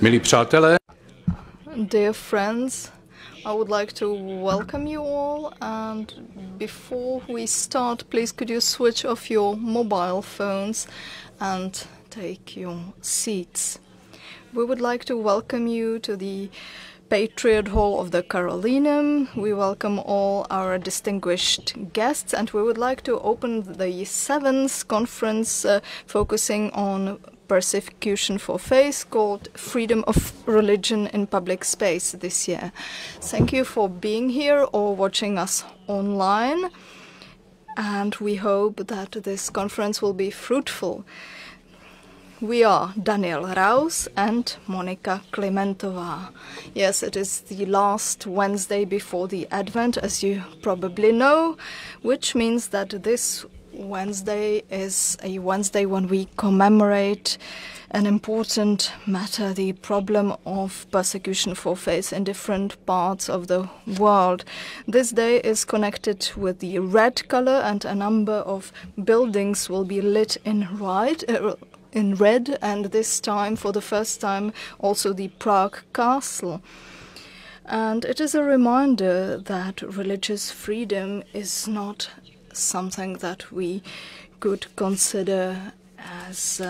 Milí přátelé, Dear friends, I would like to welcome you all, and before we start, please could you switch off your mobile phones and take your seats. We would like to welcome you to the Patriot Hall of the Carolinum. We welcome all our distinguished guests, and we would like to open the 7th conference focusing on persecution for faith, called Freedom of Religion in Public Space this year. Thank you for being here or watching us online, and we hope that this conference will be fruitful. We are Daniel Raus and Monika Klimentová. Yes, it is the last Wednesday before the Advent, as you probably know, which means that this Wednesday is a Wednesday when we commemorate an important matter, the problem of persecution for faith in different parts of the world. This day is connected with the red color, and a number of buildings will be lit in red, and this time, for the first time, also the Prague Castle. And it is a reminder that religious freedom is not something that we could consider as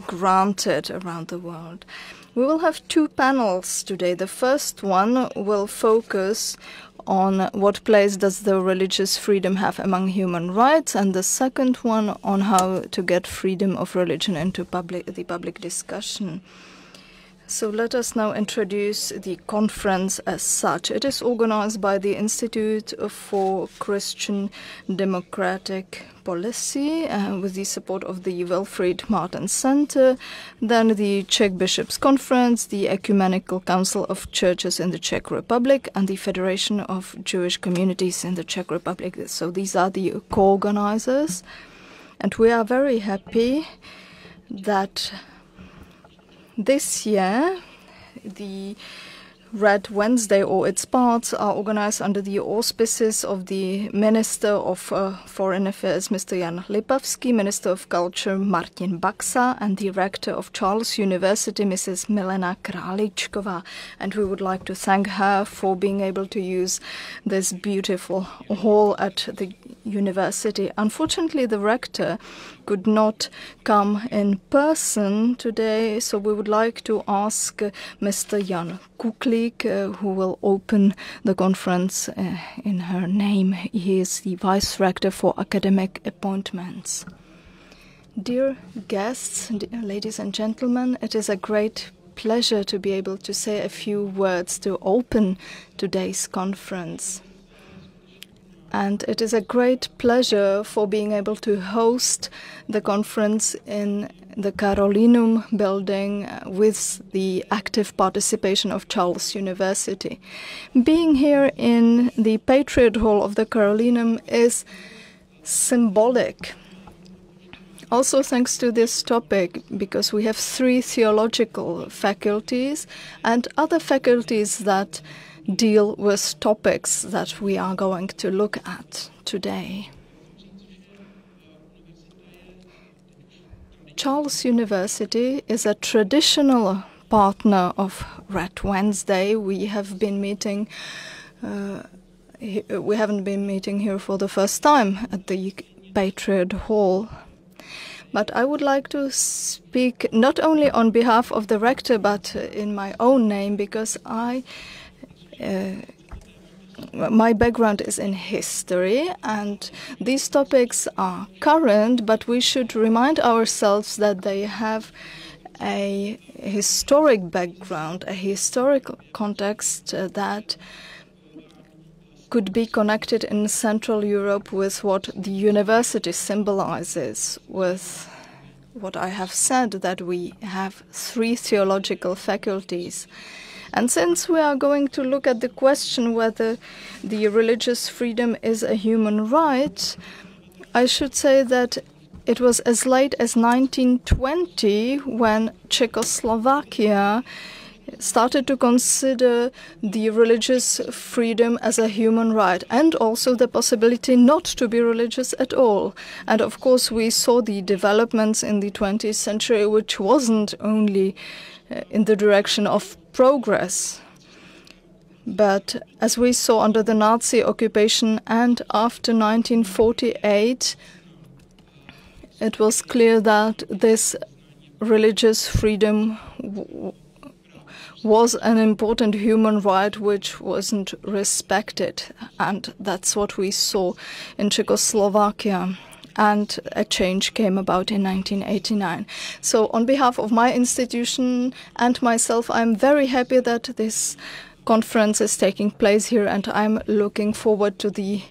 granted around the world. We will have two panels today. The first one will focus on what place does the religious freedom have among human rights, and the second one on how to get freedom of religion into the public discussion. So let us now introduce the conference as such. It is organized by the Institute for Christian Democratic Policy with the support of the Wilfried Martens Center, then the Czech Bishops' Conference, the Ecumenical Council of Churches in the Czech Republic, and the Federation of Jewish Communities in the Czech Republic. So these are the co-organizers, and we are very happy that this year, the Red Wednesday or its parts are organized under the auspices of the Minister of Foreign Affairs, Mr. Jan Lipavsky, Minister of Culture, Martin Baxa, and the Rector of Charles University, Mrs. Milena Králíčková. And we would like to thank her for being able to use this beautiful hall at the university. Unfortunately, the Rector could not come in person today, so we would like to ask Mr. Jan Kuklik, who will open the conference in her name. He is the Vice Rector for Academic Appointments. Dear guests, ladies and gentlemen, it is a great pleasure to be able to say a few words to open today's conference. And it is a great pleasure for being able to host the conference in the Carolinum building with the active participation of Charles University. Being here in the Patriot Hall of the Carolinum is symbolic. Also thanks to this topic, because we have 3 theological faculties and other faculties that deal with topics that we are going to look at today. Charles University is a traditional partner of Red Wednesday. We have been meeting. We haven't been meeting here for the first time at the Patriot Hall. But I would like to speak not only on behalf of the rector, but in my own name, because my background is in history, and these topics are current, but we should remind ourselves that they have a historic background, a historical context that could be connected in Central Europe with what the university symbolizes, with what I have said, that we have 3 theological faculties. And since we are going to look at the question whether the religious freedom is a human right, I should say that it was as late as 1920 when Czechoslovakia started to consider the religious freedom as a human right, and also the possibility not to be religious at all. And of course we saw the developments in the 20th century, which wasn't only in the direction of progress, but as we saw under the Nazi occupation and after 1948, it was clear that this religious freedom was an important human right which wasn't respected. And that's what we saw in Czechoslovakia. And a change came about in 1989. So on behalf of my institution and myself, I'm very happy that this conference is taking place here, and I'm looking forward to the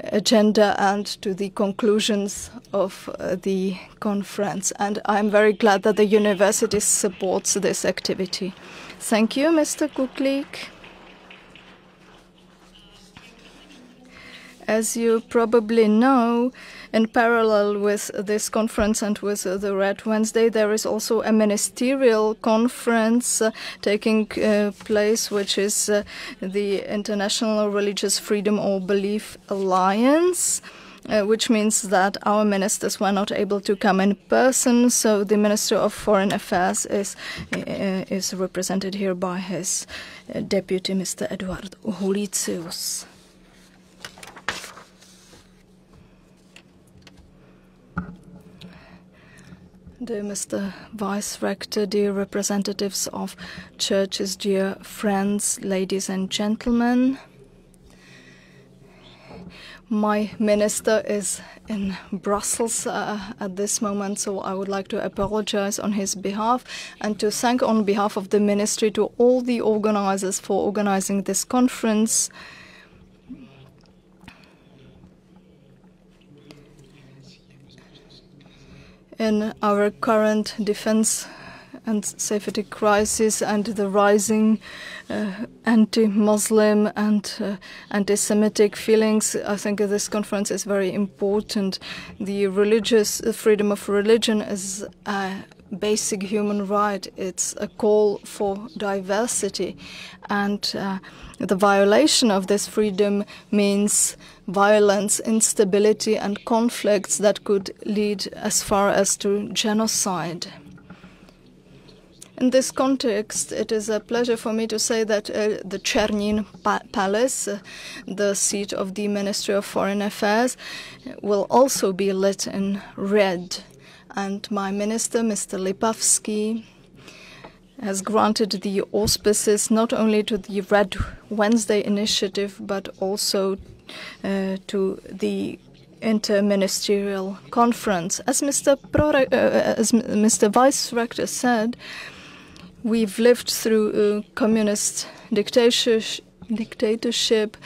agenda and to the conclusions of the conference. And I'm very glad that the university supports this activity. Thank you, Mr. Kuklik. As you probably know, in parallel with this conference and with the Red Wednesday, there is also a ministerial conference taking place, which is the International Religious Freedom or Belief Alliance, which means that our ministers were not able to come in person. So the Minister of Foreign Affairs is represented here by his deputy, Mr. Eduard Hulicius. Dear Mr. Vice Rector, dear representatives of churches, dear friends, ladies and gentlemen, my minister is in Brussels at this moment, so I would like to apologize on his behalf and to thank on behalf of the ministry to all the organizers for organizing this conference. In our current defense and safety crisis and the rising anti-Muslim and anti-Semitic feelings, I think this conference is very important. The freedom of religion is a basic human right. It's a call for diversity, and the violation of this freedom means violence, instability and conflicts that could lead as far as to genocide. In this context, it is a pleasure for me to say that the Černín Palace, the seat of the Ministry of Foreign Affairs, will also be lit in red. And my minister, Mr. Lipavsky, has granted the auspices not only to the Red Wednesday initiative, but also to the interministerial conference. As Mr. Vice Rector said, we've lived through a communist dictatorship,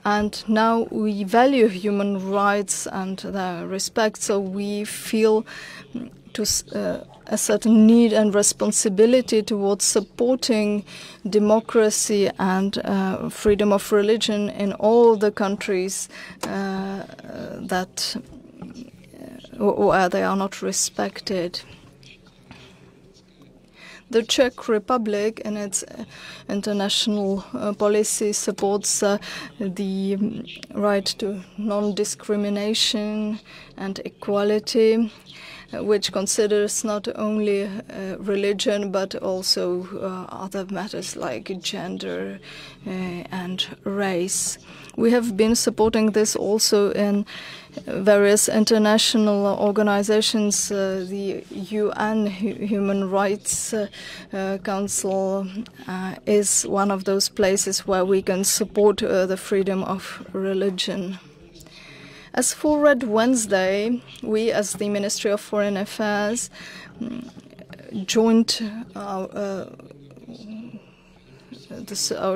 and now we value human rights and their respect, so we feel a certain need and responsibility towards supporting democracy and freedom of religion in all the countries where they are not respected. The Czech Republic, in its international policy, supports the right to non-discrimination and equality, which considers not only religion but also other matters like gender and race. We have been supporting this also in various international organizations. The UN Human Rights Council is one of those places where we can support the freedom of religion. As for Red Wednesday, we as the Ministry of Foreign Affairs joined our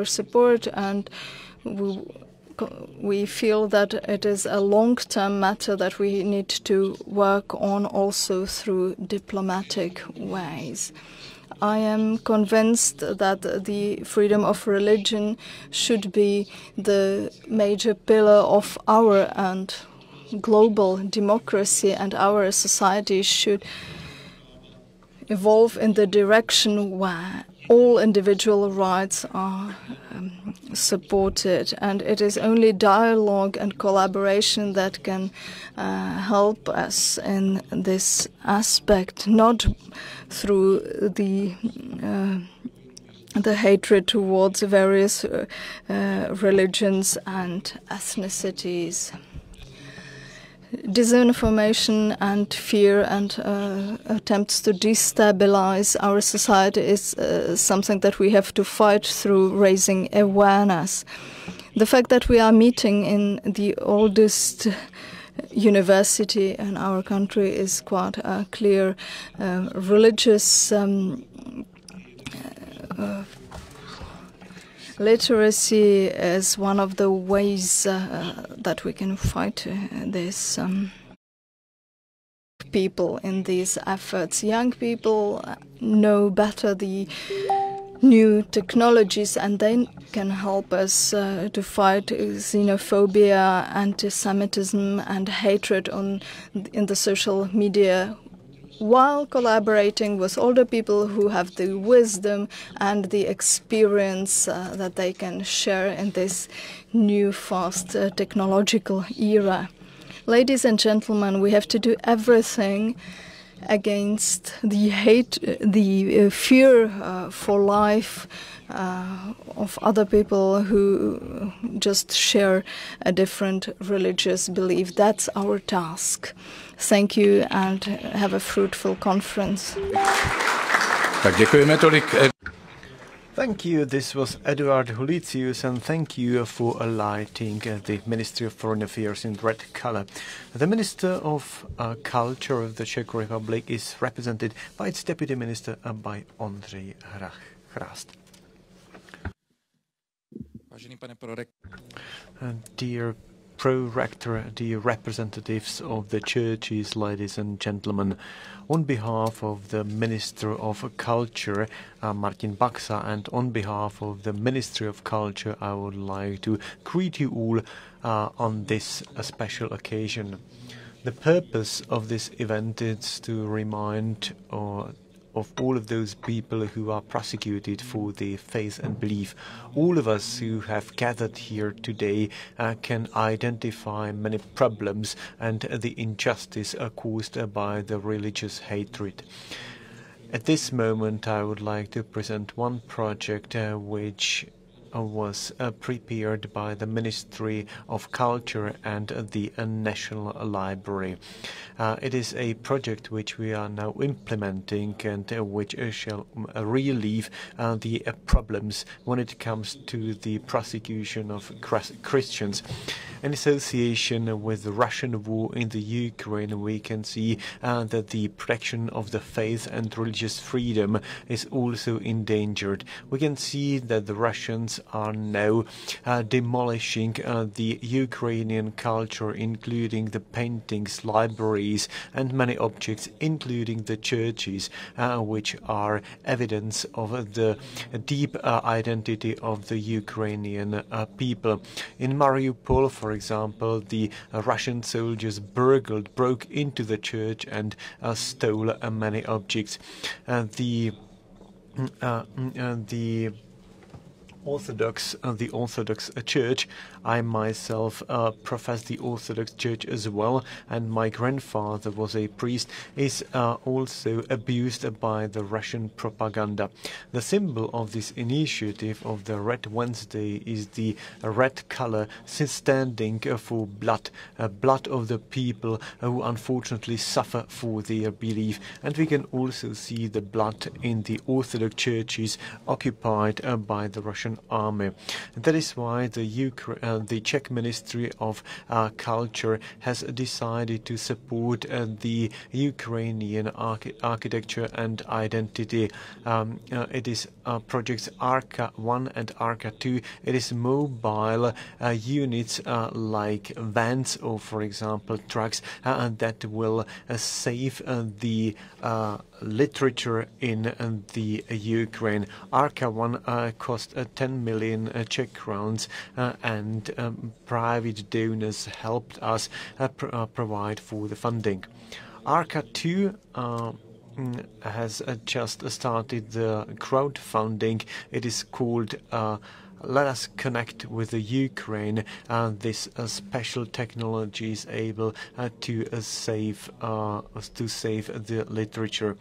support, and we feel that it is a long-term matter that we need to work on also through diplomatic ways. I am convinced that the freedom of religion should be the major pillar of our and global democracy, and our society should evolve in the direction where all individual rights are supported, and it is only dialogue and collaboration that can help us in this aspect, not through the hatred towards various religions and ethnicities. Disinformation and fear and attempts to destabilize our society is something that we have to fight through raising awareness. The fact that we are meeting in the oldest university in our country is quite clear. Religious literacy is one of the ways that we can fight this people in these efforts. Young people know better the new technologies, and they can help us to fight xenophobia, anti-Semitism and hatred in the social media, while collaborating with older people who have the wisdom and the experience that they can share in this new, fast technological era. Ladies and gentlemen, we have to do everything against the hate, the fear for life of other people who just share a different religious belief. That's our task. Thank you and have a fruitful conference. Thank you. This was Eduard Hulicius, and thank you for lighting the Ministry of Foreign Affairs in red color. The Minister of Culture of the Czech Republic is represented by its Deputy Minister, by Ondřej Hrast. Dear Pro-Rector, dear representatives of the churches, ladies and gentlemen, on behalf of the Minister of Culture, Martin Baxa, and on behalf of the Ministry of Culture, I would like to greet you all on this special occasion. The purpose of this event is to remind of all of those people who are prosecuted for their faith and belief. All of us who have gathered here today can identify many problems and the injustice caused by the religious hatred. At this moment, I would like to present one project which was prepared by the Ministry of Culture and the National Library. It is a project which we are now implementing and which shall relieve the problems when it comes to the prosecution of Christians. In association with the Russian war in the Ukraine, we can see that the protection of the faith and religious freedom is also endangered. We can see that the Russians are now demolishing the Ukrainian culture, including the paintings, libraries, and many objects, including the churches, which are evidence of the deep identity of the Ukrainian people. In Mariupol, for example, the Russian soldiers broke into the church and stole many objects. The Orthodox Church. I myself profess the Orthodox Church as well, and my grandfather was a priest, is also abused by the Russian propaganda. The symbol of this initiative of the Red Wednesday is the red color, standing for blood, blood of the people who unfortunately suffer for their belief. And we can also see the blood in the Orthodox churches occupied by the Russian army. That is why the Czech Ministry of Culture has decided to support the Ukrainian architecture and identity. It is projects Arka 1 and Arka 2. It is mobile units like vans or, for example, trucks that will save the literature in the Ukraine. Arka 1 cost 10 million Czech crowns, and private donors helped us provide for the funding. Arka 2 has just started the crowdfunding. It is called Let Us Connect with the Ukraine. This special technology is able to save the literature,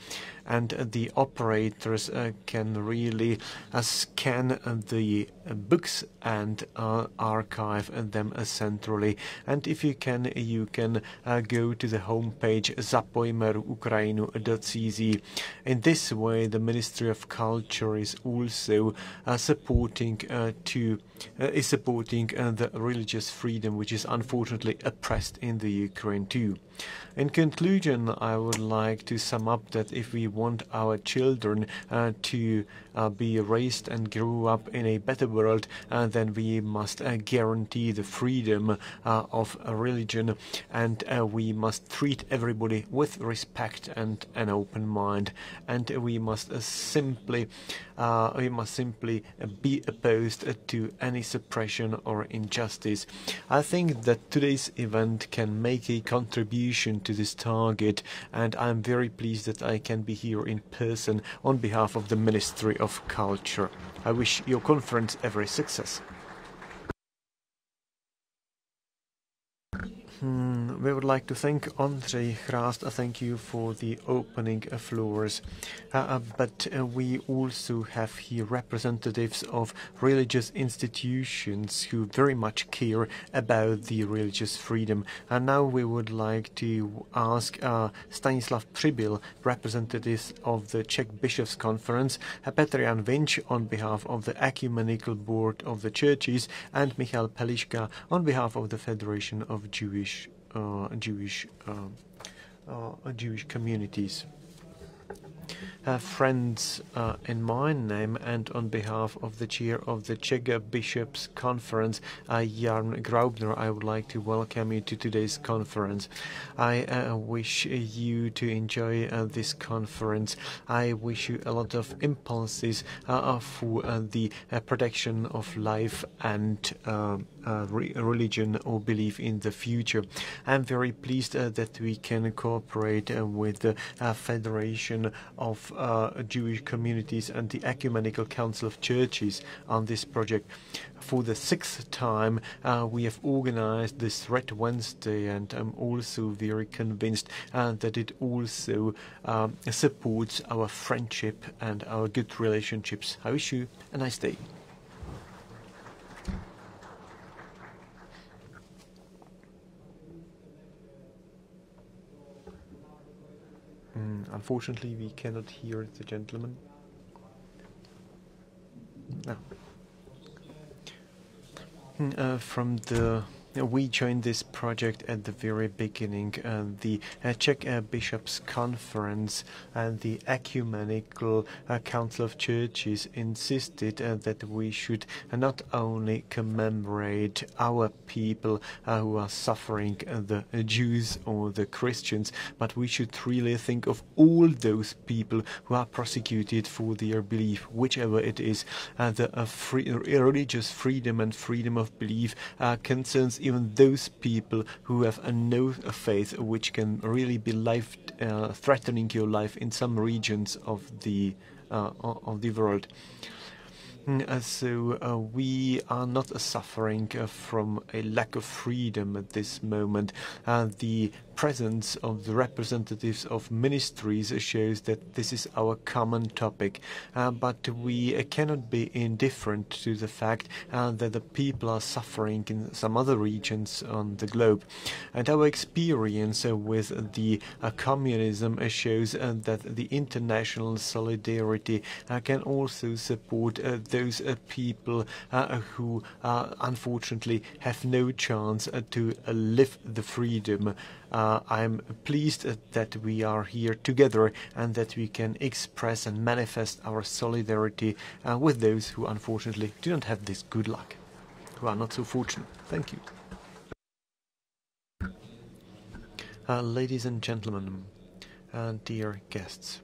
and the operators can really scan the books and archive them centrally. And if you can go to the homepage zapojmerukrainu.cz. In this way, the Ministry of Culture is also supporting the religious freedom, which is unfortunately oppressed in the Ukraine too. In conclusion, I would like to sum up that if we want our children to be raised and grow up in a better world, then we must guarantee the freedom of religion, and we must treat everybody with respect and an open mind, and we must simply be opposed to any suppression or injustice. I think that today's event can make a contribution to this target, and I'm very pleased that I can be here in person on behalf of the Ministry of Culture. I wish your conference every success. We would like to thank Ondřej Chrást. Thank you for the opening floors. But we also have here representatives of religious institutions who very much care about the religious freedom. And now we would like to ask Stanislav Přibyl, representatives of the Czech Bishops' Conference, Petr Jan Vinč on behalf of the Ecumenical Board of the Churches, and Michal Peliška on behalf of the Federation of Jewish communities. Friends, in my name and on behalf of the chair of the Czech Bishops' Conference, Jan Graubner, I would like to welcome you to today's conference. I wish you to enjoy this conference. I wish you a lot of impulses for the protection of life and religion or belief in the future. I'm very pleased that we can cooperate with the Federation of Jewish Communities and the Ecumenical Council of Churches on this project. For the 6th time, we have organized this Red Wednesday, and I'm also very convinced that it also supports our friendship and our good relationships. I wish you a nice day. Unfortunately, we cannot hear the gentleman. No. We joined this project at the very beginning. The Czech Bishops' Conference and the Ecumenical Council of Churches insisted that we should not only commemorate our people who are suffering, the Jews or the Christians, but we should really think of all those people who are persecuted for their belief, whichever it is. The religious freedom and freedom of belief concerns even those people who have no faith, which can really be threatening your life in some regions of the world. So we are not suffering from a lack of freedom at this moment. The presence of the representatives of ministries shows that this is our common topic, but we cannot be indifferent to the fact that the people are suffering in some other regions on the globe. And our experience with the communism shows that the international solidarity can also support those people who unfortunately have no chance to live the freedom. I'm pleased that we are here together and that we can express and manifest our solidarity with those who unfortunately do not have this good luck, who are not so fortunate. Thank you. Ladies and gentlemen, dear guests,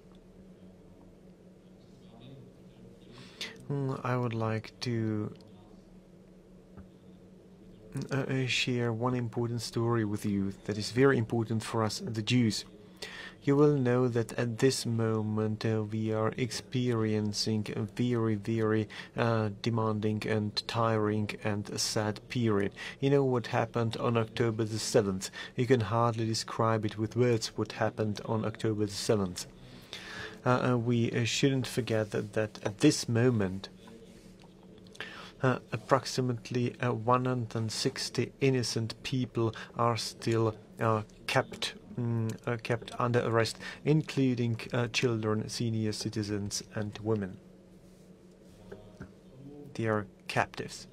I would like to share one important story with you that is very important for us, the Jews. You will know that at this moment we are experiencing a very, very demanding and tiring and sad period. You know what happened on October the 7th. You can hardly describe it with words what happened on October the 7th. We shouldn't forget that at this moment approximately 160 innocent people are still kept under arrest, including children, senior citizens and women. They are captives.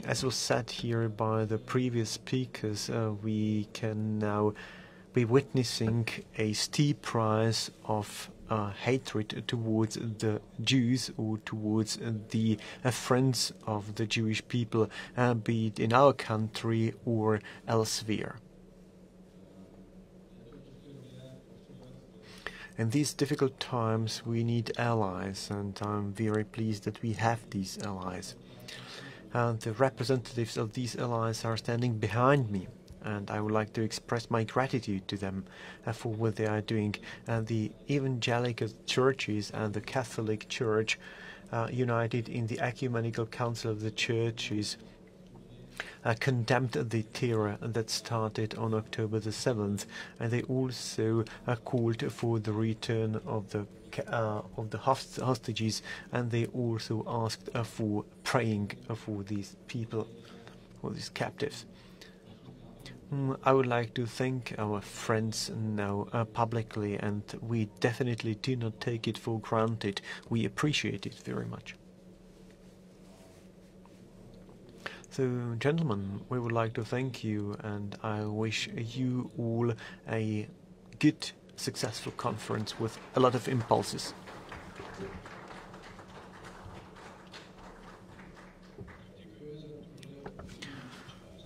As was said here by the previous speakers, we can now be witnessing a steep rise of hatred towards the Jews or towards the friends of the Jewish people, be it in our country or elsewhere. In these difficult times we need allies, and I'm very pleased that we have these allies. The representatives of these allies are standing behind me, and I would like to express my gratitude to them for what they are doing. The evangelical churches and the Catholic Church, united in the Ecumenical Council of the Churches, condemned the terror that started on October the 7th, and they also called for the return of the hostages, and they also asked for praying for these people, for these captives. I would like to thank our friends now publicly, and we definitely do not take it for granted. We appreciate it very much. So, gentlemen, we would like to thank you, and I wish you all a good, successful conference with a lot of impulses.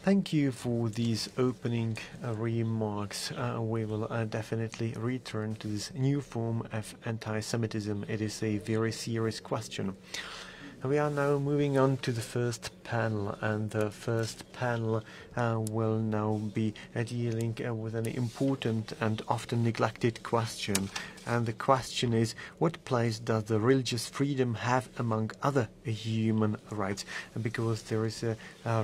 Thank you for these opening remarks. We will definitely return to this new form of anti-Semitism. It is a very serious question. We are now moving on to the first panel, and the first panel will now be dealing with an important and often neglected question. And the question is, what place does the religious freedom have among other human rights? Because there is a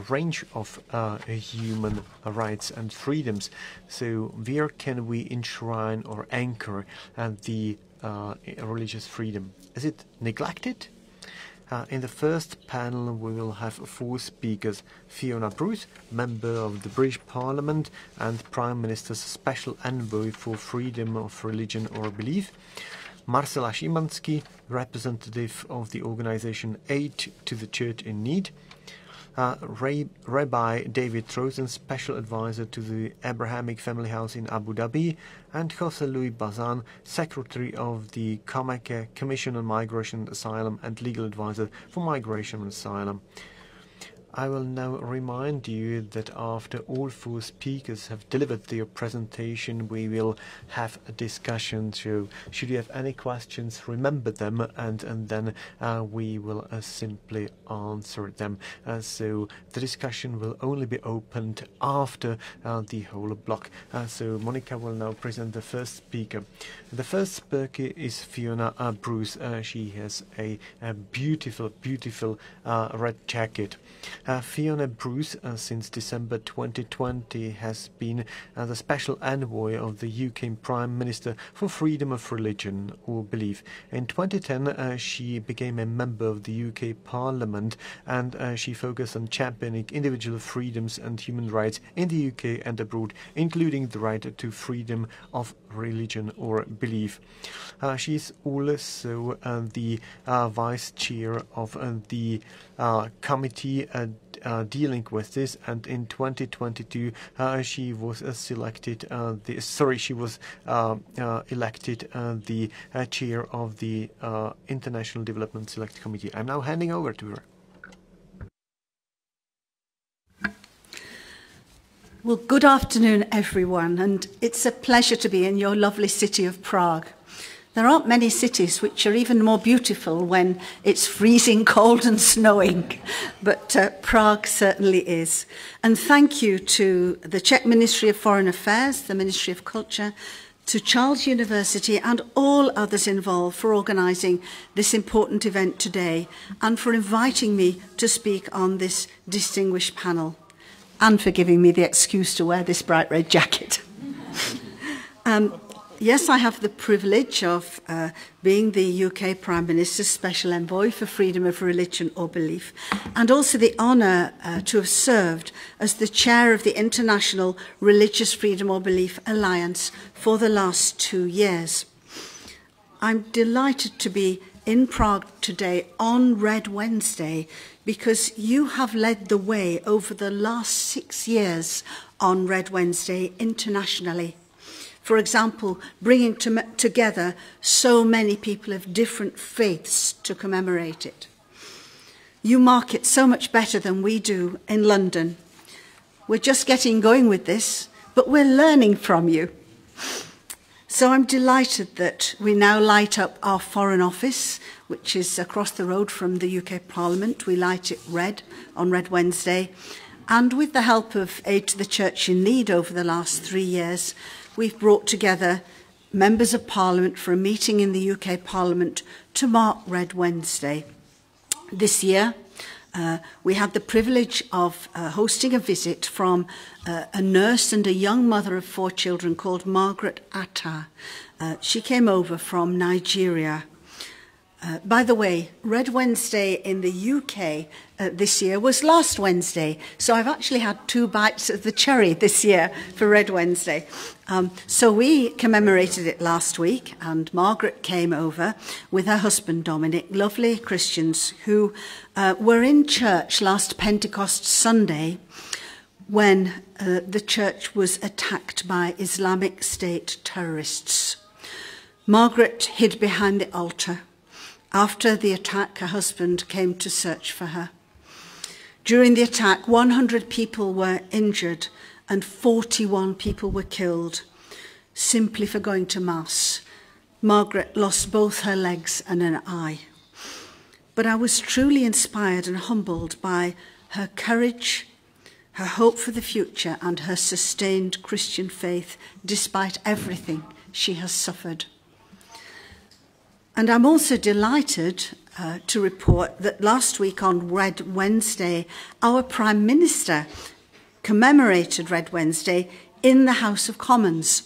range of human rights and freedoms. So where can we enshrine or anchor the religious freedom? Is it neglected? In the first panel we will have 4 speakers: Fiona Bruce, member of the British Parliament and Prime Minister's Special Envoy for Freedom of Religion or Belief; Marcela Szymanski, representative of the organization Aid to the Church in Need; Rabbi David Rosen, special advisor to the Abrahamic Family House in Abu Dhabi; and Jose Luis Bazan, secretary of the COMECE, Commission on Migration, Asylum and legal advisor for Migration and Asylum. I will now remind you that after all 4 speakers have delivered their presentation, we will have a discussion. So should you have any questions, remember them, and then we will simply answer them. So the discussion will only be opened after the whole block. So Monica will now present the first speaker. The first speaker is Fiona Bruce. She has a beautiful, beautiful red jacket. Fiona Bruce, since December 2020, has been the special envoy of the UK Prime Minister for Freedom of Religion or Belief. In 2010, she became a member of the UK Parliament, and she focused on championing individual freedoms and human rights in the UK and abroad, including the right to freedom of religion or belief. She is also the vice chair of the committee dealing with this, and in 2022 she was elected the chair of the International Development Select Committee. I'm now handing over to her. Well, good afternoon, everyone, and it's a pleasure to be in your lovely city of Prague. There aren't many cities which are even more beautiful when it's freezing cold and snowing, but Prague certainly is. And thank you to the Czech Ministry of Foreign Affairs, the Ministry of Culture, to Charles University and all others involved for organising this important event today and for inviting me to speak on this distinguished panel and for giving me the excuse to wear this bright red jacket. Yes, I have the privilege of being the UK Prime Minister's Special Envoy for Freedom of Religion or Belief, and also the honour to have served as the Chair of the International Religious Freedom or Belief Alliance for the last 2 years. I'm delighted to be in Prague today on Red Wednesday because you have led the way over the last 6 years on Red Wednesday internationally. For example, bringing together so many people of different faiths to commemorate it. You mark it so much better than we do in London. We're just getting going with this, but we're learning from you. So I'm delighted that we now light up our Foreign Office, which is across the road from the UK Parliament. We light it red on Red Wednesday. And with the help of Aid to the Church in Need over the last 3 years, we've brought together members of Parliament for a meeting in the UK Parliament to mark Red Wednesday. This year, we had the privilege of hosting a visit from a nurse and a young mother of 4 children called Margaret Atta. She came over from Nigeria. By the way, Red Wednesday in the UK this year was last Wednesday, so I've actually had 2 bites of the cherry this year for Red Wednesday. So we commemorated it last week, and Margaret came over with her husband Dominic, lovely Christians who were in church last Pentecost Sunday when the church was attacked by Islamic State terrorists. Margaret hid behind the altar. After the attack, her husband came to search for her. During the attack, 100 people were injured and 41 people were killed simply for going to Mass. Margaret lost both her legs and an eye. But I was truly inspired and humbled by her courage, her hope for the future, and her sustained Christian faith despite everything she has suffered. And I'm also delighted to report that last week on Red Wednesday, our Prime Minister commemorated Red Wednesday in the House of Commons,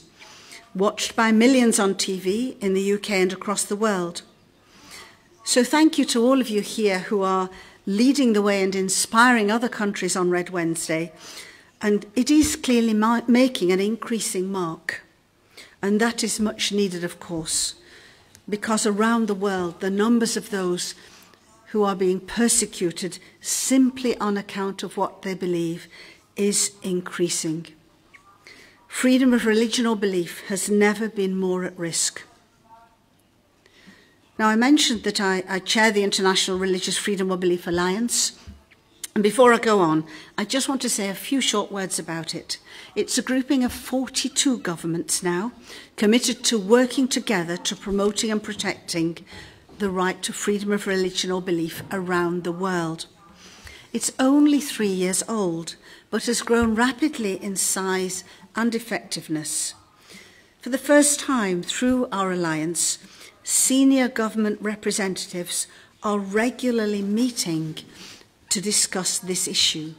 watched by millions on TV in the UK and across the world. So thank you to all of you here who are leading the way and inspiring other countries on Red Wednesday. And it is clearly making an increasing mark. And that is much needed, of course, because around the world, the numbers of those who are being persecuted simply on account of what they believe is increasing. Freedom of religion or belief has never been more at risk. Now, I mentioned that I chair the International Religious Freedom or Belief Alliance. And before I go on, I just want to say a few short words about it. It's a grouping of 42 governments now, committed to working together to promoting and protecting the right to freedom of religion or belief around the world. It's only 3 years old, but has grown rapidly in size and effectiveness. For the first time through our alliance, senior government representatives are regularly meeting to discuss this issue.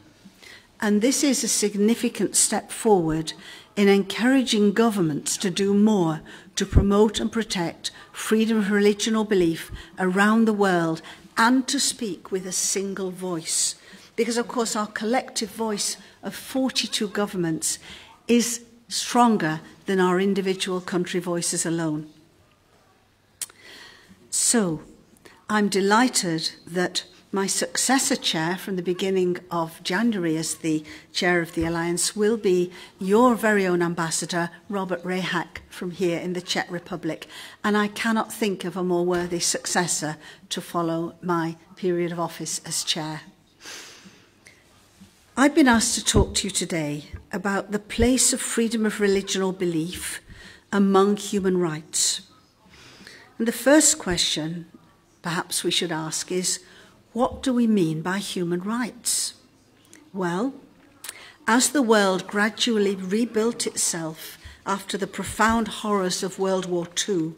And this is a significant step forward in encouraging governments to do more to promote and protect freedom of religion or belief around the world and to speak with a single voice. Because, of course, our collective voice of 42 governments is stronger than our individual country voices alone. So, I'm delighted that my successor chair from the beginning of January as the chair of the Alliance will be your very own ambassador, Robert Rehak, from here in the Czech Republic. And I cannot think of a more worthy successor to follow my period of office as chair. I've been asked to talk to you today about the place of freedom of religion or belief among human rights. And the first question perhaps we should ask is, what do we mean by human rights? Well, as the world gradually rebuilt itself after the profound horrors of World War II,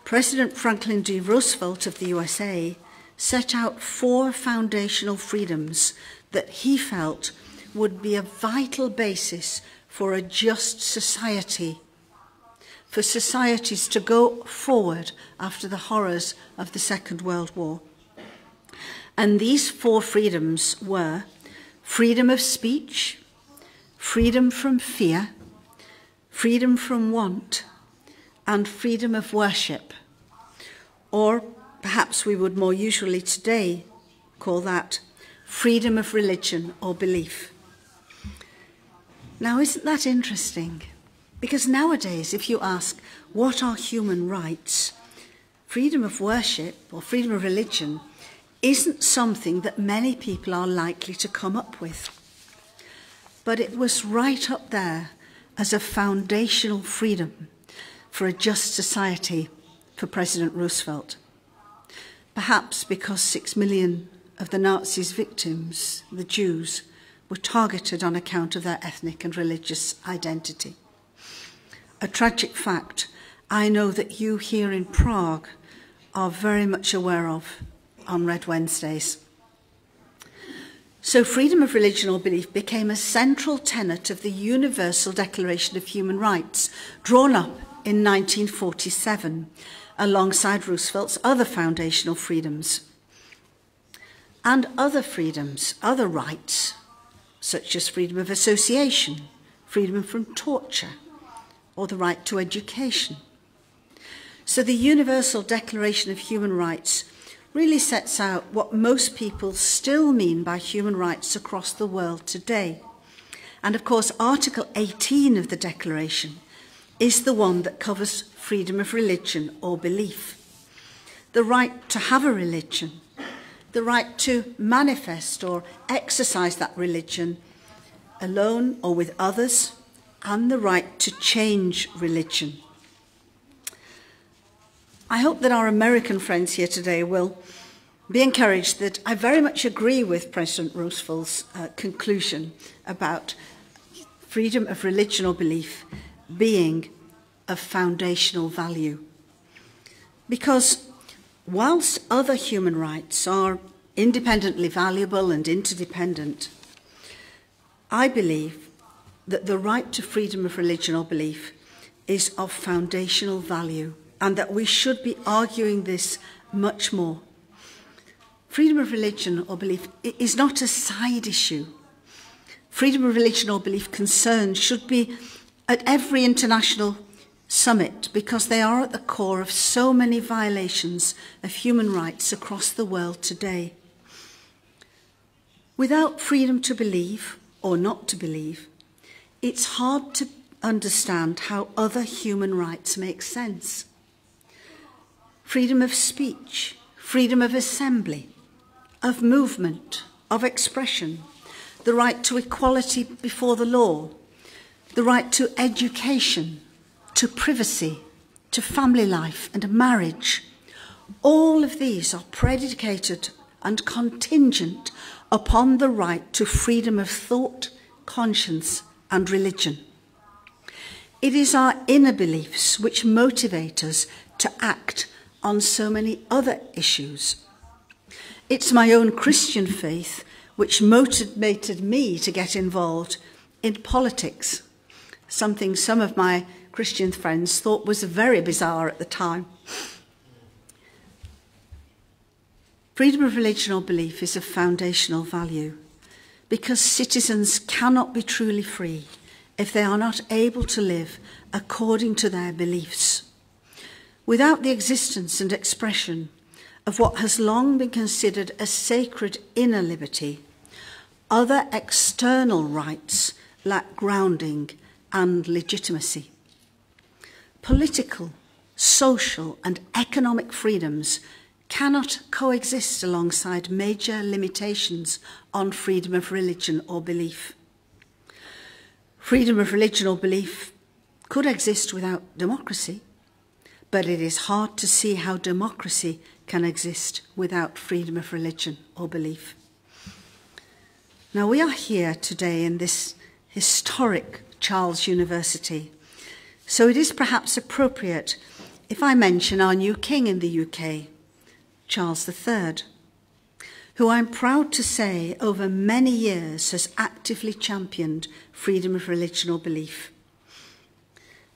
President Franklin D. Roosevelt of the USA set out 4 foundational freedoms that he felt would be a vital basis for a just society, for societies to go forward after the horrors of the Second World War. And these 4 freedoms were freedom of speech, freedom from fear, freedom from want, and freedom of worship. Or perhaps we would more usually today call that freedom of religion or belief. Now, isn't that interesting? Because nowadays, if you ask, what are human rights? Freedom of worship or freedom of religion isn't something that many people are likely to come up with. But it was right up there as a foundational freedom for a just society for President Roosevelt. Perhaps because 6 million of the Nazis' victims, the Jews, were targeted on account of their ethnic and religious identity. A tragic fact I know that you here in Prague are very much aware of on Red Wednesdays. So freedom of religion or belief became a central tenet of the Universal Declaration of Human Rights, drawn up in 1947, alongside Roosevelt's other foundational freedoms. And other freedoms, other rights, such as freedom of association, freedom from torture, or the right to education. So the Universal Declaration of Human Rights really sets out what most people still mean by human rights across the world today. And of course, Article 18 of the Declaration is the one that covers freedom of religion or belief. The right to have a religion, the right to manifest or exercise that religion alone or with others, and the right to change religion. I hope that our American friends here today will be encouraged that I very much agree with President Roosevelt's conclusion about freedom of religion or belief being of foundational value. Because whilst other human rights are independently valuable and interdependent, I believe that the right to freedom of religion or belief is of foundational value, and that we should be arguing this much more. Freedom of religion or belief is not a side issue. Freedom of religion or belief concerns should be at every international summit, because they are at the core of so many violations of human rights across the world today. Without freedom to believe or not to believe, it's hard to understand how other human rights make sense. Freedom of speech, freedom of assembly, of movement, of expression, the right to equality before the law, the right to education, to privacy, to family life and marriage. All of these are predicated and contingent upon the right to freedom of thought, conscience, and religion. It is our inner beliefs which motivate us to act on so many other issues. It's my own Christian faith which motivated me to get involved in politics, something some of my Christian friends thought was very bizarre at the time. Freedom of religion or belief is of foundational value, because citizens cannot be truly free if they are not able to live according to their beliefs. Without the existence and expression of what has long been considered a sacred inner liberty, other external rights lack grounding and legitimacy. Political, social, and economic freedoms cannot coexist alongside major limitations on freedom of religion or belief. Freedom of religion or belief could exist without democracy, but it is hard to see how democracy can exist without freedom of religion or belief. Now, we are here today in this historic Charles University, so it is perhaps appropriate if I mention our new king in the UK, Charles III, who I'm proud to say over many years has actively championed freedom of religion or belief.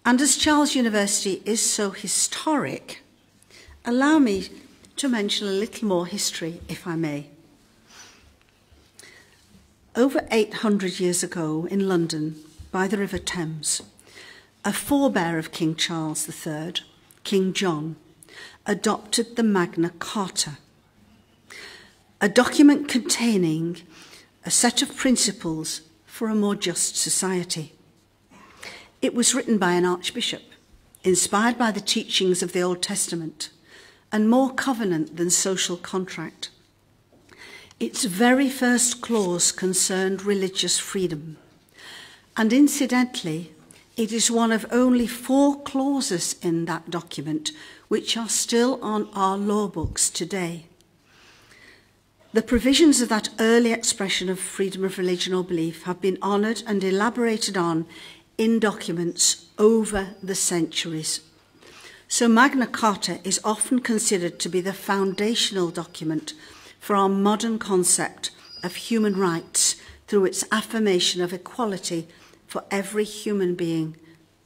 And as Charles University is so historic, allow me to mention a little more history, if I may. Over 800 years ago in London, by the River Thames, a forebear of King Charles III, King John, adopted the Magna Carta, a document containing a set of principles for a more just society. It was written by an archbishop, inspired by the teachings of the Old Testament, and more covenant than social contract. Its very first clause concerned religious freedom, and incidentally, it is one of only 4 clauses in that document which are still on our law books today. The provisions of that early expression of freedom of religion or belief have been honoured and elaborated on in documents over the centuries. So Magna Carta is often considered to be the foundational document for our modern concept of human rights through its affirmation of equality for every human being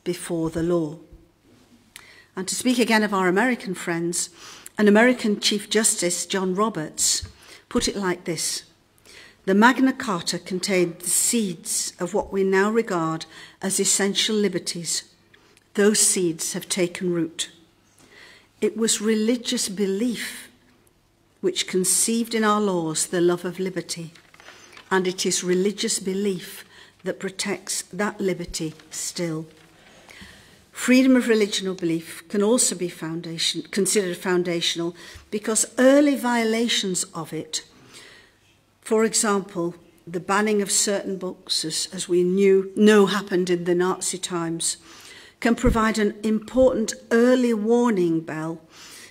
before the law. And to speak again of our American friends, an American Chief Justice, John Roberts, put it like this: the Magna Carta contained the seeds of what we now regard as essential liberties. Those seeds have taken root. It was religious belief which conceived in our laws the love of liberty, and it is religious belief that protects that liberty still. Freedom of religion or belief can also be considered foundational because early violations of it, for example, the banning of certain books, as we know happened in the Nazi times, can provide an important early warning bell,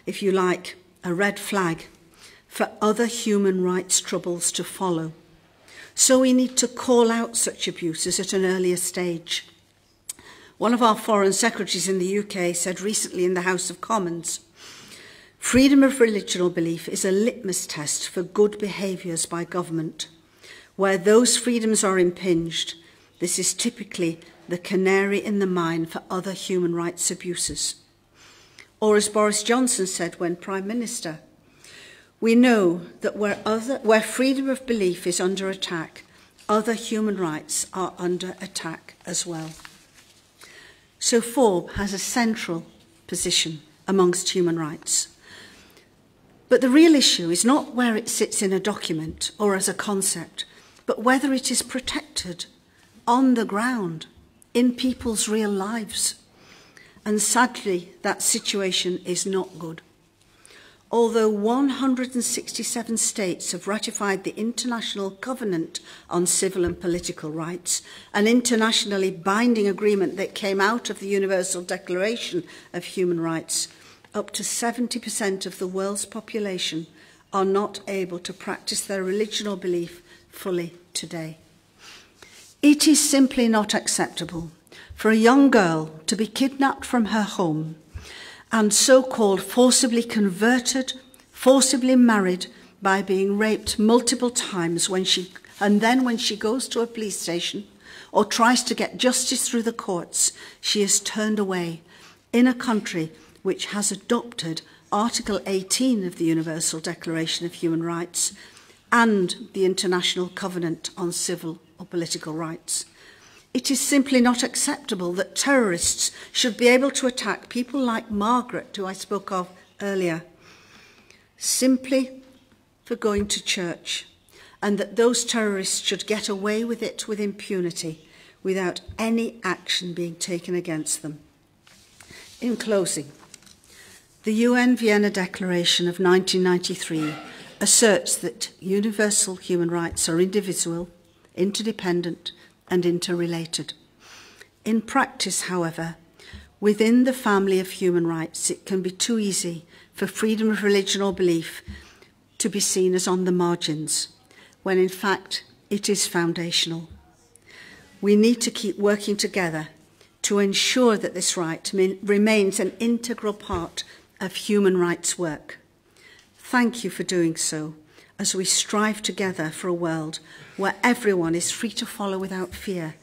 if you like, a red flag, for other human rights troubles to follow. So we need to call out such abuses at an earlier stage. One of our foreign secretaries in the UK said recently in the House of Commons, freedom of religion or belief is a litmus test for good behaviours by government. Where those freedoms are impinged, this is typically the canary in the mine for other human rights abuses. Or as Boris Johnson said when Prime Minister, we know that where freedom of belief is under attack, other human rights are under attack as well. So FORB has a central position amongst human rights. But the real issue is not where it sits in a document or as a concept, but whether it is protected on the ground, in people's real lives. And sadly, that situation is not good. Although 167 states have ratified the International Covenant on Civil and Political Rights, an internationally binding agreement that came out of the Universal Declaration of Human Rights, up to 70% of the world's population are not able to practice their religion or belief fully today. It is simply not acceptable for a young girl to be kidnapped from her home and so-called forcibly converted, forcibly married by being raped multiple times when she goes to a police station or tries to get justice through the courts, she is turned away in a country which has adopted Article 18 of the Universal Declaration of Human Rights and the International Covenant on Civil or Political Rights. It is simply not acceptable that terrorists should be able to attack people like Margaret, who I spoke of earlier, simply for going to church, and that those terrorists should get away with it with impunity without any action being taken against them. In closing, the UN Vienna Declaration of 1993 asserts that universal human rights are indivisible, interdependent, and interrelated. In practice, however, Within the family of human rights, it can be too easy for freedom of religion or belief to be seen as on the margins, when in fact it is foundational. We need to keep working together to ensure that this right remains an integral part of human rights work. Thank you for doing so, as we strive together for a world where everyone is free to follow without fear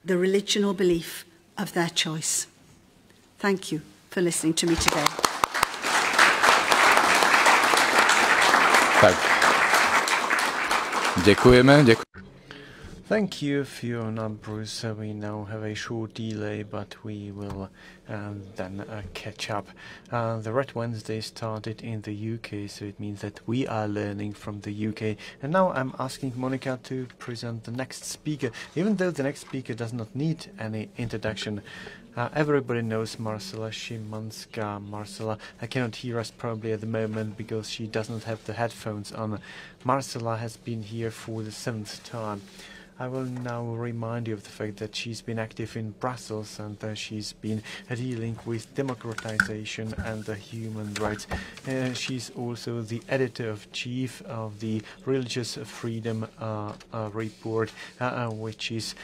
the religion or belief of their choice. Thank you for listening to me today. Tak. Děkujeme. Thank you, Fiona Bruce. We now have a short delay, but we will then catch up. The Red Wednesday started in the UK, so it means that we are learning from the UK. And now I'm asking Monica to present the next speaker, even though the next speaker does not need any introduction. Everybody knows Marcela Szymanska. Marcela cannot hear us probably at the moment because she doesn't have the headphones on. Marcela has been here for the 7th time. I will now remind you of the fact that she's been active in Brussels and she's been dealing with democratization and human rights. She's also the editor-in-chief of the Religious Freedom Report, which is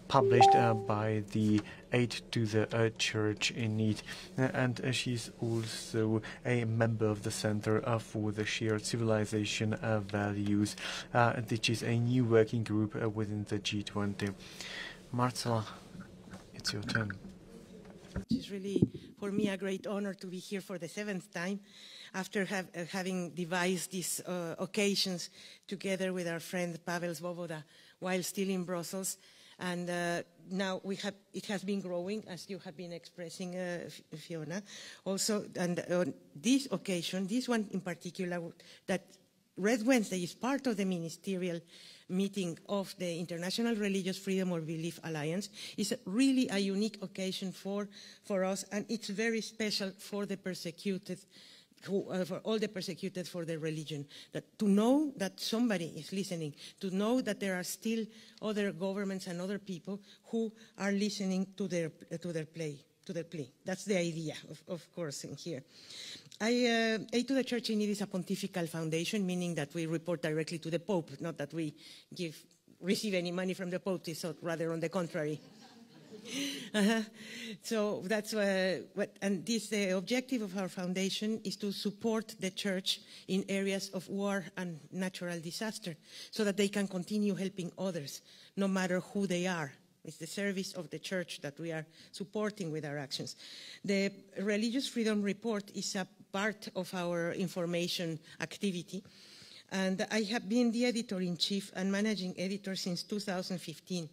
published by the Aid to the Church in Need, and she's also a member of the Center for the Shared Civilization Values, which is a new working group within the G20. Marcela, it's your turn. It's really, for me, a great honor to be here for the 7th time after having devised these occasions together with our friend Pavel Svoboda while still in Brussels. And now it has been growing, as you have been expressing, Fiona. Also, and on this occasion, this one in particular, that Red Wednesday is part of the ministerial meeting of the International Religious Freedom or Belief Alliance, is really a unique occasion for us, and it's very special for the persecuted, for all the persecuted for their religion. That to know that somebody is listening, to know that there are still other governments and other people who are listening to their plea. That's the idea, of course, in here. Aid to the Church in Need is a pontifical foundation, meaning that we report directly to the Pope, not that we receive any money from the Pope, so rather on the contrary. So that's and the objective of our foundation is to support the church in areas of war and natural disaster so that they can continue helping others, no matter who they are. It's the service of the church that we are supporting with our actions. The Religious Freedom Report is a part of our information activity, and I have been the editor-in-chief and managing editor since 2015.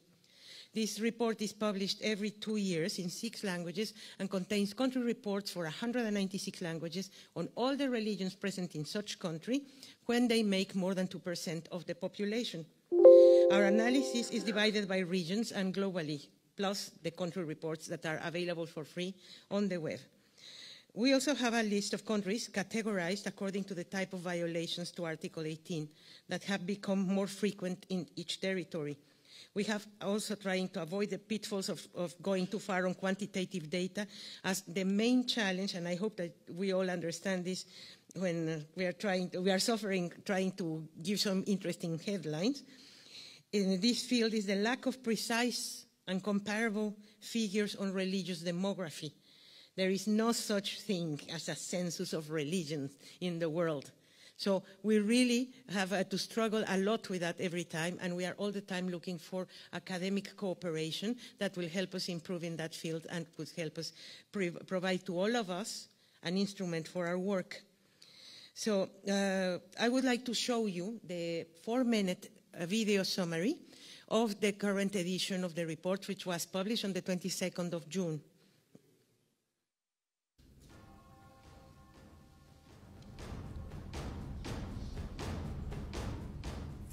This report is published every 2 years in 6 languages and contains country reports for 196 languages on all the religions present in such country when they make more than 2% of the population. Our analysis is divided by regions and globally, plus the country reports that are available for free on the web. We also have a list of countries categorized according to the type of violations to Article 18 that have become more frequent in each territory. We have also trying to avoid the pitfalls of going too far on quantitative data as the main challenge, and I hope that we all understand this when we are suffering trying to give some interesting headlines. In this field is the lack of precise and comparable figures on religious demography. There is no such thing as a census of religions in the world. So we really have to struggle a lot with that every time, and we are all the time looking for academic cooperation that will help us improve in that field and could help us provide to all of us an instrument for our work. So I would like to show you the 4-minute video summary of the current edition of the report, which was published on the 22nd of June.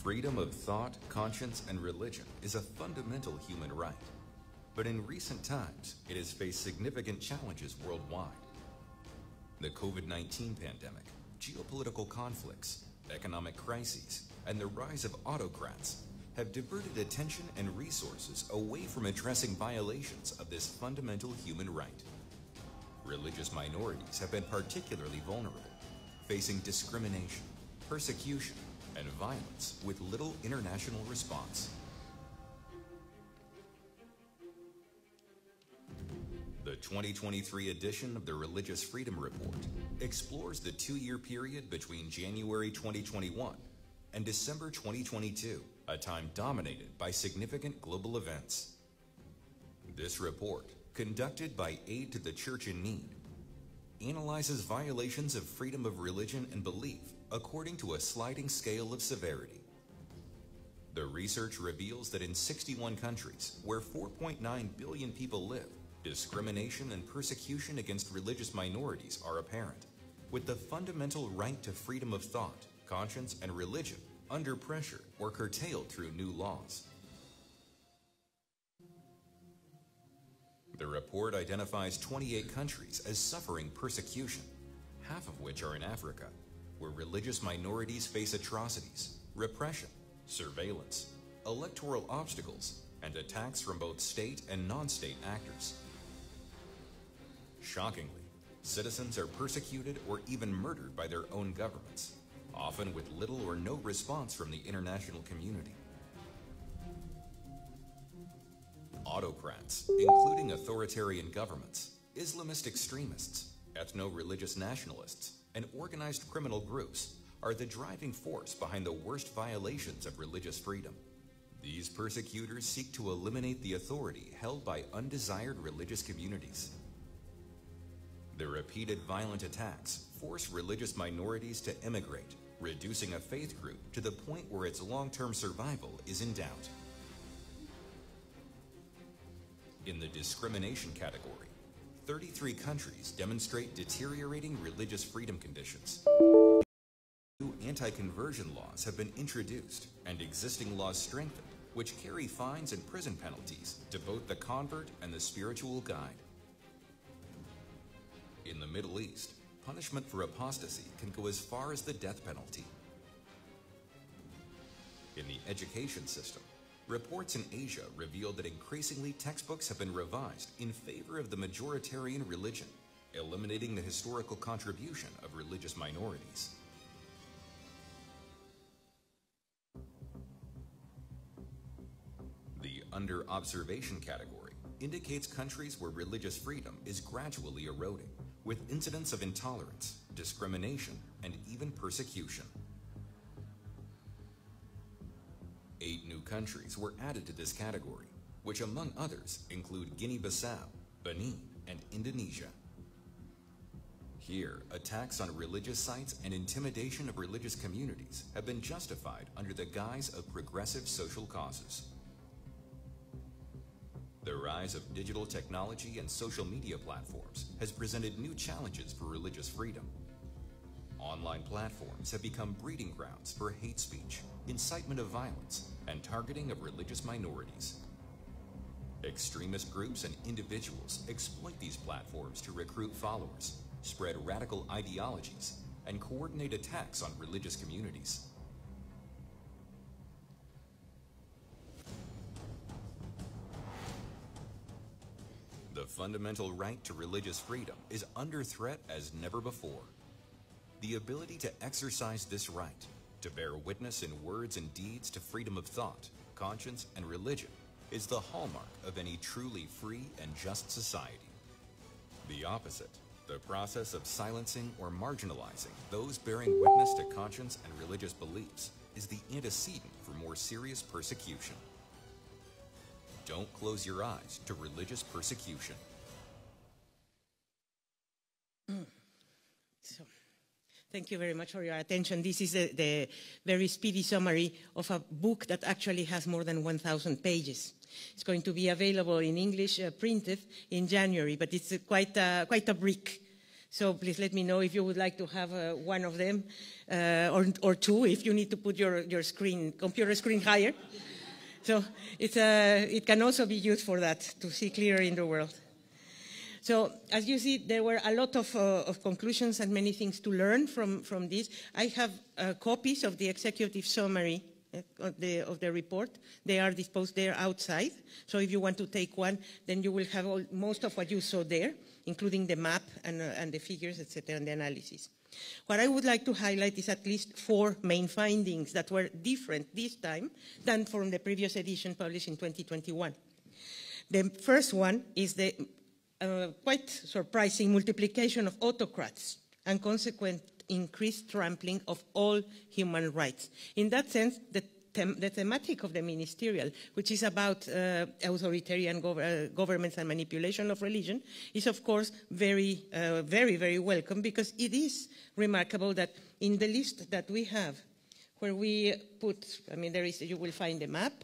Freedom of thought, conscience, and religion is a fundamental human right. But in recent times, it has faced significant challenges worldwide. The COVID-19 pandemic, geopolitical conflicts, economic crises, and the rise of autocrats have diverted attention and resources away from addressing violations of this fundamental human right. religious minorities have been particularly vulnerable, facing discrimination, persecution, and violence with little international response. The 2023 edition of the Religious Freedom Report explores the two-year period between January 2021 and December 2022, a time dominated by significant global events. This report, conducted by Aid to the Church in Need, analyzes violations of freedom of religion and belief according to a sliding scale of severity. The research reveals that in 61 countries, where 4.9 billion people live, discrimination and persecution against religious minorities are apparent, with the fundamental right to freedom of thought, conscience, and religion under pressure or curtailed through new laws. The report identifies 28 countries as suffering persecution, half of which are in Africa, where religious minorities face atrocities, repression, surveillance, electoral obstacles, and attacks from both state and non-state actors. Shockingly, citizens are persecuted or even murdered by their own governments, often with little or no response from the international community. Autocrats, including authoritarian governments, Islamist extremists, ethno-religious nationalists, and organized criminal groups are the driving force behind the worst violations of religious freedom. These persecutors seek to eliminate the authority held by undesired religious communities. The repeated violent attacks force religious minorities to immigrate, reducing a faith group to the point where its long-term survival is in doubt. In the discrimination category, 33 countries demonstrate deteriorating religious freedom conditions. New anti-conversion laws have been introduced and existing laws strengthened, which carry fines and prison penalties to both the convert and the spiritual guide. In the Middle East, punishment for apostasy can go as far as the death penalty. In the education system, reports in Asia reveal that increasingly textbooks have been revised in favor of the majoritarian religion, eliminating the historical contribution of religious minorities. The under observation category indicates countries where religious freedom is gradually eroding, with incidents of intolerance, discrimination, and even persecution. 8 new countries were added to this category, which among others include Guinea-Bissau, Benin, and Indonesia. Here, attacks on religious sites and intimidation of religious communities have been justified under the guise of progressive social causes. The rise of digital technology and social media platforms has presented new challenges for religious freedom. Online platforms have become breeding grounds for hate speech, incitement of violence, and targeting of religious minorities. Extremist groups and individuals exploit these platforms to recruit followers, spread radical ideologies, and coordinate attacks on religious communities. The fundamental right to religious freedom is under threat as never before. The ability to exercise this right, to bear witness in words and deeds to freedom of thought, conscience, and religion, is the hallmark of any truly free and just society. The opposite, the process of silencing or marginalizing those bearing witness to conscience and religious beliefs, is the antecedent for more serious persecution. Don't close your eyes to religious persecution. Thank you very much for your attention. This is the very speedy summary of a book that actually has more than 1,000 pages. It's going to be available in English, printed in January, but it's quite a brick. So please let me know if you would like to have one of them, or two, if you need to put your computer screen higher. So it can also be used for that, to see clearer in the world. So as you see, there were a lot of conclusions and many things to learn from this. I have copies of the executive summary of the report. They are disposed there outside. So if you want to take one, then you will have most of what you saw there, including the map and the figures, etc., and the analysis. What I would like to highlight is at least 4 main findings that were different this time than from the previous edition published in 2021. The first one is the quite surprising multiplication of autocrats and consequent increased trampling of all human rights. In that sense, the thematic of the ministerial, which is about authoritarian governments and manipulation of religion, is of course very, very welcome, because it is remarkable that in the list that we have, where we put, I mean, you will find a map,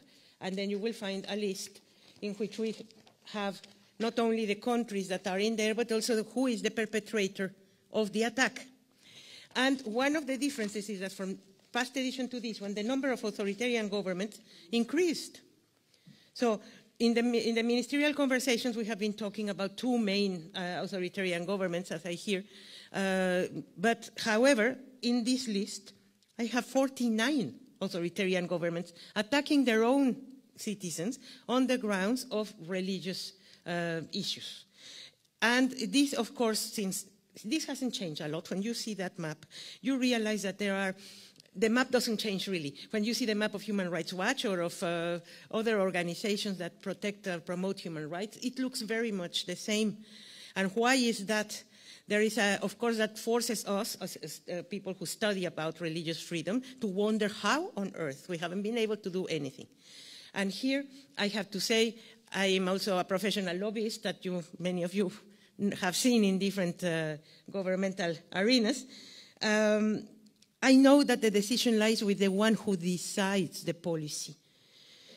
and then you will find a list in which we have not only the countries that are in there, but also who is the perpetrator of the attack. And one of the differences is that from past edition to this one, the number of authoritarian governments increased. So in the ministerial conversations, we have been talking about 2 main authoritarian governments, as I hear. But however, in this list, I have 49 authoritarian governments attacking their own citizens on the grounds of religious issues. And this, of course, since this hasn't changed a lot. When you see that map, you realize that the map doesn't change really. When you see the map of Human Rights Watch or of other organizations that protect or promote human rights, it looks very much the same. And why is that? There is, of course, that forces us, as people who study about religious freedom, to wonder how on earth we haven't been able to do anything. And here, I have to say, I am also a professional lobbyist that many of you have seen in different governmental arenas. I know that the decision lies with the one who decides the policy.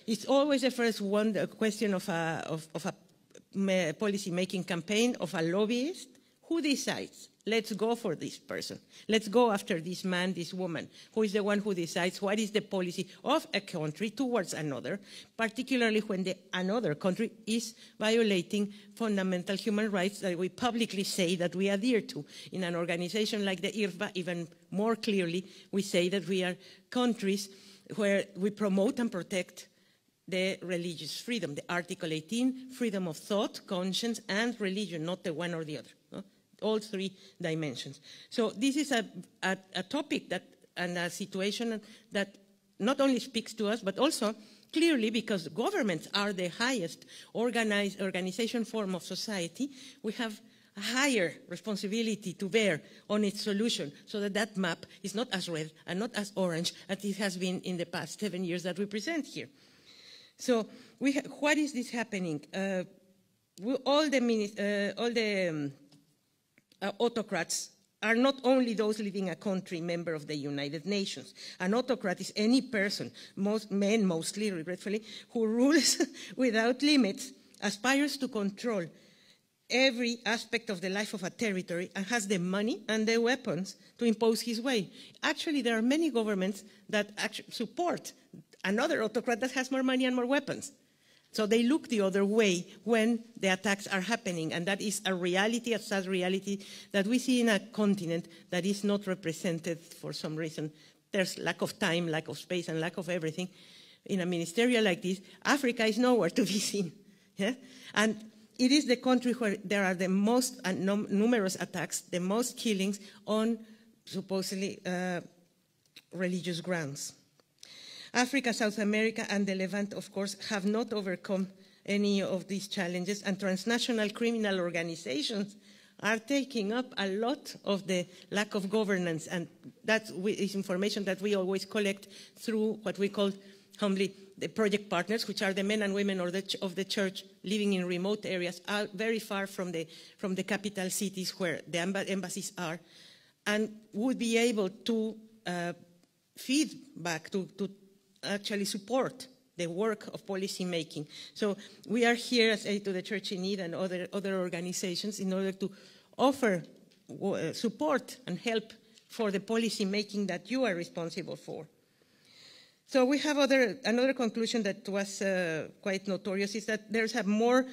It's always the first one, the question of a policy-making campaign, of a lobbyist. Who decides? Let's go for this person. Let's go after this man, this woman, who is the one who decides what is the policy of a country towards another, particularly when another country is violating fundamental human rights that we publicly say that we adhere to. In an organization like the IRFA, even more clearly, we say that we are countries where we promote and protect the religious freedom, the Article 18, freedom of thought, conscience, and religion, not the one or the other. No? All 3 dimensions. So this is a topic and a situation that not only speaks to us, but also clearly, because governments are the highest organization form of society, we have a higher responsibility to bear on its solution, so that map is not as red and not as orange as it has been in the past 7 years that we present here. So what is this happening? All the autocrats are not only those leading a country member of the United Nations. An autocrat is any person, men mostly, regretfully, who rules without limits, aspires to control every aspect of the life of a territory, and has the money and the weapons to impose his way. Actually, there are many governments that actually support another autocrat that has more money and more weapons. So they look the other way when the attacks are happening, and that is a reality, a sad reality, that we see in a continent that is not represented for some reason. There's lack of time, lack of space, and lack of everything. In a ministerial like this, Africa is nowhere to be seen. Yeah? And it is the country where there are the most numerous attacks, the most killings on supposedly religious grounds. Africa, South America, and the Levant, of course, have not overcome any of these challenges, and transnational criminal organizations are taking up a lot of the lack of governance, and that is information that we always collect through what we call humbly the project partners, which are the men and women of the church living in remote areas, very far from the capital cities where the embassies are, and would be able to feed back, to actually support the work of policy making. So we are here as Aid to the Church in Need and other organizations in order to offer support and help for the policy making that you are responsible for. So we have another conclusion that was quite notorious, is that there's a more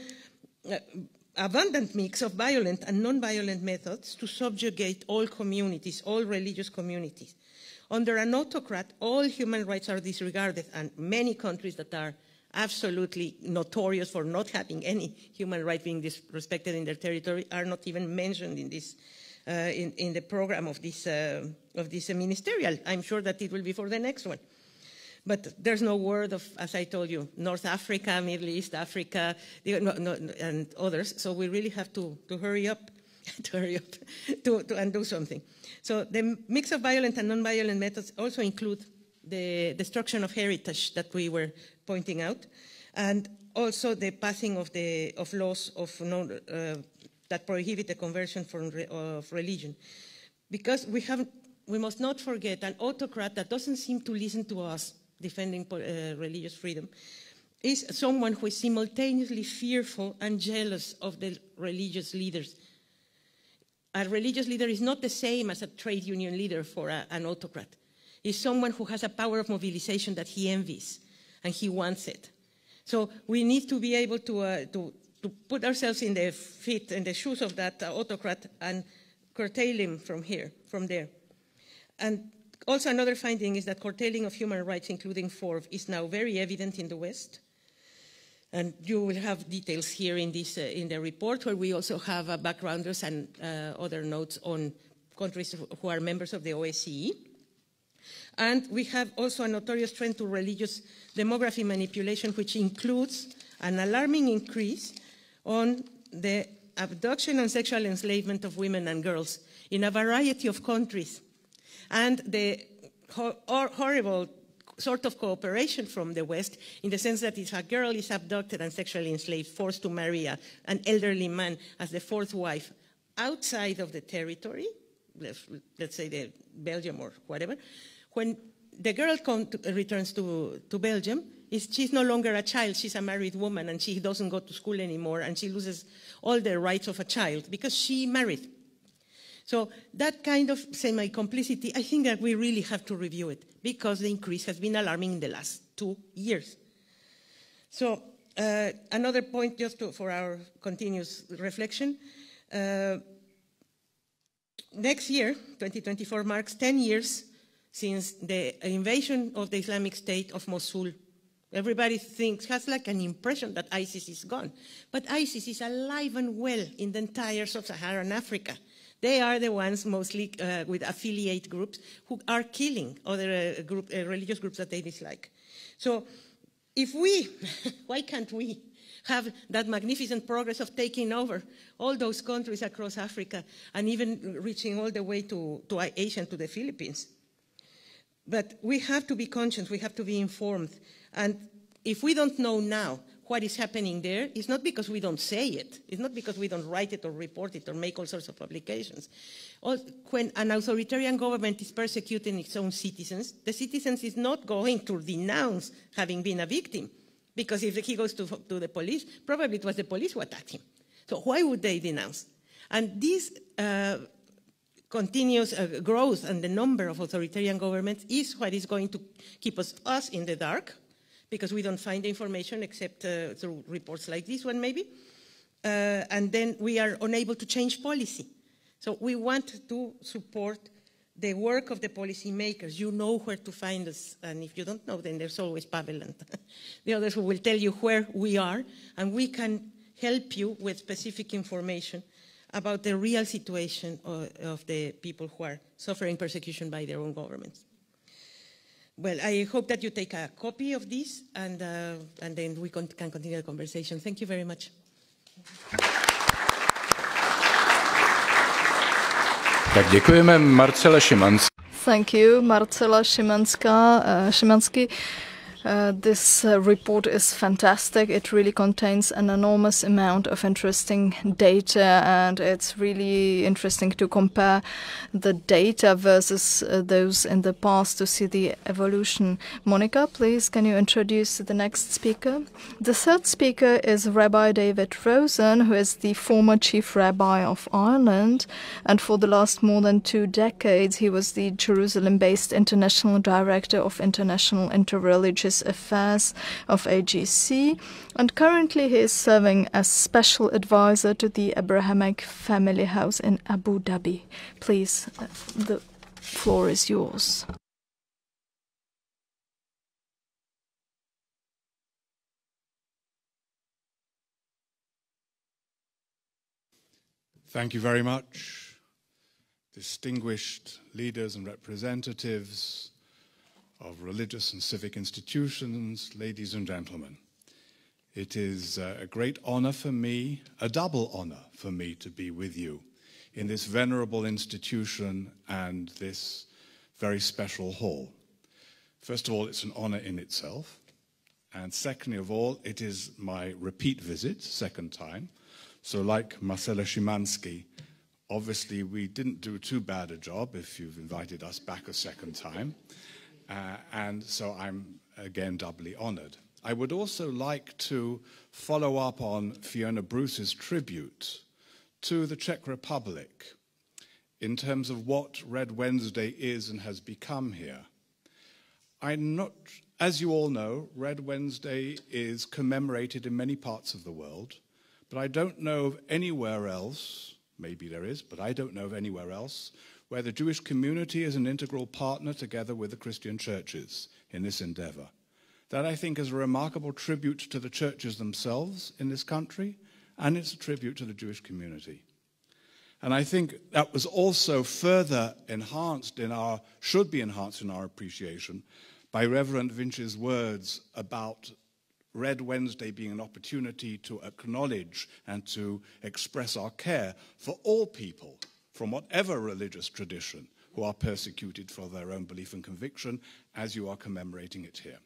abundant mix of violent and non-violent methods to subjugate all communities, all religious communities. Under an autocrat, all human rights are disregarded, and many countries that are absolutely notorious for not having any human right being disrespected in their territory, are not even mentioned in this in the program of this ministerial. I'm sure that it will be for the next one. But there's no word of, as I told you, North Africa, Middle East, Africa, and others. So we really have to hurry up, and do something. So the mix of violent and non-violent methods also include the destruction of heritage that we were pointing out, and also the passing of laws that prohibit the conversion of religion. Because we must not forget an autocrat that doesn't seem to listen to us defending religious freedom is someone who is simultaneously fearful and jealous of the religious leaders. A religious leader is not the same as a trade union leader for an autocrat. He's someone who has a power of mobilization that he envies, and he wants it. So we need to be able to put ourselves in the shoes of that autocrat and curtail him from there. And also another finding is that curtailing of human rights, including FORV, is now very evident in the West. And you will have details here in the report, where we also have backgrounders and other notes on countries who are members of the OSCE. And we have also a notorious trend to religious demography manipulation, which includes an alarming increase on the abduction and sexual enslavement of women and girls in a variety of countries, and the horrible sort of cooperation from the West, in the sense that if a girl is abducted and sexually enslaved, forced to marry an elderly man as the fourth wife outside of the territory, let's say Belgium or whatever, when the girl returns to Belgium, she's no longer a child, she's a married woman, and she doesn't go to school anymore, and she loses all the rights of a child because she married. So that kind of semi-complicity, I think that we really have to review it, because the increase has been alarming in the last 2 years. So another point just for our continuous reflection. Next year, 2024, marks 10 years since the invasion of the Islamic State of Mosul. Everybody has like an impression that ISIS is gone. But ISIS is alive and well in the entire sub-Saharan Africa. They are the ones mostly with affiliate groups who are killing other religious groups that they dislike. So if why can't we have that magnificent progress of taking over all those countries across Africa and even reaching all the way to Asia and to the Philippines? But we have to be conscious, we have to be informed. And if we don't know now what is happening there, it's not because we don't say it. It's not because we don't write it or report it or make all sorts of publications. When an authoritarian government is persecuting its own citizens, the citizens is not going to denounce having been a victim. Because if he goes to the police, probably it was the police who attacked him. So why would they denounce? And this continuous growth and the number of authoritarian governments is what is going to keep us in the dark, because we don't find the information except through reports like this one, maybe. And then we are unable to change policy. So we want to support the work of the policymakers. You know where to find us. And if you don't know, then there's always Pavel and the others who will tell you where we are. And we can help you with specific information about the real situation of the people who are suffering persecution by their own governments. Well, I hope that you take a copy of this, and then we can continue the conversation. Thank you very much. Tak děkujeme Marcele Šimanské. Thank you, Marcela Šimansky. This report is fantastic. It really contains an enormous amount of interesting data, and it's really interesting to compare the data versus those in the past to see the evolution. Monica, please, can you introduce the next speaker? The third speaker is Rabbi David Rosen, who is the former Chief Rabbi of Ireland, and for the last more than 2 decades he was the Jerusalem-based International Director of International Interreligious Affairs of AGC, and currently he is serving as special advisor to the Abrahamic Family House in Abu Dhabi. Please, the floor is yours. Thank you very much, distinguished leaders and representatives of religious and civic institutions, ladies and gentlemen. It is a great honor for me, a double honor for me to be with you in this venerable institution and this very special hall. First of all, it's an honor in itself. And secondly of all, it is my repeat visit, second time. So like Marcela Szymanski, obviously we didn't do too bad a job if you've invited us back a second time. And so I'm again doubly honored. I would also like to follow up on Fiona Bruce's tribute to the Czech Republic in terms of what Red Wednesday is and has become here. As you all know, Red Wednesday is commemorated in many parts of the world, but I don't know of anywhere else, maybe there is, but I don't know of anywhere else, where the Jewish community is an integral partner together with the Christian churches in this endeavor. That, I think, is a remarkable tribute to the churches themselves in this country, and it's a tribute to the Jewish community. And I think that was also further enhanced should be enhanced in our appreciation by Reverend Vince's words about Red Wednesday being an opportunity to acknowledge and to express our care for all people from whatever religious tradition who are persecuted for their own belief and conviction, as you are commemorating it here.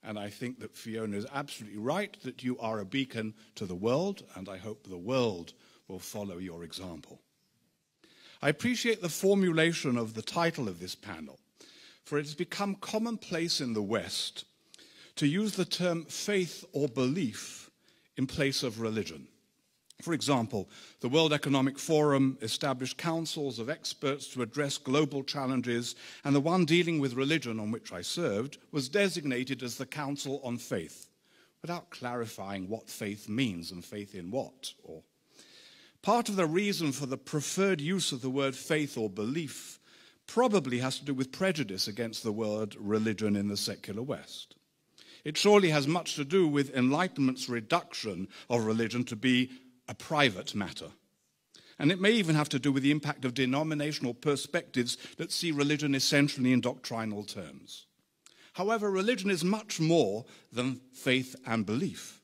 And I think that Fiona is absolutely right that you are a beacon to the world, and I hope the world will follow your example. I appreciate the formulation of the title of this panel, for it has become commonplace in the West to use the term faith or belief in place of religion. For example, the World Economic Forum established councils of experts to address global challenges, and the one dealing with religion on which I served was designated as the Council on Faith, without clarifying what faith means and faith in what. Part of the reason for the preferred use of the word faith or belief probably has to do with prejudice against the word religion in the secular West. It surely has much to do with Enlightenment's reduction of religion to be a private matter. And it may even have to do with the impact of denominational perspectives that see religion essentially in doctrinal terms. However, religion is much more than faith and belief.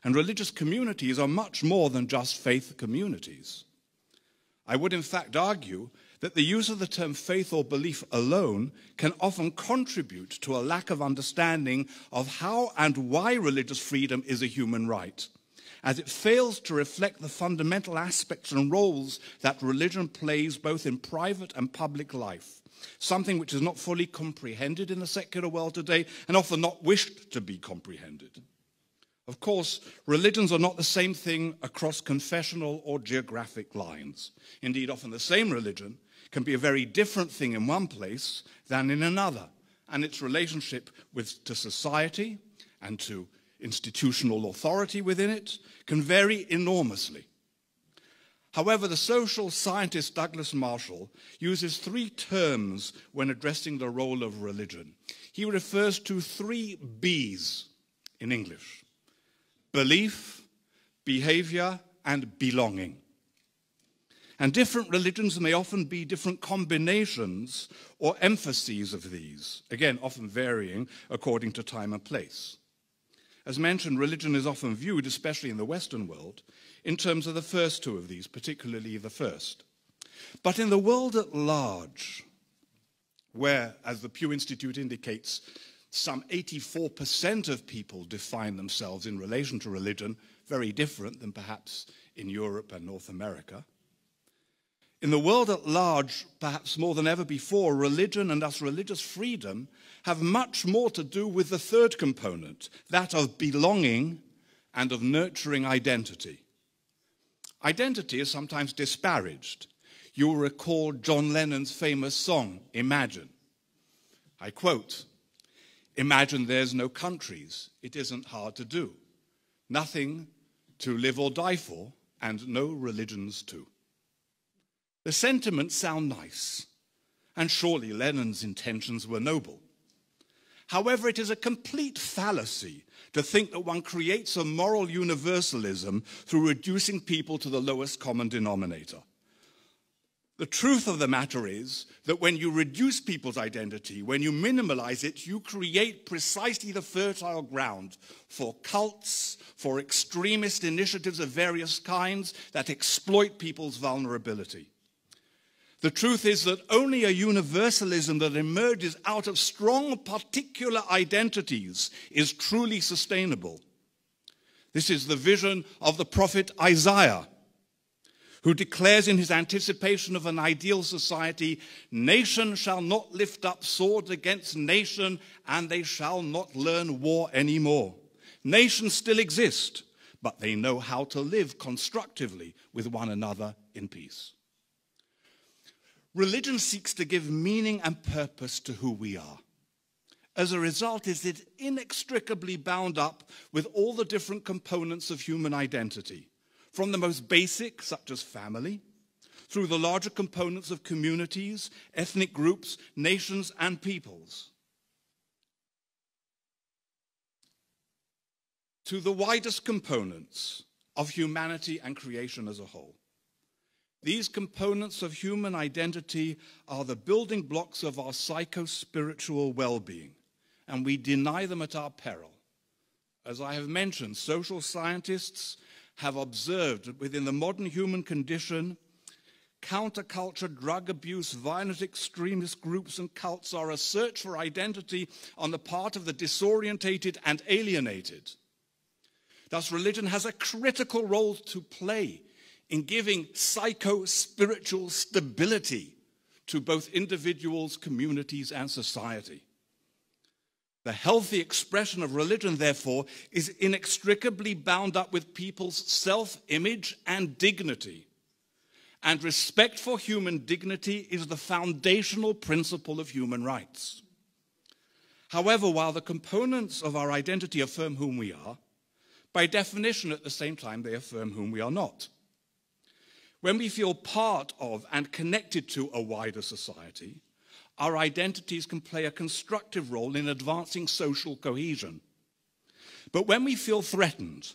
And religious communities are much more than just faith communities. I would in fact argue that the use of the term faith or belief alone can often contribute to a lack of understanding of how and why religious freedom is a human right, as it fails to reflect the fundamental aspects and roles that religion plays both in private and public life, something which is not fully comprehended in the secular world today and often not wished to be comprehended. Of course, religions are not the same thing across confessional or geographic lines. Indeed, often the same religion can be a very different thing in one place than in another, and its relationship to society and to institutional authority within it can vary enormously. However, the social scientist Douglas Marshall uses three terms when addressing the role of religion. He refers to 3 B's in English: belief, behavior, and belonging. And different religions may often be different combinations or emphases of these, again, often varying according to time and place. As mentioned, religion is often viewed, especially in the Western world, in terms of the first 2 of these, particularly the first. But in the world at large, where, as the Pew Institute indicates, some 84% of people define themselves in relation to religion, very different than perhaps in Europe and North America. In the world at large, perhaps more than ever before, religion and thus religious freedom have much more to do with the third component, that of belonging and of nurturing identity. Identity is sometimes disparaged. You'll recall John Lennon's famous song, Imagine. I quote, "Imagine there's no countries, it isn't hard to do. Nothing to live or die for, and no religions too." The sentiments sound nice, and surely Lennon's intentions were noble. However, it is a complete fallacy to think that one creates a moral universalism through reducing people to the lowest common denominator. The truth of the matter is that when you reduce people's identity, when you minimalize it, you create precisely the fertile ground for cults, for extremist initiatives of various kinds that exploit people's vulnerability. The truth is that only a universalism that emerges out of strong particular identities is truly sustainable. This is the vision of the prophet Isaiah, who declares in his anticipation of an ideal society, "Nation shall not lift up sword against nation, and they shall not learn war anymore." Nations still exist, but they know how to live constructively with one another in peace. Religion seeks to give meaning and purpose to who we are. As a result, it is inextricably bound up with all the different components of human identity, from the most basic, such as family, through the larger components of communities, ethnic groups, nations, and peoples, to the widest components of humanity and creation as a whole. These components of human identity are the building blocks of our psycho-spiritual well-being, and we deny them at our peril. As I have mentioned, social scientists have observed that within the modern human condition, counterculture, drug abuse, violent extremist groups and cults are a search for identity on the part of the disorientated and alienated. Thus, religion has a critical role to play in giving psycho-spiritual stability to both individuals, communities, and society. The healthy expression of religion, therefore, is inextricably bound up with people's self-image and dignity. And respect for human dignity is the foundational principle of human rights. However, while the components of our identity affirm whom we are, by definition, at the same time, they affirm whom we are not. When we feel part of and connected to a wider society, our identities can play a constructive role in advancing social cohesion. But when we feel threatened,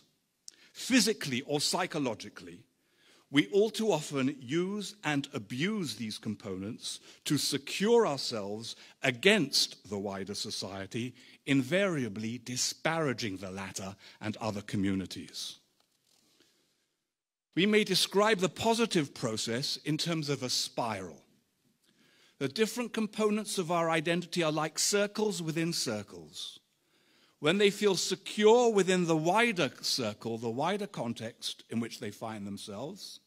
physically or psychologically, we all too often use and abuse these components to secure ourselves against the wider society, invariably disparaging the latter and other communities. We may describe the positive process in terms of a spiral. The different components of our identity are like circles within circles. When they feel secure within the wider circle, the wider context in which they find themselves,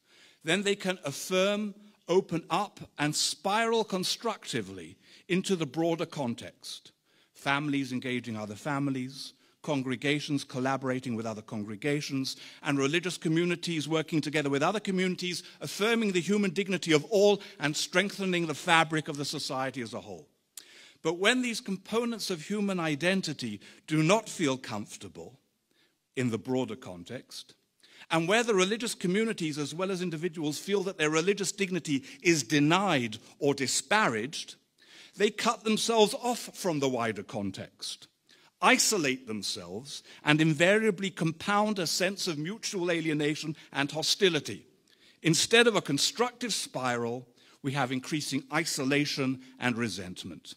then they can affirm, open up, and spiral constructively into the broader context. Families engaging other families, congregations collaborating with other congregations, and religious communities working together with other communities, affirming the human dignity of all and strengthening the fabric of the society as a whole. But when these components of human identity do not feel comfortable in the broader context, and where the religious communities as well as individuals feel that their religious dignity is denied or disparaged, they cut themselves off from the wider context, isolate themselves, and invariably compound a sense of mutual alienation and hostility. Instead of a constructive spiral, we have increasing isolation and resentment.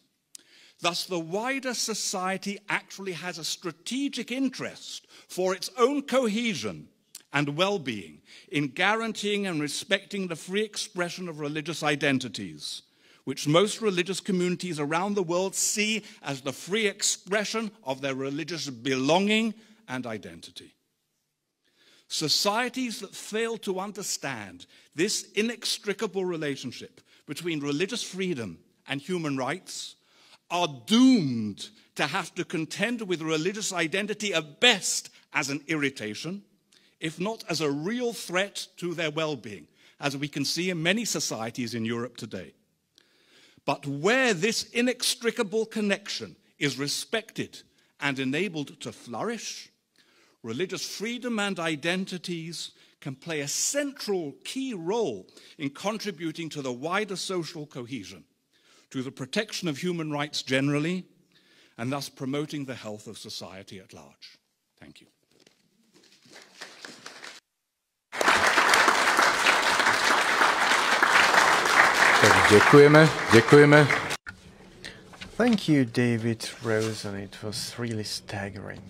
Thus, the wider society actually has a strategic interest for its own cohesion and well-being in guaranteeing and respecting the free expression of religious identities, which most religious communities around the world see as the free expression of their religious belonging and identity. Societies that fail to understand this inextricable relationship between religious freedom and human rights are doomed to have to contend with religious identity at best as an irritation, if not as a real threat to their well-being, as we can see in many societies in Europe today. But where this inextricable connection is respected and enabled to flourish, religious freedom and identities can play a central key role in contributing to the wider social cohesion, to the protection of human rights generally, and thus promoting the health of society at large. Thank you. Děkujeme. Thank you, David Rosen. It was really staggering.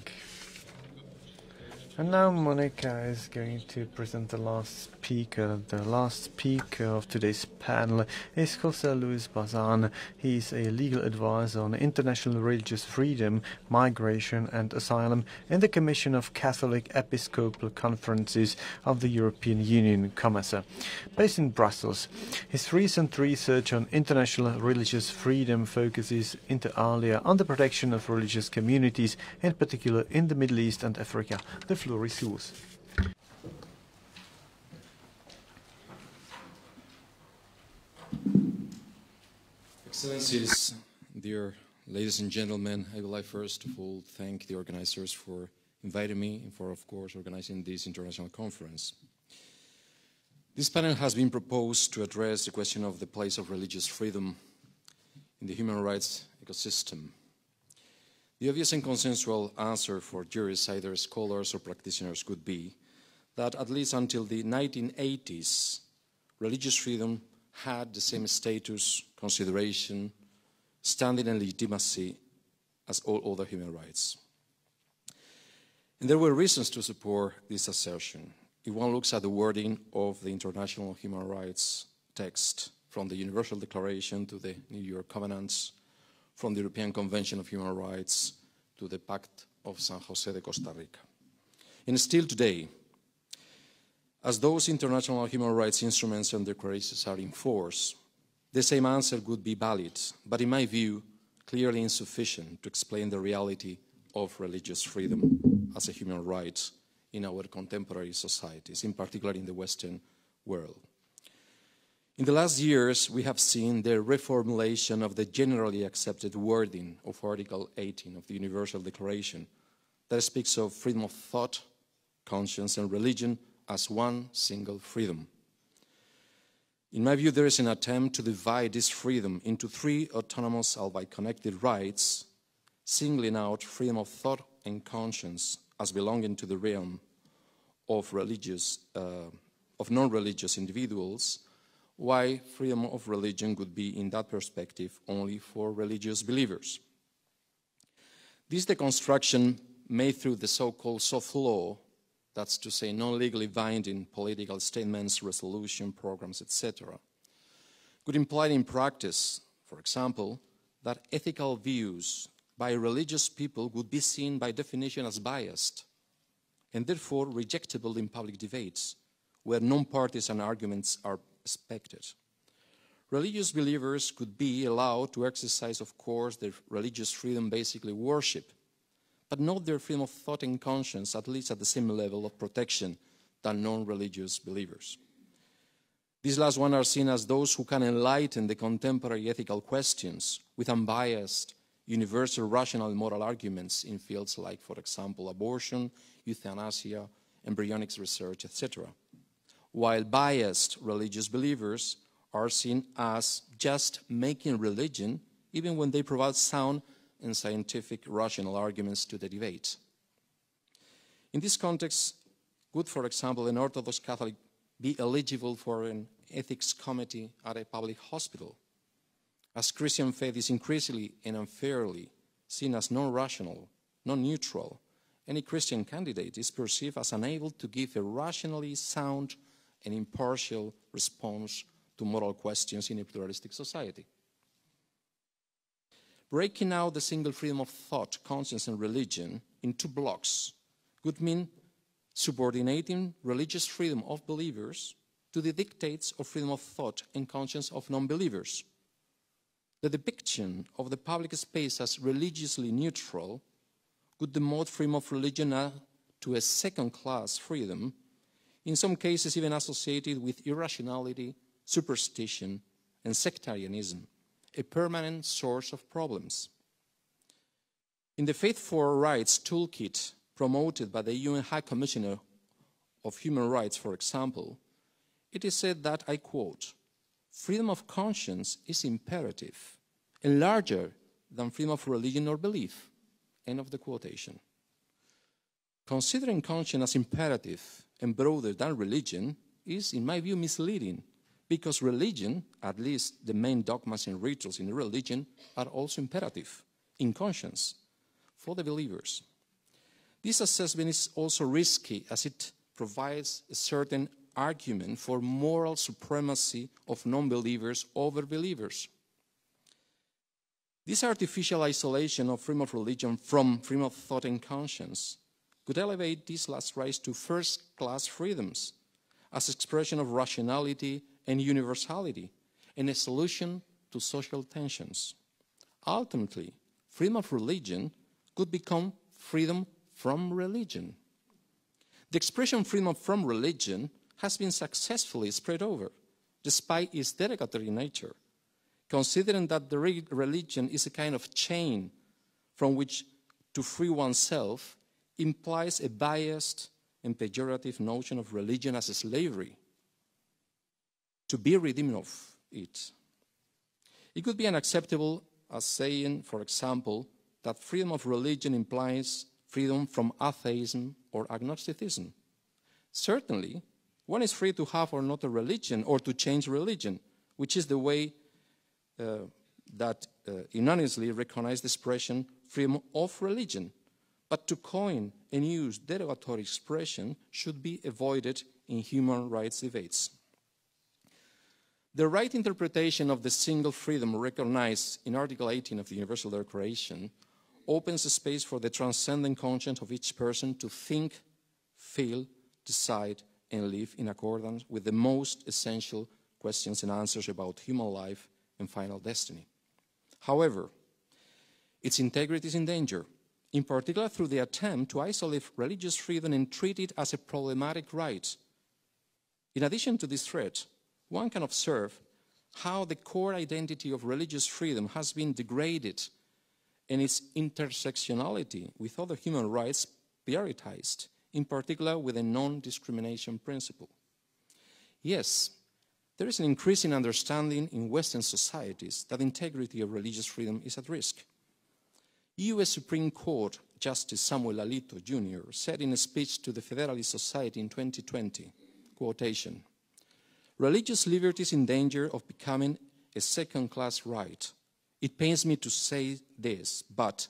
And now Monica is going to present the last speaker. The last speaker of today's panel is José Luis Bazán. He is a legal advisor on international religious freedom, migration and asylum in the Commission of Catholic Episcopal Conferences of the European Union, COMESA, based in Brussels. His recent research on international religious freedom focuses inter alia on the protection of religious communities, in particular in the Middle East and Africa. The floor is yours. Excellencies, dear ladies and gentlemen, I would like first of all thank the organizers for inviting me and for, of course, organizing this international conference. This panel has been proposed to address the question of the place of religious freedom in the human rights ecosystem. The obvious and consensual answer for jurists, either scholars or practitioners, could be that at least until the 1980s, religious freedom had the same status, consideration, standing and legitimacy as all other human rights. And there were reasons to support this assertion. If one looks at the wording of the International Human Rights text, from the Universal Declaration to the New York Covenants, from the European Convention of Human Rights to the Pact of San Jose de Costa Rica. And still today, as those international human rights instruments and declarations are in force, the same answer would be valid, but in my view, clearly insufficient to explain the reality of religious freedom as a human right in our contemporary societies, in particular in the Western world. In the last years, we have seen the reformulation of the generally accepted wording of Article 18 of the Universal Declaration that speaks of freedom of thought, conscience, and religion as one single freedom. In my view, there is an attempt to divide this freedom into three autonomous, albeit connected rights, singling out freedom of thought and conscience as belonging to the realm of non-religious individuals, why freedom of religion would be, in that perspective, only for religious believers. This deconstruction, made through the so-called soft law, that's to say non-legally binding political statements, resolution programs, etc., could imply in practice, for example, that ethical views by religious people would be seen by definition as biased and therefore rejectable in public debates where non-partisan arguments are expected. Religious believers could be allowed to exercise, of course, their religious freedom, basically worship, but not their freedom of thought and conscience, at least at the same level of protection than non-religious believers. These last ones are seen as those who can enlighten the contemporary ethical questions with unbiased, universal, rational, and moral arguments in fields like, for example, abortion, euthanasia, embryonics research, etc., while biased religious believers are seen as just making religion even when they provide sound and scientific rational arguments to the debate. In this context, would, for example, an Orthodox Catholic be eligible for an ethics committee at a public hospital? As Christian faith is increasingly and unfairly seen as non-rational, non-neutral, any Christian candidate is perceived as unable to give a rationally sound and impartial response to moral questions in a pluralistic society. Breaking out the single freedom of thought, conscience, and religion in two blocks would mean subordinating religious freedom of believers to the dictates of freedom of thought and conscience of non-believers. The depiction of the public space as religiously neutral would demote freedom of religion to a second-class freedom, in some cases even associated with irrationality, superstition, and sectarianism, a permanent source of problems. In the Faith for Rights toolkit promoted by the UN High Commissioner of Human Rights, for example, it is said that, I quote, "Freedom of conscience is imperative and larger than freedom of religion or belief," end of the quotation. Considering conscience as imperative and broader than religion is, in my view, misleading, because religion, at least the main dogmas and rituals in the religion, are also imperative, in conscience, for the believers. This assessment is also risky as it provides a certain argument for moral supremacy of non-believers over believers. This artificial isolation of freedom of religion from freedom of thought and conscience could elevate these last rights to first-class freedoms as expression of rationality and universality and a solution to social tensions. Ultimately, freedom of religion could become freedom from religion. The expression freedom from religion has been successfully spread over, despite its derogatory nature, considering that the religion is a kind of chain from which to free oneself implies a biased and pejorative notion of religion as a slavery, to be redeemed of it. It could be unacceptable as saying, for example, that freedom of religion implies freedom from atheism or agnosticism. Certainly, one is free to have or not a religion or to change religion, which is the way that unanimously recognized the expression freedom of religion. But to coin and use derogatory expression should be avoided in human rights debates. The right interpretation of the single freedom recognized in Article 18 of the Universal Declaration opens a space for the transcendent conscience of each person to think, feel, decide, and live in accordance with the most essential questions and answers about human life and final destiny. However, its integrity is in danger, in particular through the attempt to isolate religious freedom and treat it as a problematic right. In addition to this threat, one can observe how the core identity of religious freedom has been degraded and its intersectionality with other human rights prioritized, in particular with a non-discrimination principle. Yes, there is an increasing understanding in Western societies that the integrity of religious freedom is at risk. U.S. Supreme Court Justice Samuel Alito, Jr. said in a speech to the Federalist Society in 2020, quotation, "Religious liberty is in danger of becoming a second-class right. It pains me to say this, but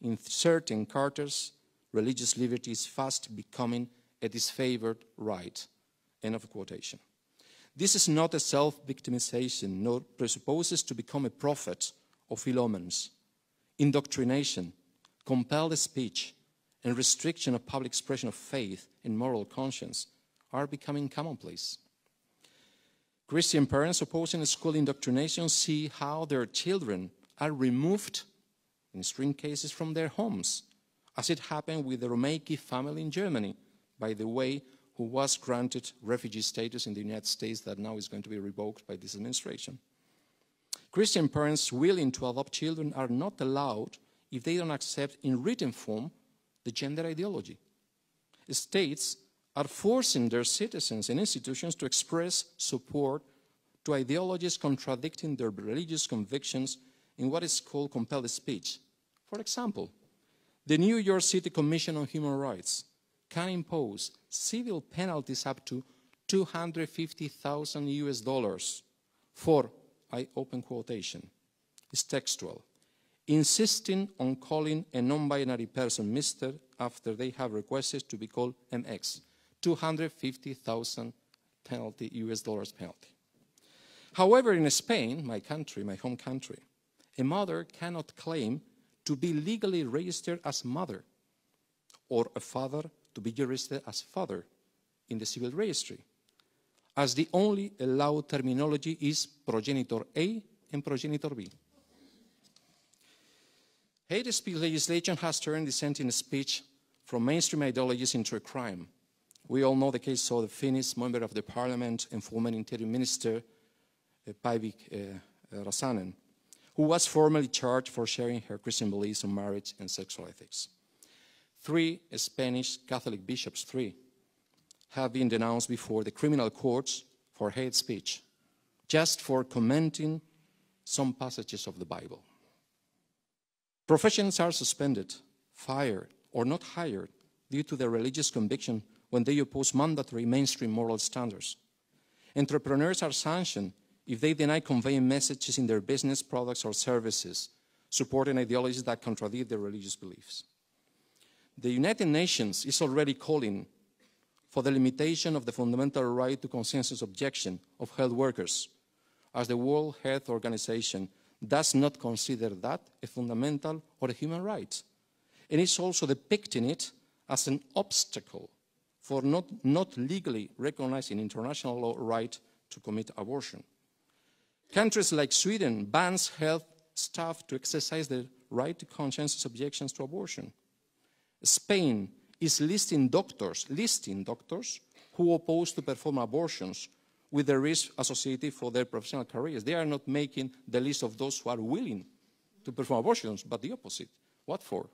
in certain quarters, religious liberty is fast becoming a disfavored right." End of quotation. This is not a self-victimization, nor presupposes to become a prophet of ill omens. Indoctrination, compelled speech, and restriction of public expression of faith and moral conscience are becoming commonplace. Christian parents opposing school indoctrination see how their children are removed, in extreme cases, from their homes, as it happened with the Romeike family in Germany, by the way, who was granted refugee status in the United States that now is going to be revoked by this administration. Christian parents willing to adopt children are not allowed if they don't accept in written form the gender ideology. States are forcing their citizens and institutions to express support to ideologies contradicting their religious convictions in what is called compelled speech. For example, the New York City Commission on Human Rights can impose civil penalties up to $250,000 for, I open quotation, it's textual, insisting on calling a non-binary person Mr. after they have requested to be called MX, $250,000 penalty, US dollars penalty. However, in Spain, my country, my home country, a mother cannot claim to be legally registered as mother or a father to be registered as father in the civil registry, as the only allowed terminology is progenitor A and progenitor B. Hate speech legislation has turned dissenting speech from mainstream ideologies into a crime. We all know the case of the Finnish member of the parliament and former interior minister, Päivi Räsänen, who was formally charged for sharing her Christian beliefs on marriage and sexual ethics. 3 Spanish Catholic bishops, have been denounced before the criminal courts for hate speech, just for commenting some passages of the Bible. Professionals are suspended, fired, or not hired due to their religious conviction when they oppose mandatory mainstream moral standards. Entrepreneurs are sanctioned if they deny conveying messages in their business, products, or services, supporting ideologies that contradict their religious beliefs. The United Nations is already calling for the limitation of the fundamental right to consensus objection of health workers, as the World Health Organization does not consider that a fundamental or a human right. And it's also depicting it as an obstacle for not legally recognizing international law right to commit abortion. Countries like Sweden bans health staff to exercise the right to consensus objections to abortion. Spain is listing doctors who oppose to perform abortions with the risk associated for their professional careers. They are not making the list of those who are willing to perform abortions, but the opposite. What for?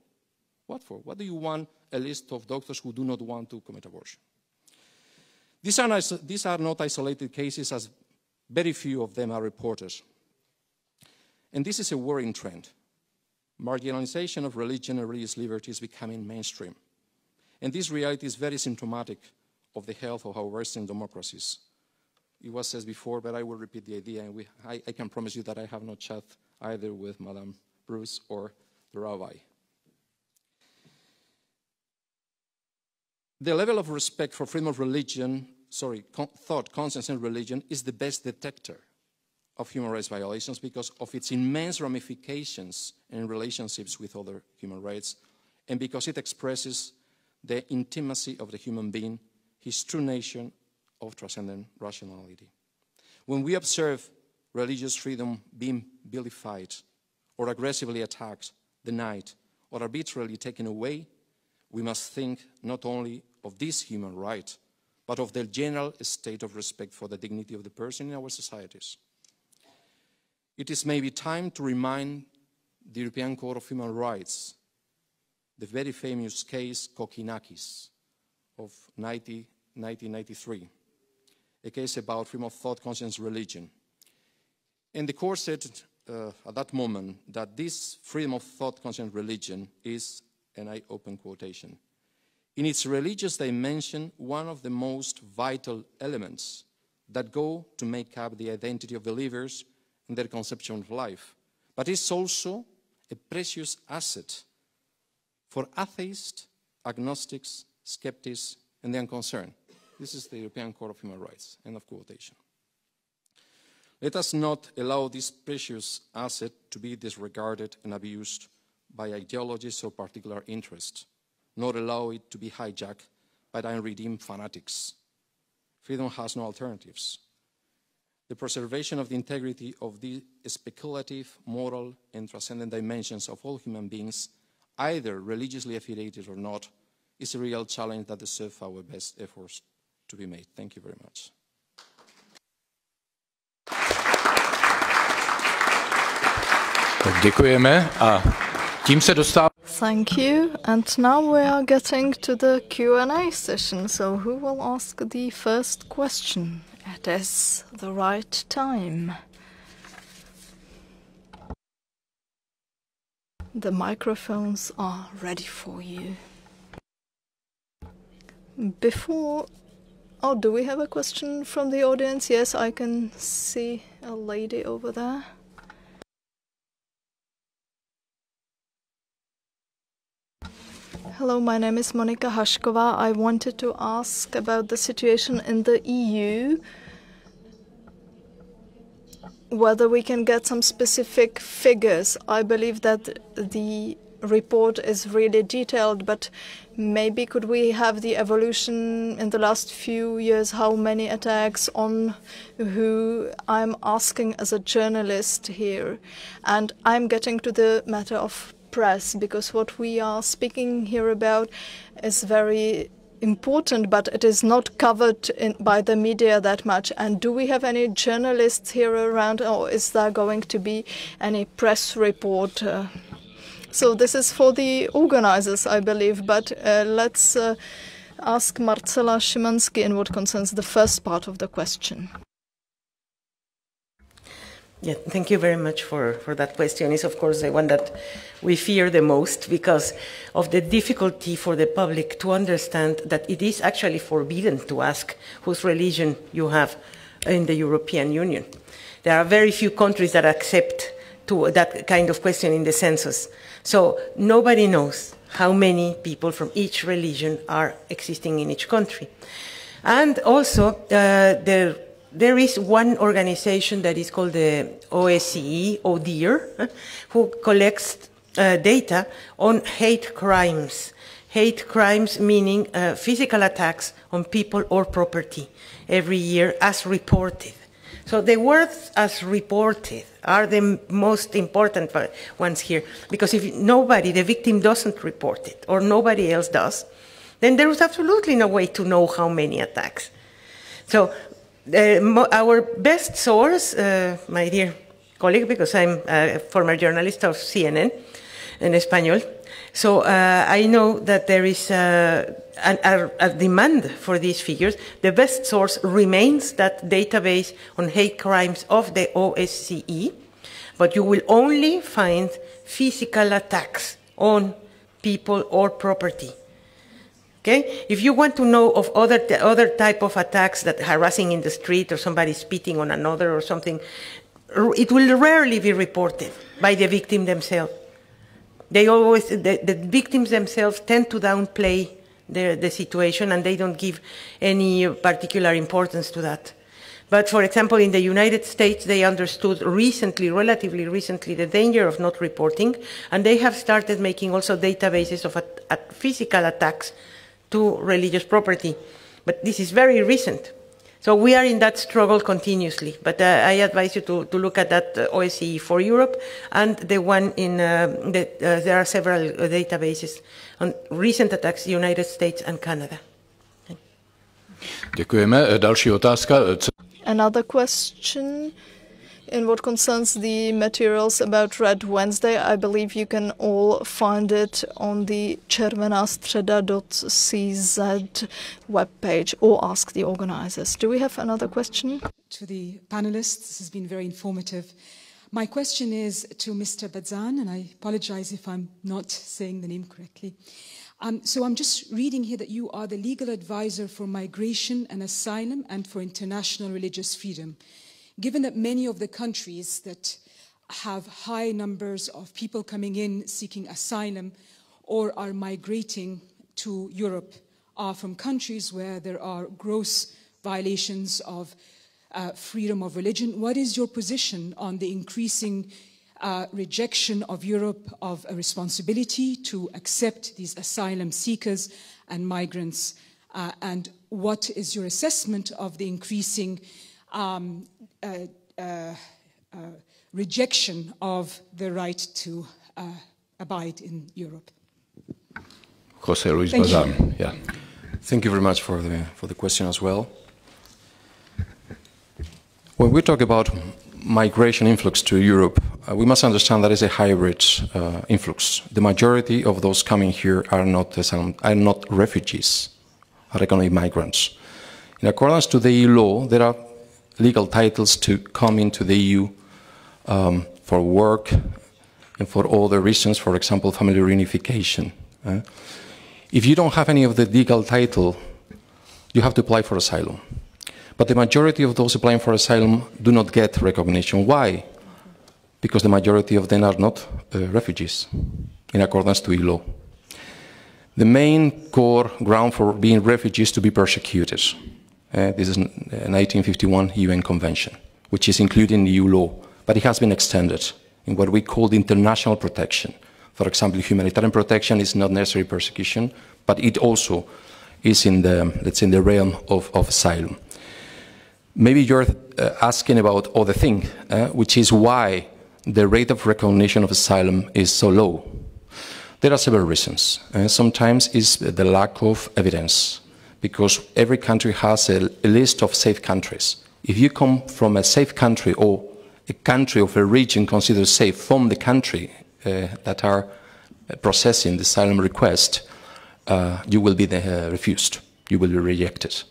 What for? What do you want a list of doctors who do not want to commit abortion? These are not isolated cases, as very few of them are reported. And this is a worrying trend. Marginalization of religion and religious liberty is becoming mainstream. And this reality is very symptomatic of the health of our Western democracies. It was said before, but I will repeat the idea, and I can promise you that I have not chat either with Madame Bruce or the rabbi. The level of respect for freedom of religion, thought, conscience, and religion is the best detector of human rights violations because of its immense ramifications in relationships with other human rights, and because it expresses the intimacy of the human being, his true nature of transcendent rationality. When we observe religious freedom being vilified or aggressively attacked, denied, or arbitrarily taken away, we must think not only of this human right, but of the general state of respect for the dignity of the person in our societies. It is maybe time to remind the European Court of Human Rights the very famous case Kokkinakis of 1993, a case about freedom of thought, conscience, religion. And the court said at that moment that this freedom of thought, conscience, religion is, and I open quotation, in its religious dimension, one of the most vital elements that go to make up the identity of believers and their conception of life. But it's also a precious asset for atheists, agnostics, skeptics, and the unconcerned. This is the European Court of Human Rights, end of quotation. Let us not allow this precious asset to be disregarded and abused by ideologies or particular interests, nor allow it to be hijacked by unredeemed fanatics. Freedom has no alternatives. The preservation of the integrity of the speculative, moral, and transcendent dimensions of all human beings, either religiously affiliated or not, is a real challenge that deserves our best efforts to be made. Thank you very much. Tak děkujeme a tím se dostáváme. Thank you. And now we are getting to the Q&A session. So who will ask the first question? It is the right time. The microphones are ready for you. Do we have a question from the audience? Yes, I can see a lady over there. Hello, my name is Monika Hašková. I wanted to ask about the situation in the EU, whether we can get some specific figures. I believe that the report is really detailed, but maybe could we have the evolution in the last few years, how many attacks on who? I'm asking as a journalist here, and I'm getting to the matter of press, because what we are speaking here about is very important, but it is not covered by the media that much. And do we have any journalists here around, or is there going to be any press report? So this is for the organizers, I believe, but let's ask Marcela Szymanski in what concerns the first part of the question. Yeah, thank you very much for that question. It's, of course, the one that we fear the most because of the difficulty for the public to understand that it is actually forbidden to ask whose religion you have in the European Union. There are very few countries that accept that kind of question in the census. So nobody knows how many people from each religion are existing in each country. And also, there is one organization that is called the OSCE, ODIHR, who collects data on hate crimes. Hate crimes meaning physical attacks on people or property every year as reported. So the words as reported are the most important ones here, because if the victim doesn't report it, or nobody else does, then there is absolutely no way to know how many attacks. So our best source, my dear colleague, because I'm a former journalist of CNN in Español, so I know that there is a demand for these figures. The best source remains that database on hate crimes of the OSCE, but you will only find physical attacks on people or property. Okay? If you want to know of other type of attacks, that harassing in the street or somebody spitting on another or something, it will rarely be reported by the victim themselves. The victims themselves tend to downplay the situation, and they don't give any particular importance to that. But for example, in the United States, they understood recently, relatively recently, the danger of not reporting, and they have started making also databases of physical attacks to religious property. But this is very recent. So we are in that struggle continuously. But I advise you to look at that OSCE for Europe, and the one in, there are several databases on recent attacks, United States and Canada. Děkujeme. Další otázka. Another question. In what concerns the materials about Red Wednesday, I believe you can all find it on the červenastředa.cz webpage, or ask the organizers. Do we have another question? To the panelists, this has been very informative. My question is to Mr. Bazan, and I apologize if I'm not saying the name correctly. So I'm just reading here that you are the legal advisor for migration and asylum and for international religious freedom. Given that many of the countries that have high numbers of people coming in seeking asylum or are migrating to Europe are from countries where there are gross violations of freedom of religion, what is your position on the increasing rejection of Europe of a responsibility to accept these asylum seekers and migrants? And what is your assessment of the increasing rejection of the right to abide in Europe? José Luis Bazán. Yeah. Thank you very much for the question as well. When we talk about migration influx to Europe, we must understand that it's a hybrid influx. The majority of those coming here are not refugees, are economic migrants. In accordance to the EU law, there are legal titles to come into the EU for work and for other reasons, for example, family reunification. If you don't have any of the legal title, you have to apply for asylum. But the majority of those applying for asylum do not get recognition. Why? Because the majority of them are not refugees, in accordance to EU law. The main core ground for being refugees is to be persecuted. This is a 1951 UN Convention, which is included in the EU law, but it has been extended in what we call the international protection. For example, humanitarian protection is not necessarily persecution, but it also is in the, let's say, in the realm of asylum. Maybe you're asking about other thing, which is why the rate of recognition of asylum is so low. There are several reasons. Sometimes it's the lack of evidence, because every country has a list of safe countries. If you come from a safe country or a country of a region considered safe from the country that are processing the asylum request, you will be refused. You will be rejected.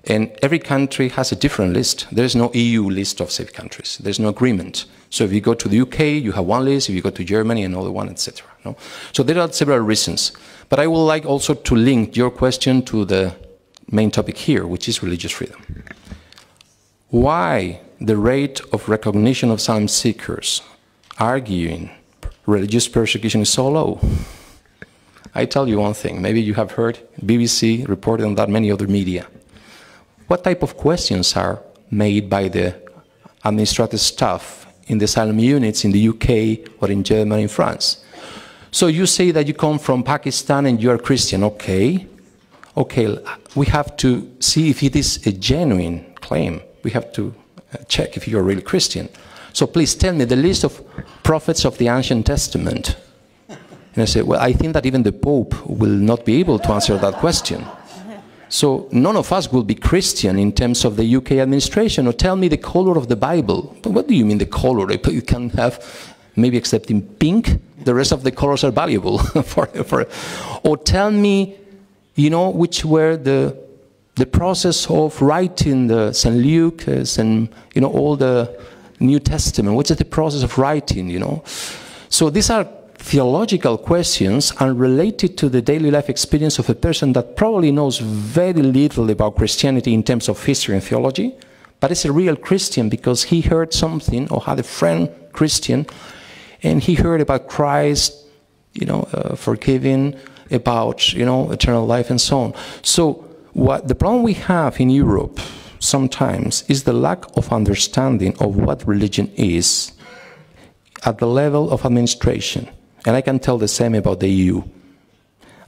And every country has a different list. There is no EU list of safe countries. There's no agreement. So if you go to the UK, you have one list. If you go to Germany, another one, etc. No? So there are several reasons. But I would like also to link your question to the main topic here, which is religious freedom. why the rate of recognition of asylum seekers arguing religious persecution is so low. I tell you one thing, maybe you have heard BBC reported on that, many other media. What type of questions are made by the administrative staff in the asylum units in the UK or in Germany and France? So you say that you come from Pakistan and you are Christian, okay. Okay, we have to see if it is a genuine claim. We have to check if you are really Christian. So please tell me the list of prophets of the Ancient Testament. And I say, well, I think that even the Pope will not be able to answer that question. So none of us will be Christian in terms of the UK administration. Or tell me the color of the Bible. But what do you mean the color? You can have, maybe except in pink, the rest of the colors are valuable. Or tell me, you know, which were the process of writing the St. Luke and, you know, all the New Testament. What is the process of writing, you know? So these are theological questions and related to the daily life experience of a person that probably knows very little about Christianity in terms of history and theology, but is a real Christian because he heard something or had a friend Christian, and he heard about Christ, you know, forgiving, about, you know, eternal life and so on. So what the problem we have in Europe sometimes is the lack of understanding of what religion is at the level of administration. And I can tell the same about the EU.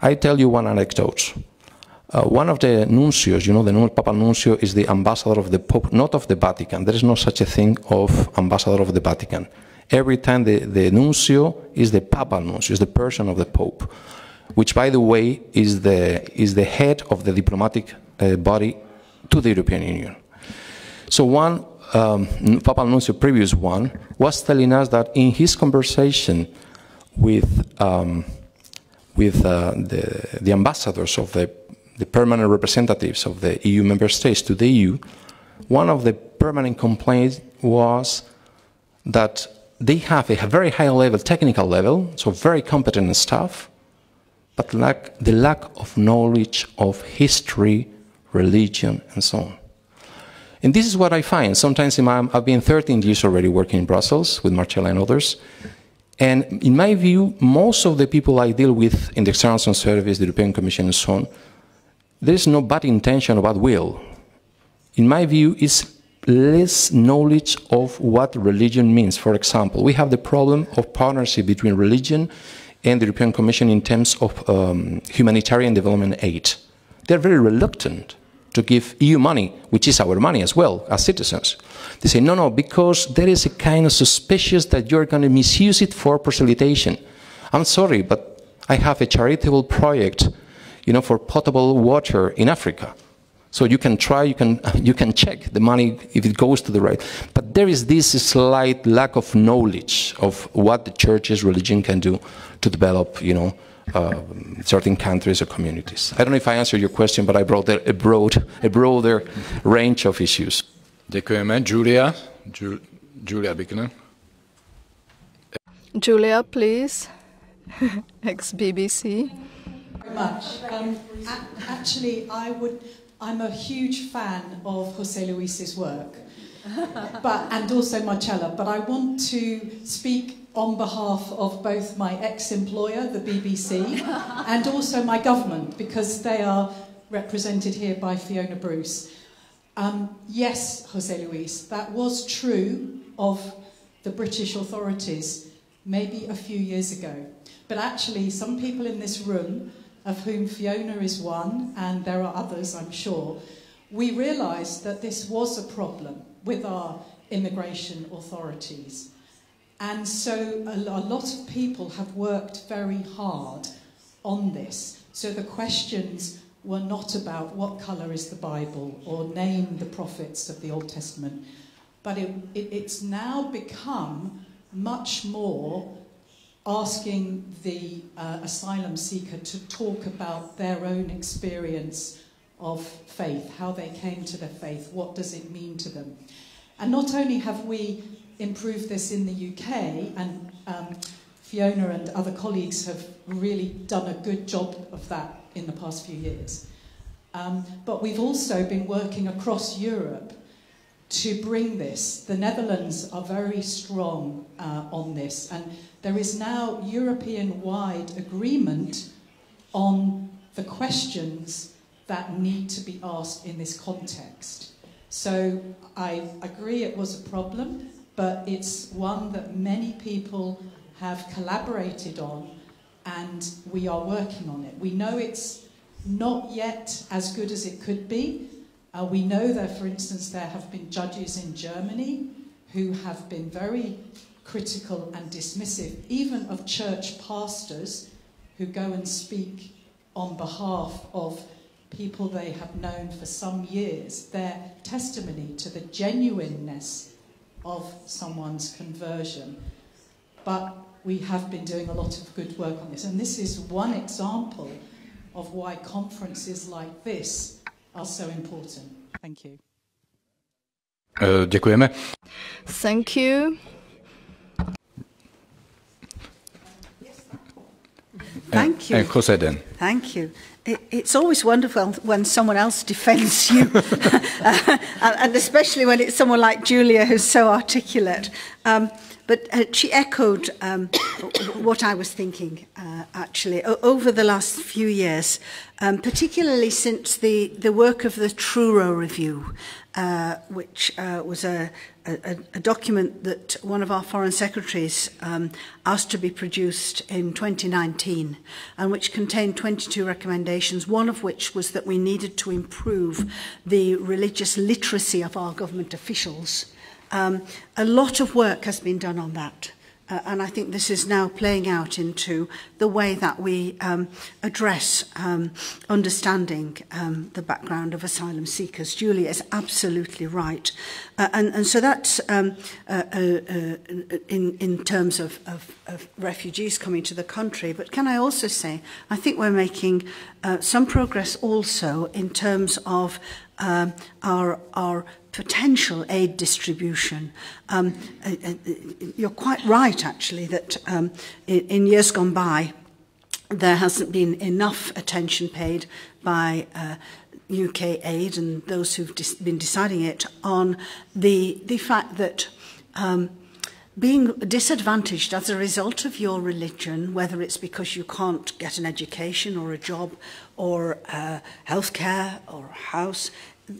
I tell you one anecdote. One of the nuncios, you know, the Papal nuncio is the ambassador of the Pope, not of the Vatican. There is no such a thing of ambassador of the Vatican. Every time the nuncio is the Papal nuncio, is the person of the Pope, which, by the way, is the head of the diplomatic body to the European Union. So one Papal nuncio, previous one, was telling us that in his conversation with the ambassadors of the permanent representatives of the EU member states to the EU, one of the permanent complaints was that they have a very high level, technical level, so very competent staff, but the lack of knowledge of history, religion, and so on. And this is what I find. Sometimes I've been 13 years already working in Brussels with Marcella and others. And in my view, most of the people I deal with in the External Action Service, the European Commission and so on, there is no bad intention or bad will. In my view, it's less knowledge of what religion means. For example, we have the problem of partnership between religion and the European Commission in terms of humanitarian development aid. They're very reluctant to give EU money, which is our money as well, as citizens. They say, no, because there is a kind of suspicious that you're going to misuse it for proselytation. I'm sorry, but I have a charitable project, you know, for potable water in Africa. So you can try, you can check the money if it goes to the right. But there is this slight lack of knowledge of what the church's religion can do to develop, you know, certain countries or communities. I don't know if I answered your question, but I brought a broader range of issues. Děkujeme. Julia Bickner. Julia, please. Ex-BBC. Very much. Actually, I'm a huge fan of José Luis's work, and also Marcella, but I want to speak on behalf of both my ex-employer, the BBC, and also my government, because they are represented here by Fiona Bruce. Yes, José Luis, that was true of the British authorities maybe a few years ago. But actually, some people in this room, of whom Fiona is one, and there are others, I'm sure, we realised that this was a problem with our immigration authorities. And so a lot of people have worked very hard on this. So the questions were not about what colour is the Bible or name the prophets of the Old Testament, but it's now become much more asking the asylum seeker to talk about their own experience of faith, how they came to their faith, what does it mean to them. And not only have we improved this in the UK, and Fiona and other colleagues have really done a good job of that in the past few years, but we've also been working across Europe to bring this. The Netherlands are very strong on this, and there is now European-wide agreement on the questions that need to be asked in this context. So I agree it was a problem, but it's one that many people have collaborated on, and we are working on it. We know it's not yet as good as it could be. We know that, for instance, there have been judges in Germany who have been very critical and dismissive, even of church pastors who go and speak on behalf of people they have known for some years, their testimony to the genuineness of someone's conversion. But we have been doing a lot of good work on this, and this is one example of why conferences like this are so important. Thank you. Děkujeme. Thank you. Thank you. Jose then. Thank you. It's always wonderful when someone else defends you, and especially when it's someone like Julia who's so articulate. But she echoed what I was thinking, actually, over the last few years, particularly since the work of the Truro Review, which was a document that one of our foreign secretaries asked to be produced in 2019, and which contained 22 recommendations, one of which was that we needed to improve the religious literacy of our government officials. A lot of work has been done on that, and I think this is now playing out into the way that we address understanding the background of asylum seekers. Julia is absolutely right, and so that's in terms of refugees coming to the country. But can I also say, I think we're making some progress also in terms of our potential aid distribution. You're quite right, actually, that in years gone by, there hasn't been enough attention paid by UK aid and those who've been deciding it on the fact that being disadvantaged as a result of your religion, whether it's because you can't get an education or a job or healthcare or a house,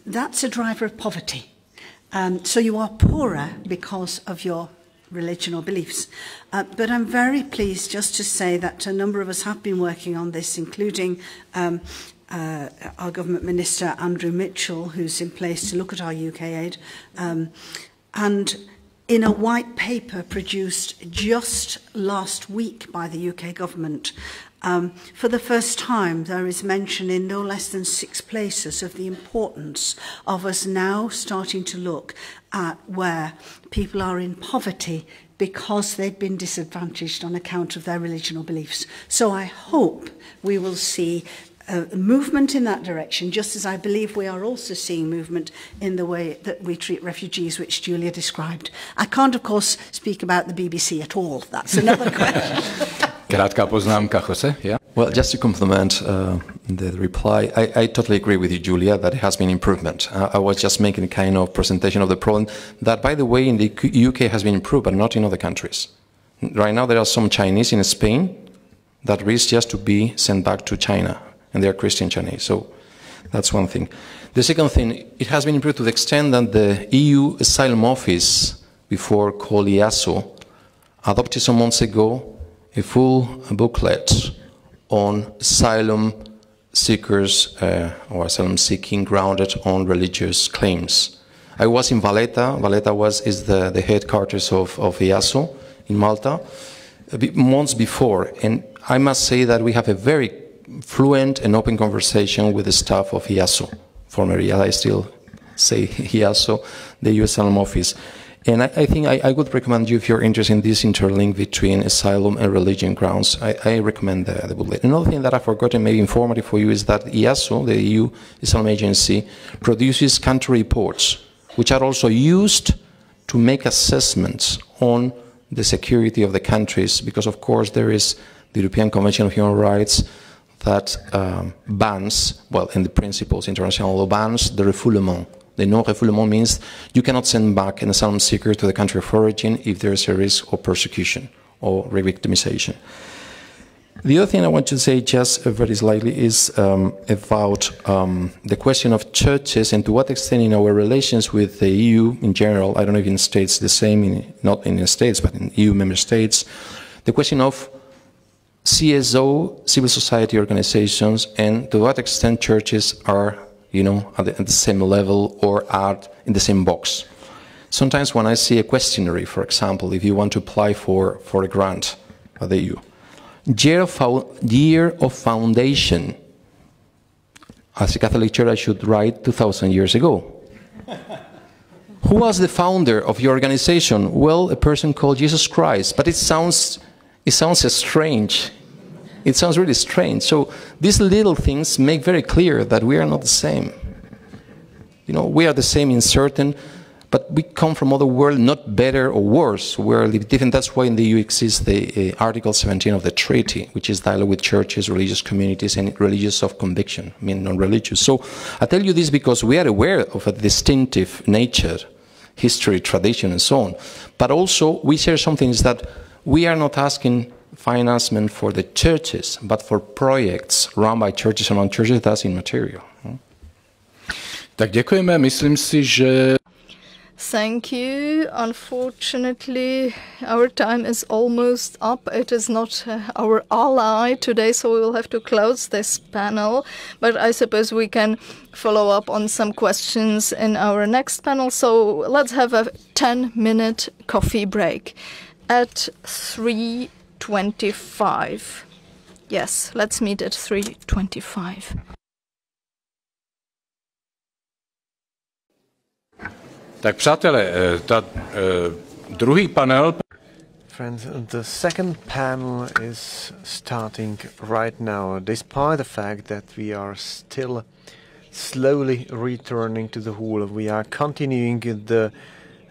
that's a driver of poverty. So you are poorer because of your religion or beliefs. But I'm very pleased just to say that a number of us have been working on this, including our government minister, Andrew Mitchell, who's in place to look at our UK aid. And in a white paper produced just last week by the UK government, for the first time, there is mention in no less than 6 places of the importance of us now starting to look at where people are in poverty because they've been disadvantaged on account of their religion or beliefs. So I hope we will see movement in that direction, just as I believe we are also seeing movement in the way that we treat refugees, which Julia described. I can't, of course, speak about the BBC at all. That's another question. Krátka poznámka, Jose, yeah? Well, just to complement the reply, I totally agree with you, Julia, that it has been improvement. I was just making a kind of presentation of the problem that, by the way, in the UK has been improved, but not in other countries. Right now, there are some Chinese in Spain that risk just to be sent back to China, and they are Christian Chinese. So that's one thing. The second thing, it has been improved to the extent that the EU Asylum Office, before called EASO, adopted some months ago a full booklet on asylum seekers or asylum seeking grounded on religious claims. I was in Valletta. Valletta is the headquarters of EASO in Malta months before, and I must say that we have a very fluent and open conversation with the staff of EASO, formerly I still say EASO, the US Asylum Office. And I think I would recommend you, if you're interested in this interlink between asylum and religion grounds, I recommend the booklet. Another thing that I forgot and maybe informative for you is that EASO, the EU Asylum Agency, produces country reports, which are also used to make assessments on the security of the countries, because of course there is the European Convention of Human Rights that bans, well, in the principles, international law bans the refoulement, The non-refoulement means you cannot send back an asylum seeker to the country of origin if there is a risk of persecution or re-victimization. The other thing I want to say just very slightly is about the question of churches and to what extent in our relations with the EU in general, I don't know if in states the same, not in the states, but in EU member states, the question of CSO, civil society organizations, and to what extent churches are, you know, at the same level or are in the same box. Sometimes when I see a questionnaire, for example, if you want to apply for a grant by the EU, year of foundation, as a Catholic Church I should write 2,000 years ago. Who was the founder of your organization? Well, a person called Jesus Christ, but it sounds strange. It sounds really strange. So these little things make very clear that we are not the same. You know, we are the same in certain, but we come from other world, not better or worse. We're a little different. That's why in the EU exists the Article 17 of the treaty, which is dialogue with churches, religious communities, and religious of conviction, I mean non-religious. So I tell you this because we are aware of a distinctive nature, history, tradition, and so on. But also we share some things that we are not asking financement for the churches, but for projects run by churches and non-churches. That's immaterial. Tak děkujeme, myslím si, že... Thank you. Unfortunately, our time is almost up. It is not our ally today, so we will have to close this panel. But I suppose we can follow up on some questions in our next panel. So let's have a 10-minute coffee break at 3:25. Yes, let's meet at 3:25. Tak přátelé, druhý panel... Friends, the second panel is starting right now, despite the fact that we are still slowly returning to the hall. We are continuing the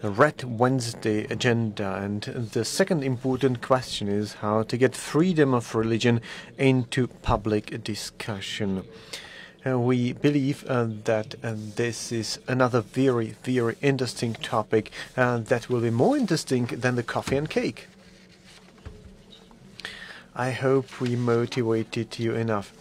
Red Wednesday agenda, and the second important question is how to get freedom of religion into public discussion. We believe that this is another very, very interesting topic that will be more interesting than the coffee and cake. I hope we motivated you enough.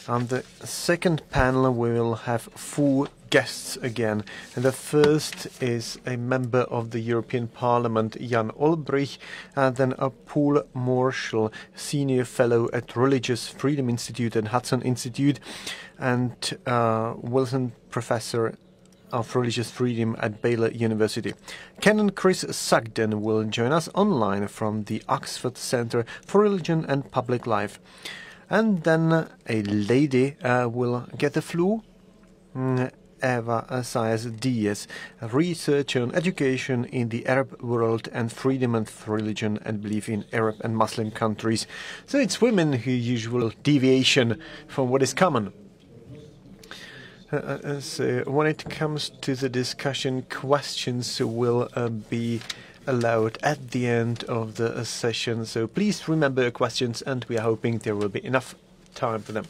On the second panel we will have 4 guests again. And the first is a member of the European Parliament, Jan Olbrycht, and then a Paul Marshall, Senior Fellow at Religious Freedom Institute and Hudson Institute, and Wilson Professor of Religious Freedom at Baylor University. Canon Chris Sugden will join us online from the Oxford Centre for Religion and Public Life. And then a lady will get the floor, Eva Saez-Diaz, a researcher on education in the Arab world and freedom of religion and belief in Arab and Muslim countries. So it's women who usual deviation from what is common. So when it comes to the discussion, questions will be allowed at the end of the session. So please remember your questions, and we are hoping there will be enough time for them.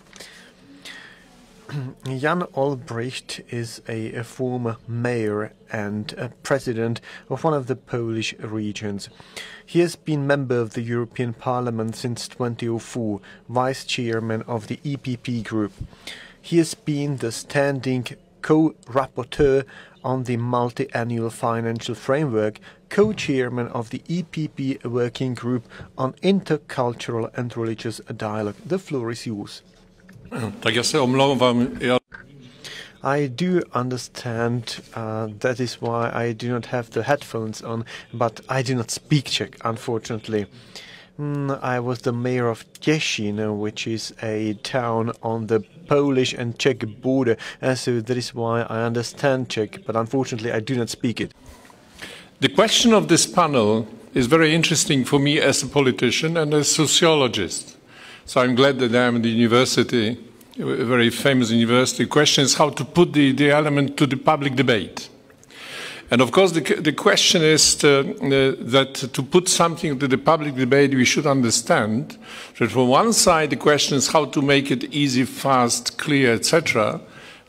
Jan Olbrycht is a former mayor and a president of one of the Polish regions. He has been member of the European Parliament since 2004, vice chairman of the EPP group. He has been the standing co-rapporteur on the multi-annual financial framework, co-chairman of the EPP working group on intercultural and religious dialogue. The floor is yours. I do understand, that is why I do not have the headphones on, but I do not speak Czech, unfortunately. I was the mayor of Těšín, which is a town on the Polish and Czech border, so that is why I understand Czech, but unfortunately I do not speak it. The question of this panel is very interesting for me as a politician and as a sociologist. So I'm glad that I'm in the university, a very famous university. The question is how to put the element to the public debate. And of course, the question is that to put something to the public debate, we should understand that from one side, the question is how to make it easy, fast, clear, etc.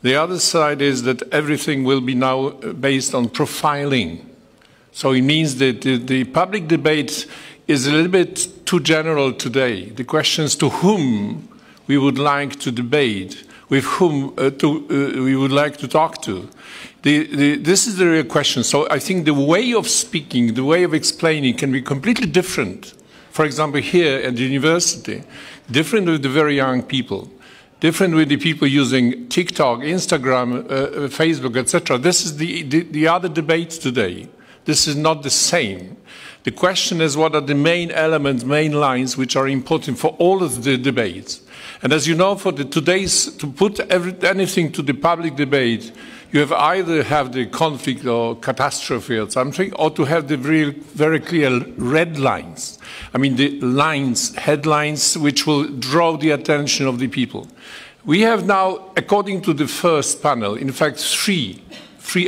The other side is that everything will be now based on profiling. So it means that the public debate is a little bit too general today. The question is to whom we would like to debate, with whom we would like to talk to. This is the real question. So I think the way of speaking, the way of explaining can be completely different. For example, here at the university, different with the very young people, different with the people using TikTok, Instagram, Facebook, etc. This is the other debate today. This is not the same. The question is, what are the main elements, main lines, which are important for all of the debates? And as you know, for to put anything to the public debate, you have either have the conflict or catastrophe or something, or to have the very clear red lines. I mean, the lines, headlines, which will draw the attention of the people. We have now, according to the first panel, in fact, three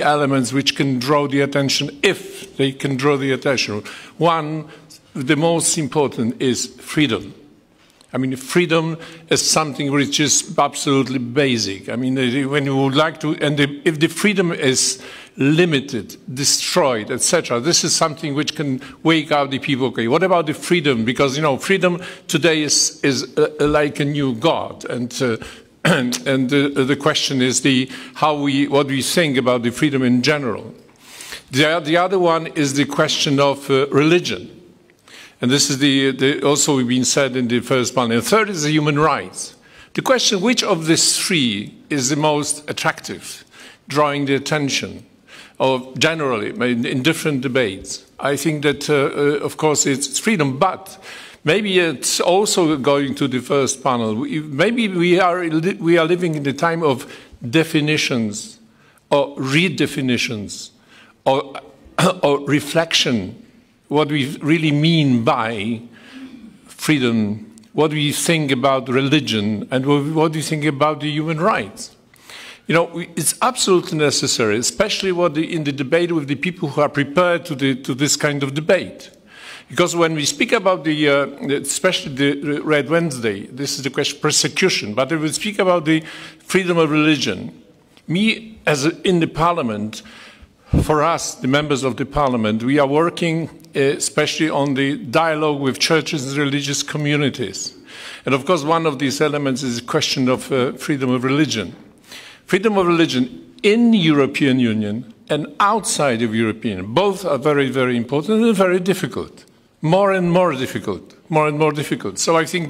elements which can draw the attention, if they can draw the attention. One, the most important, is freedom. I mean, freedom is something which is absolutely basic. I mean, when you would like to, and if the freedom is limited, destroyed, etc., this is something which can wake up the people. Okay, what about the freedom? Because, you know, freedom today is like a new god, and the question is what we think about the freedom in general. The other one is the question of religion. And this is also been said in the first panel. And the third is the human rights. The question, which of these three is the most attractive, drawing the attention of generally in different debates? I think that, of course, it's freedom, but maybe it's also going to the first panel. Maybe we are living in the time of definitions or redefinitions or reflection. What we really mean by freedom, what we think about religion, and what we think about the human rights. You know, it's absolutely necessary, especially in the debate with the people who are prepared to this kind of debate. Because when we speak about especially the Red Wednesday, this is the question of persecution, but if we speak about the freedom of religion, in the Parliament, for us, the members of the Parliament, we are working especially on the dialogue with churches and religious communities. And of course, one of these elements is the question of freedom of religion. Freedom of religion in the European Union and outside of European Union, both are very, very important and very difficult. More and more difficult, more and more difficult. So I think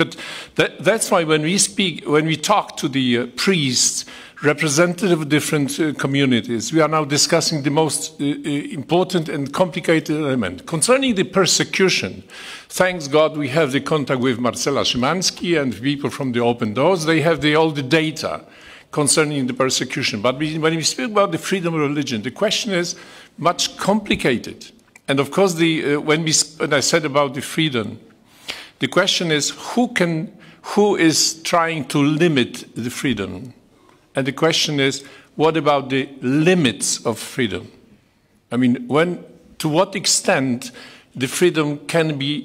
that's why when we talk to the priests, representative of different communities, we are now discussing the most important and complicated element. Concerning the persecution, thanks God we have the contact with Marcela Szymanski and people from the Open Doors. They have all the data concerning the persecution. But when we speak about the freedom of religion, the question is much complicated. And of course, when I said about the freedom, the question is who is trying to limit the freedom? And the question is, what about the limits of freedom? I mean, to what extent the freedom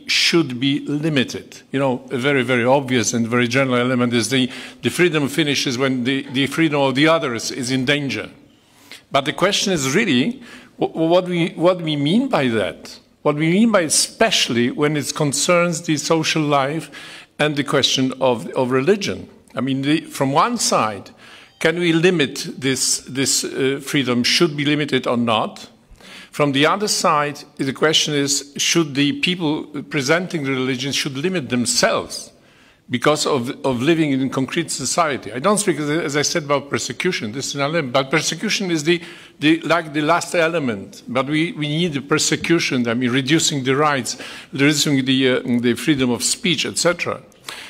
should be limited? You know, a very, very obvious and very general element is the freedom finishes when the freedom of the others is in danger. But the question is really, what we mean by that? What we mean by especially when it concerns the social life and the question of religion. I mean, from one side, can we limit this freedom? Should be limited or not? From the other side, the question is, should the people presenting the religion should limit themselves because of living in a concrete society? I don't speak, as I said, about persecution. This is an element, but persecution is like the last element. But we need the persecution. I mean, reducing the rights, reducing the freedom of speech, etc.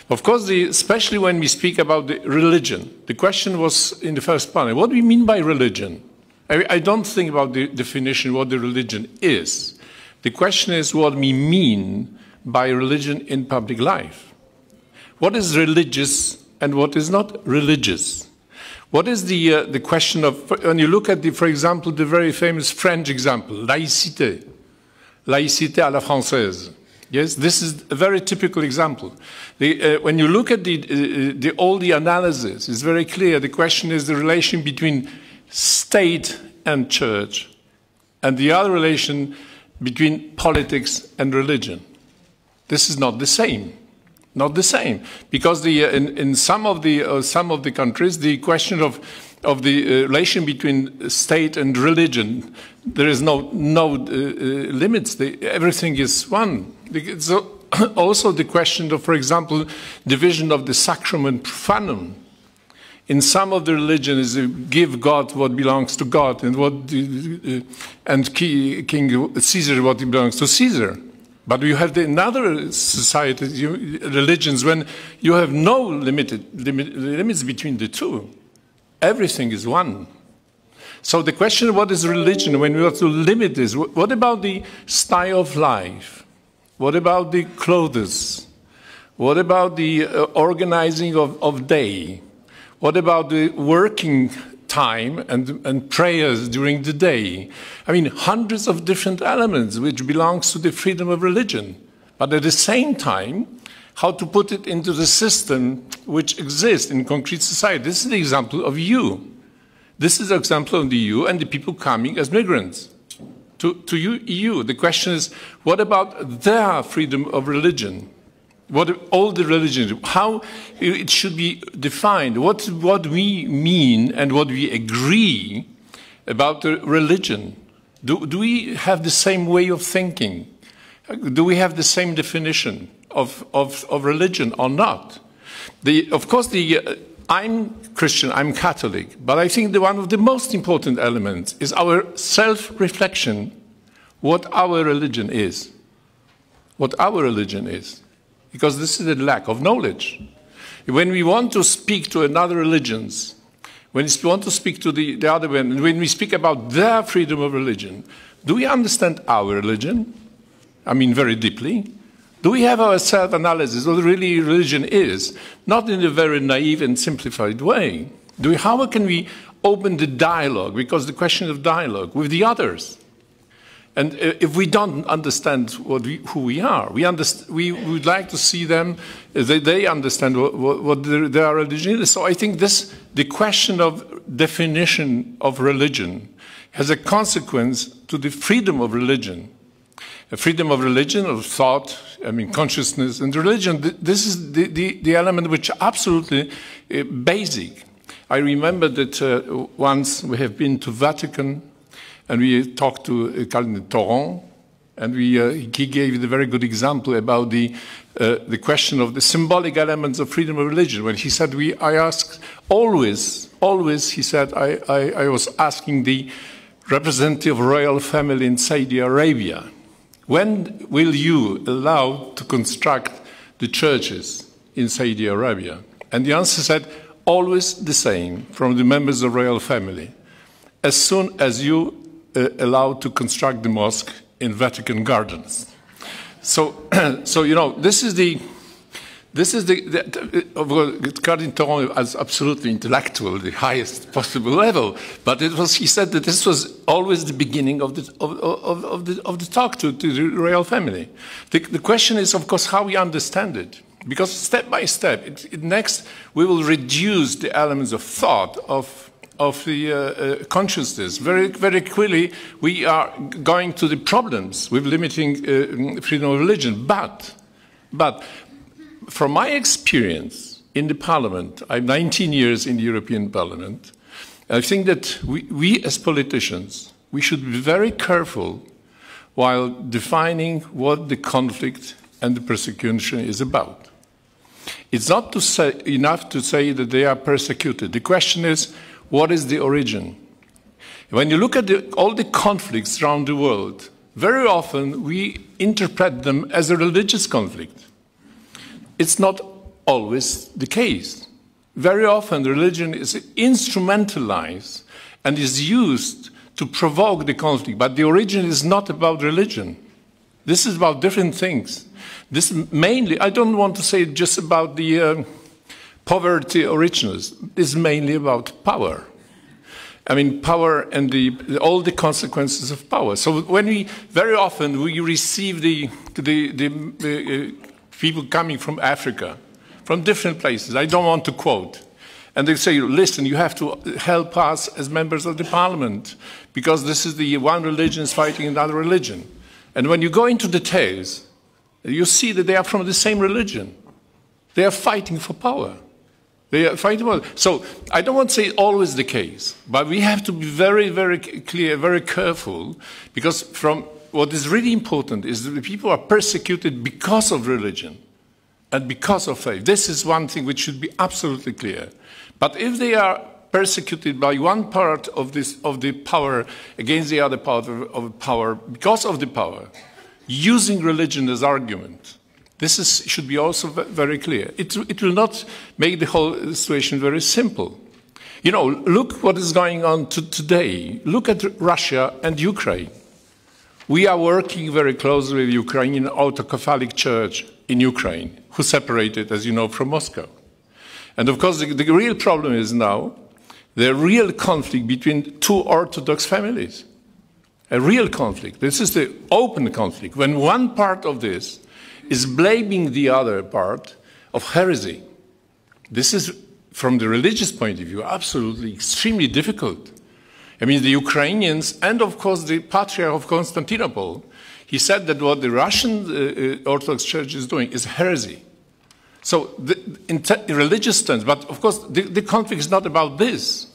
Of course, especially when we speak about the religion, the question was in the first panel, what do we mean by religion? I don't think about the definition, what the religion is. The question is what we mean by religion in public life. What is religious and what is not religious? What is the question of, when you look at, for example, the very famous French example, laïcité à la française. Yes, this is a very typical example. When you look at all the analysis, it's very clear. The question is the relation between state and church, and the other relation between politics and religion. This is not the same. Not the same, because in some of the countries, the question of the relation between state and religion, there is no limits. Everything is one. It's also the question of, for example, division of the sacrament profanum. In some of the religions, give God what belongs to God, and King Caesar what belongs to Caesar. But you have in other societies, religions, when you have no limits between the two. Everything is one. So the question, what is religion, when we want to limit this, what about the style of life? What about the clothes? What about the organizing of day? What about the working time and prayers during the day? I mean, hundreds of different elements which belongs to the freedom of religion. But at the same time, how to put it into the system which exists in concrete society. This is the example of you. This is the example of the EU and the people coming as migrants to EU. The question is, what about their freedom of religion? What all the religions, how it should be defined, what we mean and what we agree about the religion. Do we have the same way of thinking? Do we have the same definition of religion or not? Of course, I'm Christian, I'm Catholic, but I think one of the most important elements is our self-reflection, what our religion is. What our religion is. Because this is a lack of knowledge. When we want to speak to another religions, when we want to speak to the other one, when we speak about their freedom of religion, do we understand our religion? I mean, very deeply. Do we have our self-analysis of what really religion is? Not in a very naive and simplified way. How can we open the dialogue? Because the question of dialogue with the others. And if we don't understand who we are, we would like to see them, they understand what their religion is. So I think the question of definition of religion has a consequence to the freedom of religion. A freedom of religion, of thought, I mean consciousness and religion. This is the element which is absolutely basic. I remember that once we have been to Vatican, and we talked to Cardinal Torrent, and he gave a very good example about the question of the symbolic elements of freedom of religion. When he said, I asked always, he said, I was asking the representative of royal family in Saudi Arabia, when will you allow to construct the churches in Saudi Arabia? And the answer said, always the same, from the members of royal family. As soon as you allowed to construct the mosque in Vatican Gardens. So you know, this is the Cardinal Torrent as absolutely intellectual, the highest possible level. But he said that this was always the beginning of the talk to the royal family. The question is, of course, how we understand it. Because step by step, next we will reduce the elements of thought, of the consciousness. Very, very clearly, we are going to the problems with limiting freedom of religion. But from my experience in the Parliament, I'm 19 years in the European Parliament, I think that we as politicians, we should be very careful while defining what the conflict and the persecution is about. It's not enough to say that they are persecuted. The question is, what is the origin? When you look at all the conflicts around the world, very often we interpret them as a religious conflict. It's not always the case. Very often religion is instrumentalized and is used to provoke the conflict, but the origin is not about religion. This is about different things. This mainly, I don't want to say just about the poverty originals. Is mainly about power. I mean, power and all the consequences of power. So when very often we receive the the people coming from Africa, from different places, I don't want to quote, and they say, listen, you have to help us as members of the parliament, because this is the one religion is fighting another religion. And when you go into details, you see that they are from the same religion. They are fighting for power. They are fighting for power. So I don't want to say always the case, but we have to be very, very clear, very careful, because from what is really important is that the people are persecuted because of religion and because of faith. This is one thing which should be absolutely clear. But if they are persecuted by one part of the power against the other part of power because of the power, using religion as argument, this should be also very clear. It will not make the whole situation very simple. You know, look what is going on today. Look at Russia and Ukraine. We are working very closely with Ukrainian Autocatholic Church in Ukraine, who separated, as you know, from Moscow. And of course, the real problem is now the real conflict between two Orthodox families. A real conflict. This is the open conflict. When one part of this is blaming the other part of heresy. This is, from the religious point of view, absolutely extremely difficult. I mean, the Ukrainians, and of course the Patriarch of Constantinople, he said that what the Russian Orthodox Church is doing is heresy. So, in religious terms, but of course the conflict is not about this.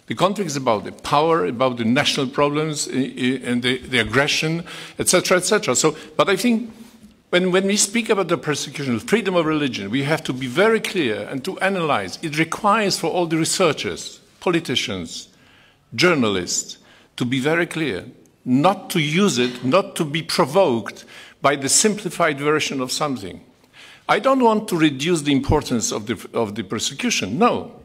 The conflict is about the power, about the national problems, and the aggression, etc., etc. So, but I think when we speak about the persecution, freedom of religion, we have to be very clear and to analyze. It requires for all the researchers, politicians, journalists, to be very clear, not to use it, not to be provoked by the simplified version of something. I don't want to reduce the importance of the persecution. No.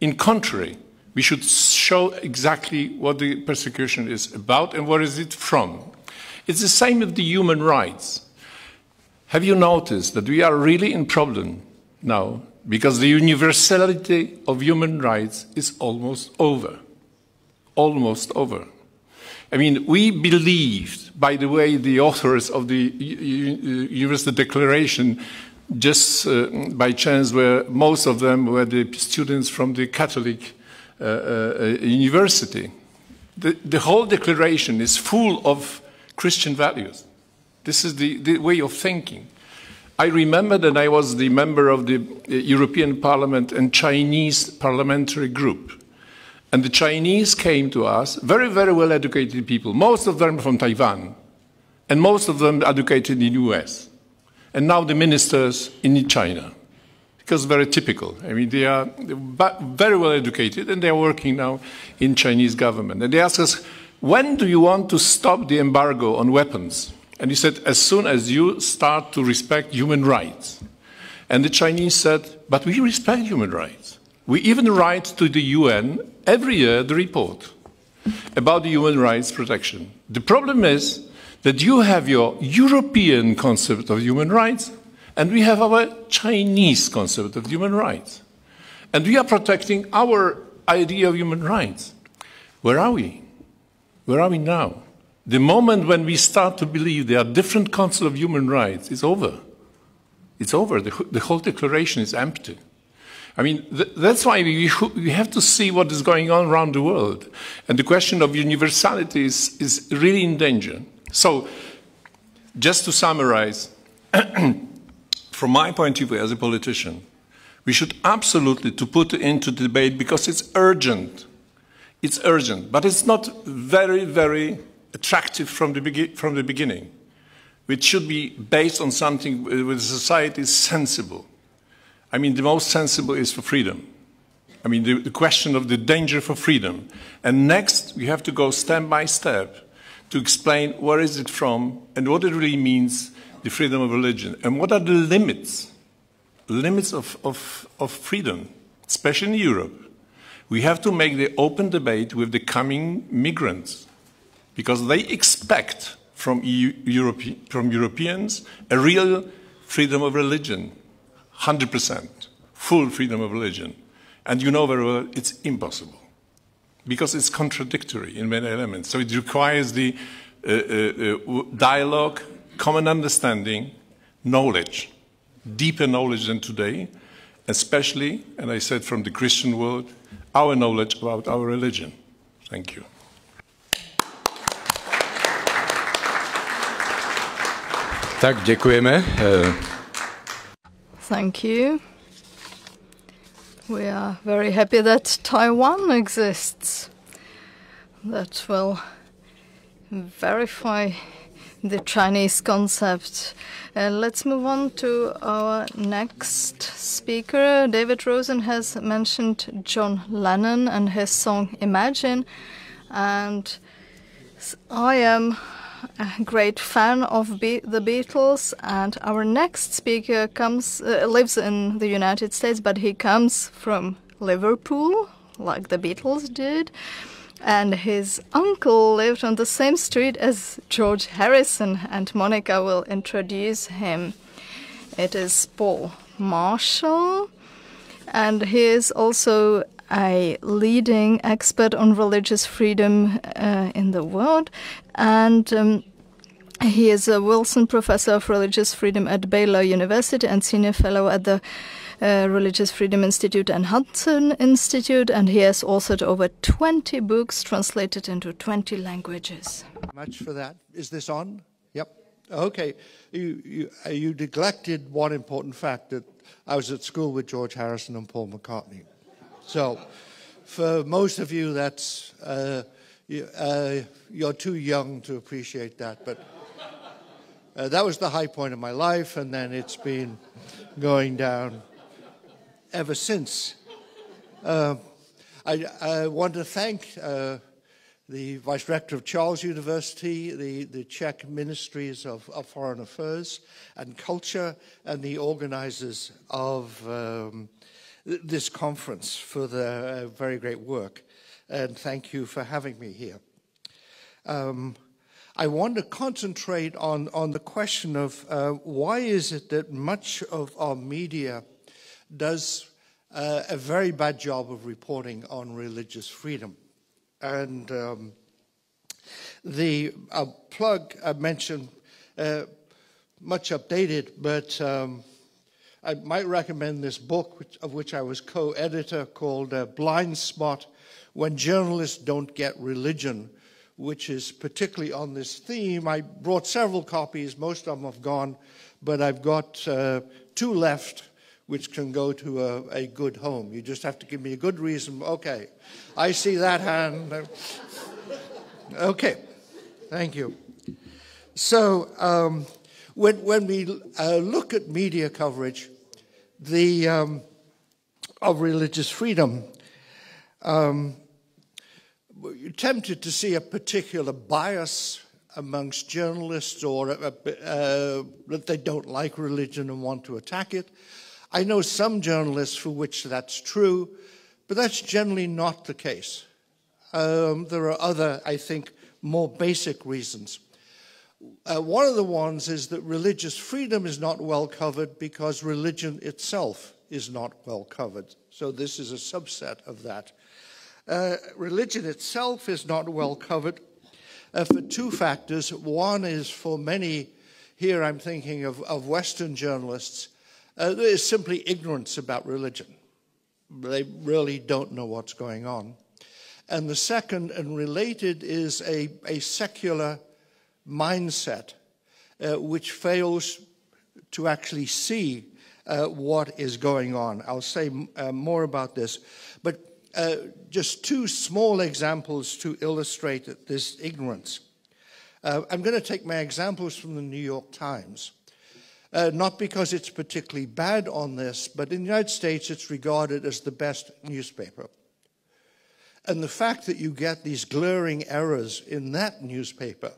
In contrary, we should show exactly what the persecution is about and where is it from. It's the same with the human rights. Have you noticed that we are really in problem now because the universality of human rights is almost over? Almost over. I mean, we believed, by the way, the authors of the Universal Declaration, just by chance, most of them were the students from the Catholic university. The whole declaration is full of Christian values. This is the way of thinking. I remember that I was the member of the European Parliament and Chinese parliamentary group. And the Chinese came to us, very, very well-educated people, most of them from Taiwan, and most of them educated in the US. And now the ministers in China, because very typical. I mean, they are very well-educated, and they are working now in Chinese government. And they asked us, when do you want to stop the embargo on weapons? And he said, as soon as you start to respect human rights. And the Chinese said, but we respect human rights. We even write to the UN every year the report about the human rights protection. The problem is that you have your European concept of human rights, and we have our Chinese concept of human rights. And we are protecting our idea of human rights. Where are we? Where are we now? The moment when we start to believe there are different concepts of human rights, it's over. It's over. The whole declaration is empty. I mean, that's why we have to see what is going on around the world. And the question of universality is really in danger. So, just to summarize, from my point of view as a politician, we should absolutely to put into debate, because it's urgent. It's urgent, but it's not very, very attractive from the beginning. It should be based on something where the society is sensible. I mean, the most sensible is for freedom. I mean, the question of the danger for freedom. And next, we have to go step by step to explain where is it from and what it really means, the freedom of religion. And what are the limits of freedom, especially in Europe. We have to make the open debate with the coming migrants, because they expect from Europeans a real freedom of religion. 100%, full freedom of religion. And you know very well it's impossible, because it's contradictory in many elements. So it requires the dialogue, common understanding, knowledge, deeper knowledge than today, especially, and I said from the Christian world, our knowledge about our religion. Thank you. Tak děkujeme. Thank you. We are very happy that Taiwan exists. That will verify the Chinese concept. Let's move on to our next speaker. David Rosen has mentioned John Lennon and his song Imagine, and I am a great fan of the Beatles, and our next speaker lives in the United States, but he comes from Liverpool, like the Beatles did. And his uncle lived on the same street as George Harrison, and Monica will introduce him. It is Paul Marshall, and he is also a leading expert on religious freedom in the world, and he is a Wilson Professor of Religious Freedom at Baylor University and Senior Fellow at the Religious Freedom Institute and Hudson Institute, and he has authored over 20 books translated into 20 languages. Much for that. Is this on? Yep. Okay. You neglected one important fact, that I was at school with George Harrison and Paul McCartney. So, for most of you, that's you're too young to appreciate that, but that was the high point of my life, and then it's been going down ever since. I want to thank the Vice Rector of Charles University, the Czech Ministries of Foreign Affairs and Culture, and the organizers of this conference for their very great work. And thank you for having me here. I want to concentrate on the question of why is it that much of our media does a very bad job of reporting on religious freedom. And the plug I mentioned, much updated, but I might recommend this book, of which I was co-editor, called Blind Spot, When Journalists Don't Get Religion, which is particularly on this theme. I brought several copies. Most of them have gone, but I've got 2 left, which can go to a good home. You just have to give me a good reason. Okay, I see that hand. Okay, thank you. So when we look at media coverage of religious freedom, you're tempted to see a particular bias amongst journalists, or that they don't like religion and want to attack it. I know some journalists for which that's true, but that's generally not the case. There are other, I think, more basic reasons. One of the ones is that religious freedom is not well covered because religion itself is not well covered. So this is a subset of that. Religion itself is not well covered for 2 factors. One is, for many, here I'm thinking of Western journalists, there is simply ignorance about religion. They really don't know what's going on. And the second, and related, is a secular mindset which fails to actually see what is going on. I'll say more about this. But just 2 small examples to illustrate this ignorance. I'm going to take my examples from the New York Times. Not because it's particularly bad on this, but in the United States it's regarded as the best newspaper. And the fact that you get these glaring errors in that newspaper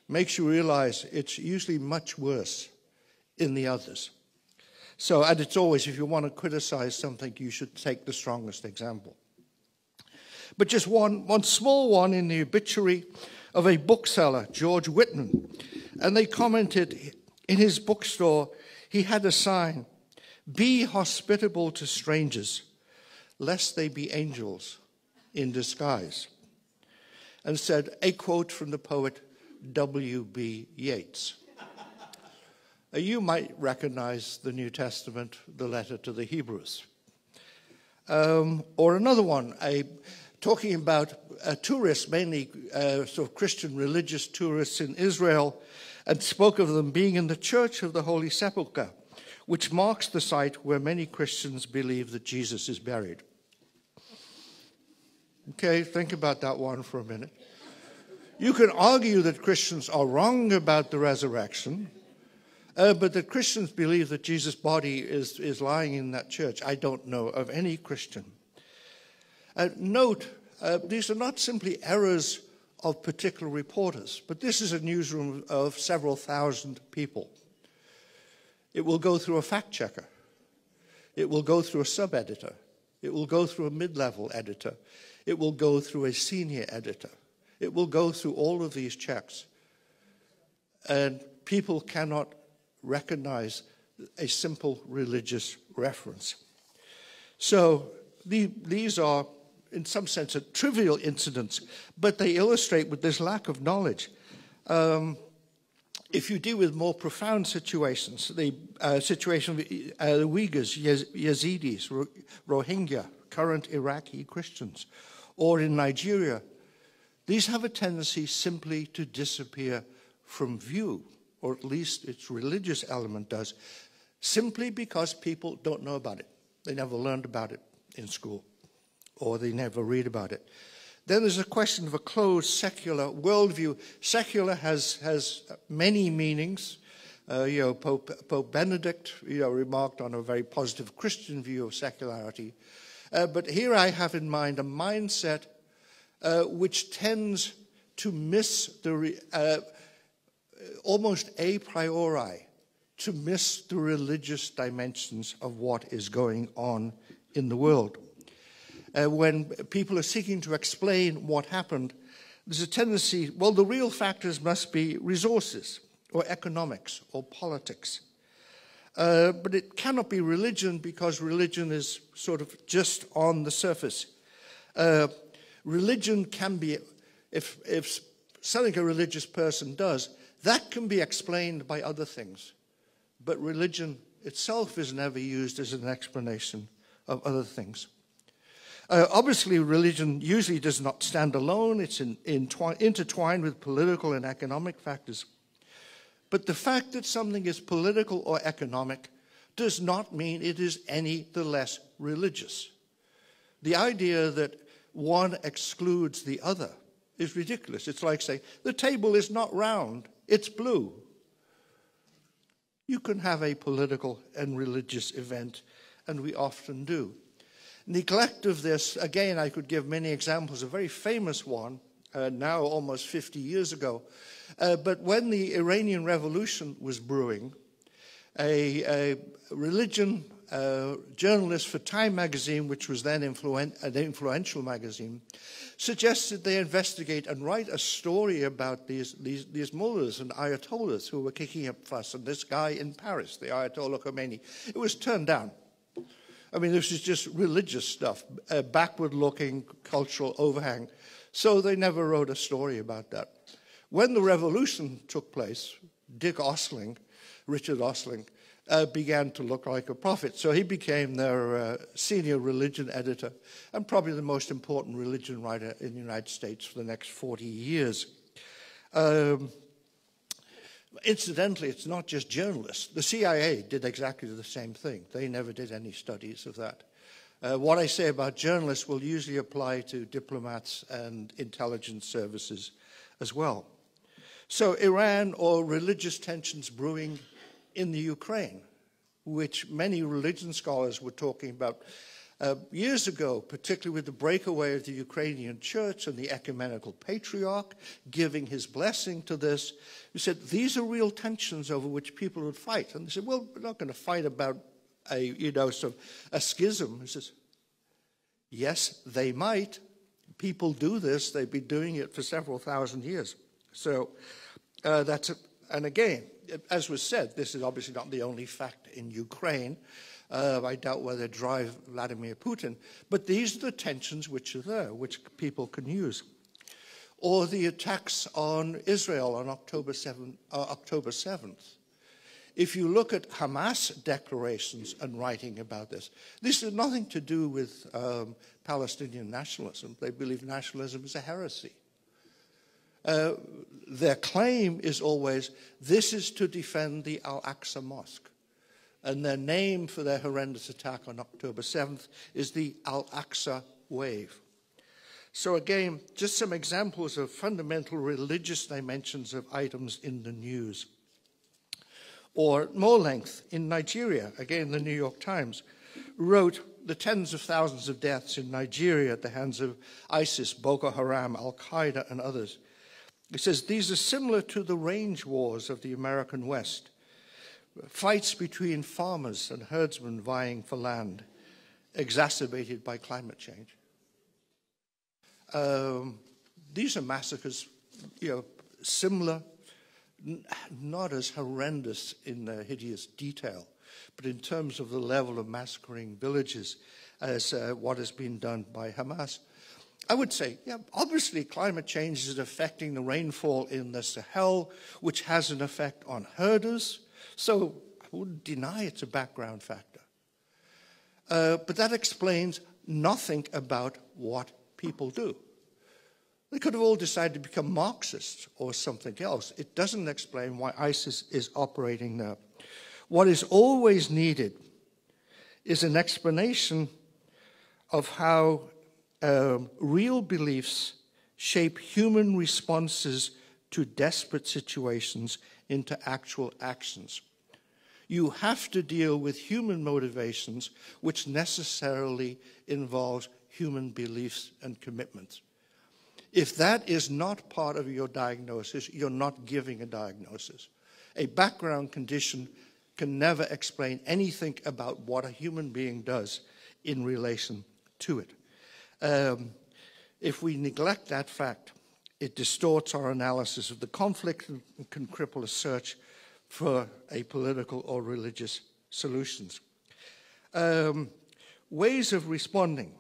makes you realize it's usually much worse in the others. So, and it's always, if you want to criticize something, you should take the strongest example. But just one small one in the obituary of a bookseller, George Whitman. And they commented, in his bookstore, he had a sign, "Be hospitable to strangers, lest they be angels in disguise." And said, a quote from the poet W.B. Yeats. You might recognize the New Testament, the letter to the Hebrews. Or another one, talking about tourists, mainly sort of Christian religious tourists in Israel, and spoke of them being in the Church of the Holy Sepulchre, which marks the site where many Christians believe that Jesus is buried. Okay, think about that one for a minute. You can argue that Christians are wrong about the resurrection, but that Christians believe that Jesus' body is lying in that church. I don't know of any Christian. Note, these are not simply errors of particular reporters, but this is a newsroom of several thousand people. It will go through a fact checker. It will go through a sub-editor. It will go through a mid-level editor. It will go through a senior editor. It will go through all of these checks. And people cannot recognize a simple religious reference. So these are, in some sense, trivial incidents, but they illustrate with this lack of knowledge. If you deal with more profound situations, the situation of the Uyghurs, Yazidis, Rohingya, current Iraqi Christians, or in Nigeria, these have a tendency simply to disappear from view, or at least its religious element does, simply because people don't know about it. They never learned about it in school, or they never read about it. Then there's a question of a closed secular worldview. Secular has many meanings. Pope Benedict remarked on a very positive Christian view of secularity. But here I have in mind a mindset which tends to miss the almost a priori, to miss the religious dimensions of what is going on in the world. When people are seeking to explain what happened, there's a tendency, well, the real factors must be resources, or economics, or politics. But it cannot be religion, because religion is sort of just on the surface. Religion can be, if something a religious person does, that can be explained by other things. But religion itself is never used as an explanation of other things. Obviously, religion usually does not stand alone. It's intertwined with political and economic factors. But the fact that something is political or economic does not mean it is any the less religious. The idea that one excludes the other is ridiculous. It's like saying, the table is not round, it's blue. You can have a political and religious event, and we often do. Neglect of this, again, I could give many examples. A very famous one, now almost 50 years ago, but when the Iranian Revolution was brewing, a religion journalist for Time magazine, which was then an influential magazine, suggested they investigate and write a story about these mullahs and ayatollahs who were kicking up fuss, and this guy in Paris, the Ayatollah Khomeini. It was turned down. I mean, this is just religious stuff, backward-looking cultural overhang. So they never wrote a story about that. When the revolution took place, Richard Ostling, began to look like a prophet. So he became their senior religion editor and probably the most important religion writer in the United States for the next 40 years. Incidentally, it's not just journalists. The CIA did exactly the same thing. They never did any studies of that. What I say about journalists will usually apply to diplomats and intelligence services as well. So Iran, or religious tensions brewing in the Ukraine, which many religion scholars were talking about years ago, particularly with the breakaway of the Ukrainian church and the ecumenical patriarch giving his blessing to this. He said, these are real tensions over which people would fight. And they said, well, we're not going to fight about a schism. He says, yes, they might. People do this. They've been doing it for several thousand years. So and again, as was said, this is obviously not the only fact in Ukraine. I doubt whether they drive Vladimir Putin. But these are the tensions which are there, which people can use. Or the attacks on Israel on October 7th. if you look at Hamas declarations and writing about this, this has nothing to do with Palestinian nationalism. They believe nationalism is a heresy. Their claim is always, this is to defend the Al-Aqsa Mosque. And their name for their horrendous attack on October 7th is the Al-Aqsa Wave. So again, just some examples of fundamental religious dimensions of items in the news. Or more length, in Nigeria, again, the New York Times wrote the tens of thousands of deaths in Nigeria at the hands of ISIS, Boko Haram, Al-Qaeda, and others. It says, these are similar to the range wars of the American West, fights between farmers and herdsmen vying for land, exacerbated by climate change. These are massacres, similar, not as horrendous in their hideous detail, but in terms of the level of massacring villages as what has been done by Hamas. I would say, obviously climate change is affecting the rainfall in the Sahel, which has an effect on herders, so I wouldn't deny it's a background factor. But that explains nothing about what people do. They could have all decided to become Marxists or something else. It doesn't explain why ISIS is operating there. What is always needed is an explanation of how real beliefs shape human responses to desperate situations into actual actions. You have to deal with human motivations, which necessarily involves human beliefs and commitments. If that is not part of your diagnosis, you're not giving a diagnosis. A background condition can never explain anything about what a human being does in relation to it. If we neglect that fact, it distorts our analysis of the conflict and can cripple a search for a political or religious solutions. Ways of responding.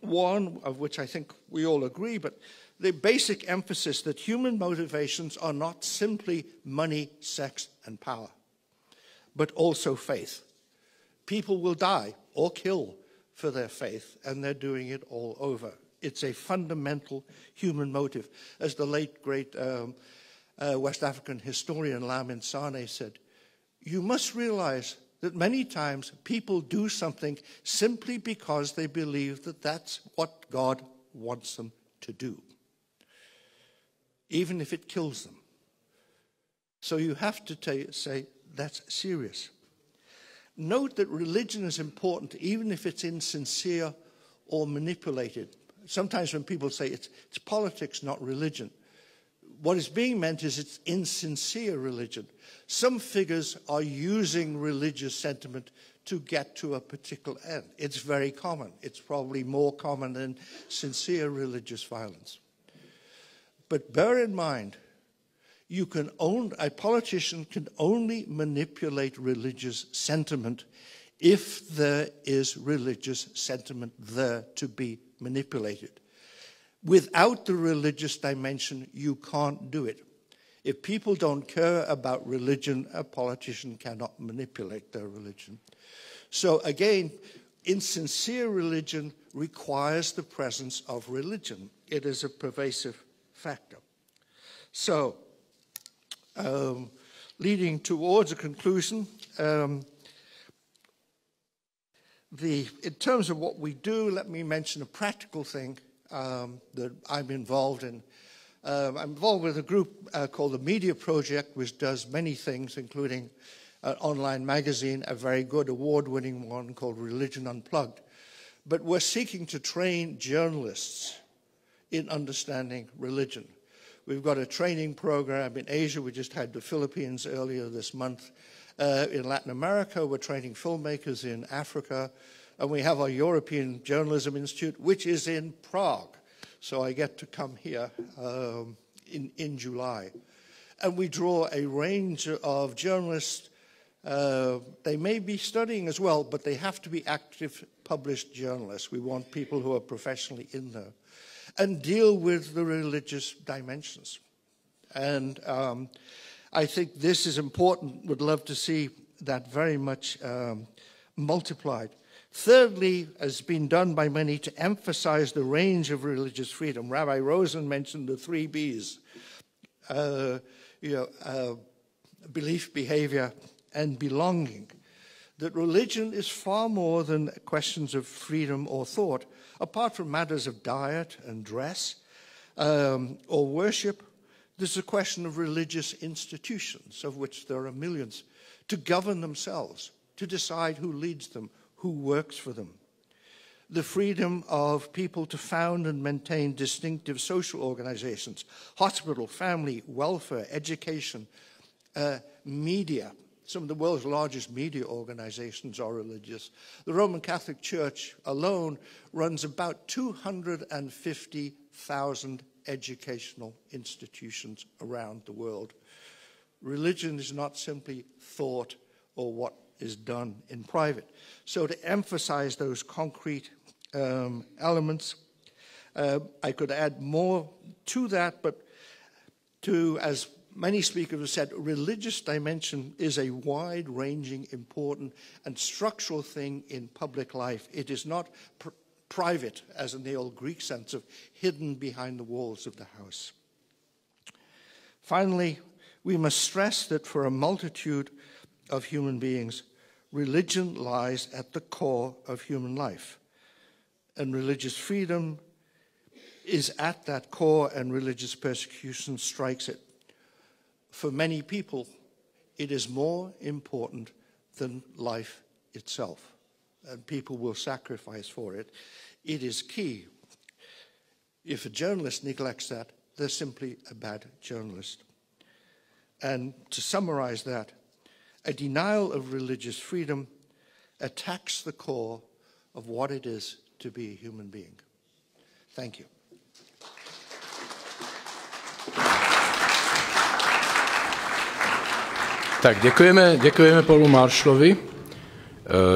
One of which I think we all agree, but the basic emphasis that human motivations are not simply money, sex, and power, but also faith. People will die or kill for their faith, and they're doing it all over. It's a fundamental human motive. As the late, great West African historian Lamin Sane said, you must realize that many times people do something simply because they believe that that's what God wants them to do, even if it kills them. So you have to say that's serious. Note that religion is important even if it's insincere or manipulated. Sometimes when people say it's politics, not religion, what is being meant is it's insincere religion. Some figures are using religious sentiment to get to a particular end. It's very common. It's probably more common than sincere religious violence. But bear in mind, a politician can only manipulate religious sentiment if there is religious sentiment there to be manipulated. Without the religious dimension, you can't do it. If people don't care about religion, a politician cannot manipulate their religion. So again, insincere religion requires the presence of religion. It is a pervasive factor. So, leading towards a conclusion, in terms of what we do, let me mention a practical thing that I'm involved in. I'm involved with a group called the Media Project, which does many things, including an online magazine, a very good award-winning one called Religion Unplugged. But we're seeking to train journalists in understanding religion. We've got a training program in Asia. We just had the Philippines earlier this month. In Latin America, we're training filmmakers in Africa. And we have our European Journalism Institute, which is in Prague. So I get to come here in July. And we draw a range of journalists. They may be studying as well, but they have to be active, published journalists. We want people who are professionally in there. And deal with the religious dimensions. And I think this is important. Would love to see that very much multiplied. Thirdly, has been done by many to emphasize the range of religious freedom. Rabbi Rosen mentioned the 3 B's, belief, behavior, and belonging. That religion is far more than questions of freedom or thought, apart from matters of diet and dress or worship. There's a question of religious institutions, of which there are millions, to govern themselves, to decide who leads them, who works for them. The freedom of people to found and maintain distinctive social organizations, hospital, family, welfare, education, media. Some of the world's largest media organizations are religious. The Roman Catholic Church alone runs about 250,000 educational institutions around the world. Religion is not simply thought or what is done in private. So to emphasize those concrete elements, I could add more to that, but as many speakers have said, religious dimension is a wide-ranging, important, and structural thing in public life. It is not private, as in the old Greek sense of hidden behind the walls of the house. Finally, we must stress that for a multitude of human beings, religion lies at the core of human life. And religious freedom is at that core, and religious persecution strikes it. For many people, it is more important than life itself, and people will sacrifice for it. It is key. If a journalist neglects that, they're simply a bad journalist. And to summarize that, a denial of religious freedom attacks the core of what it is to be a human being. Thank you. Tak děkujeme Paulu Marshallovi.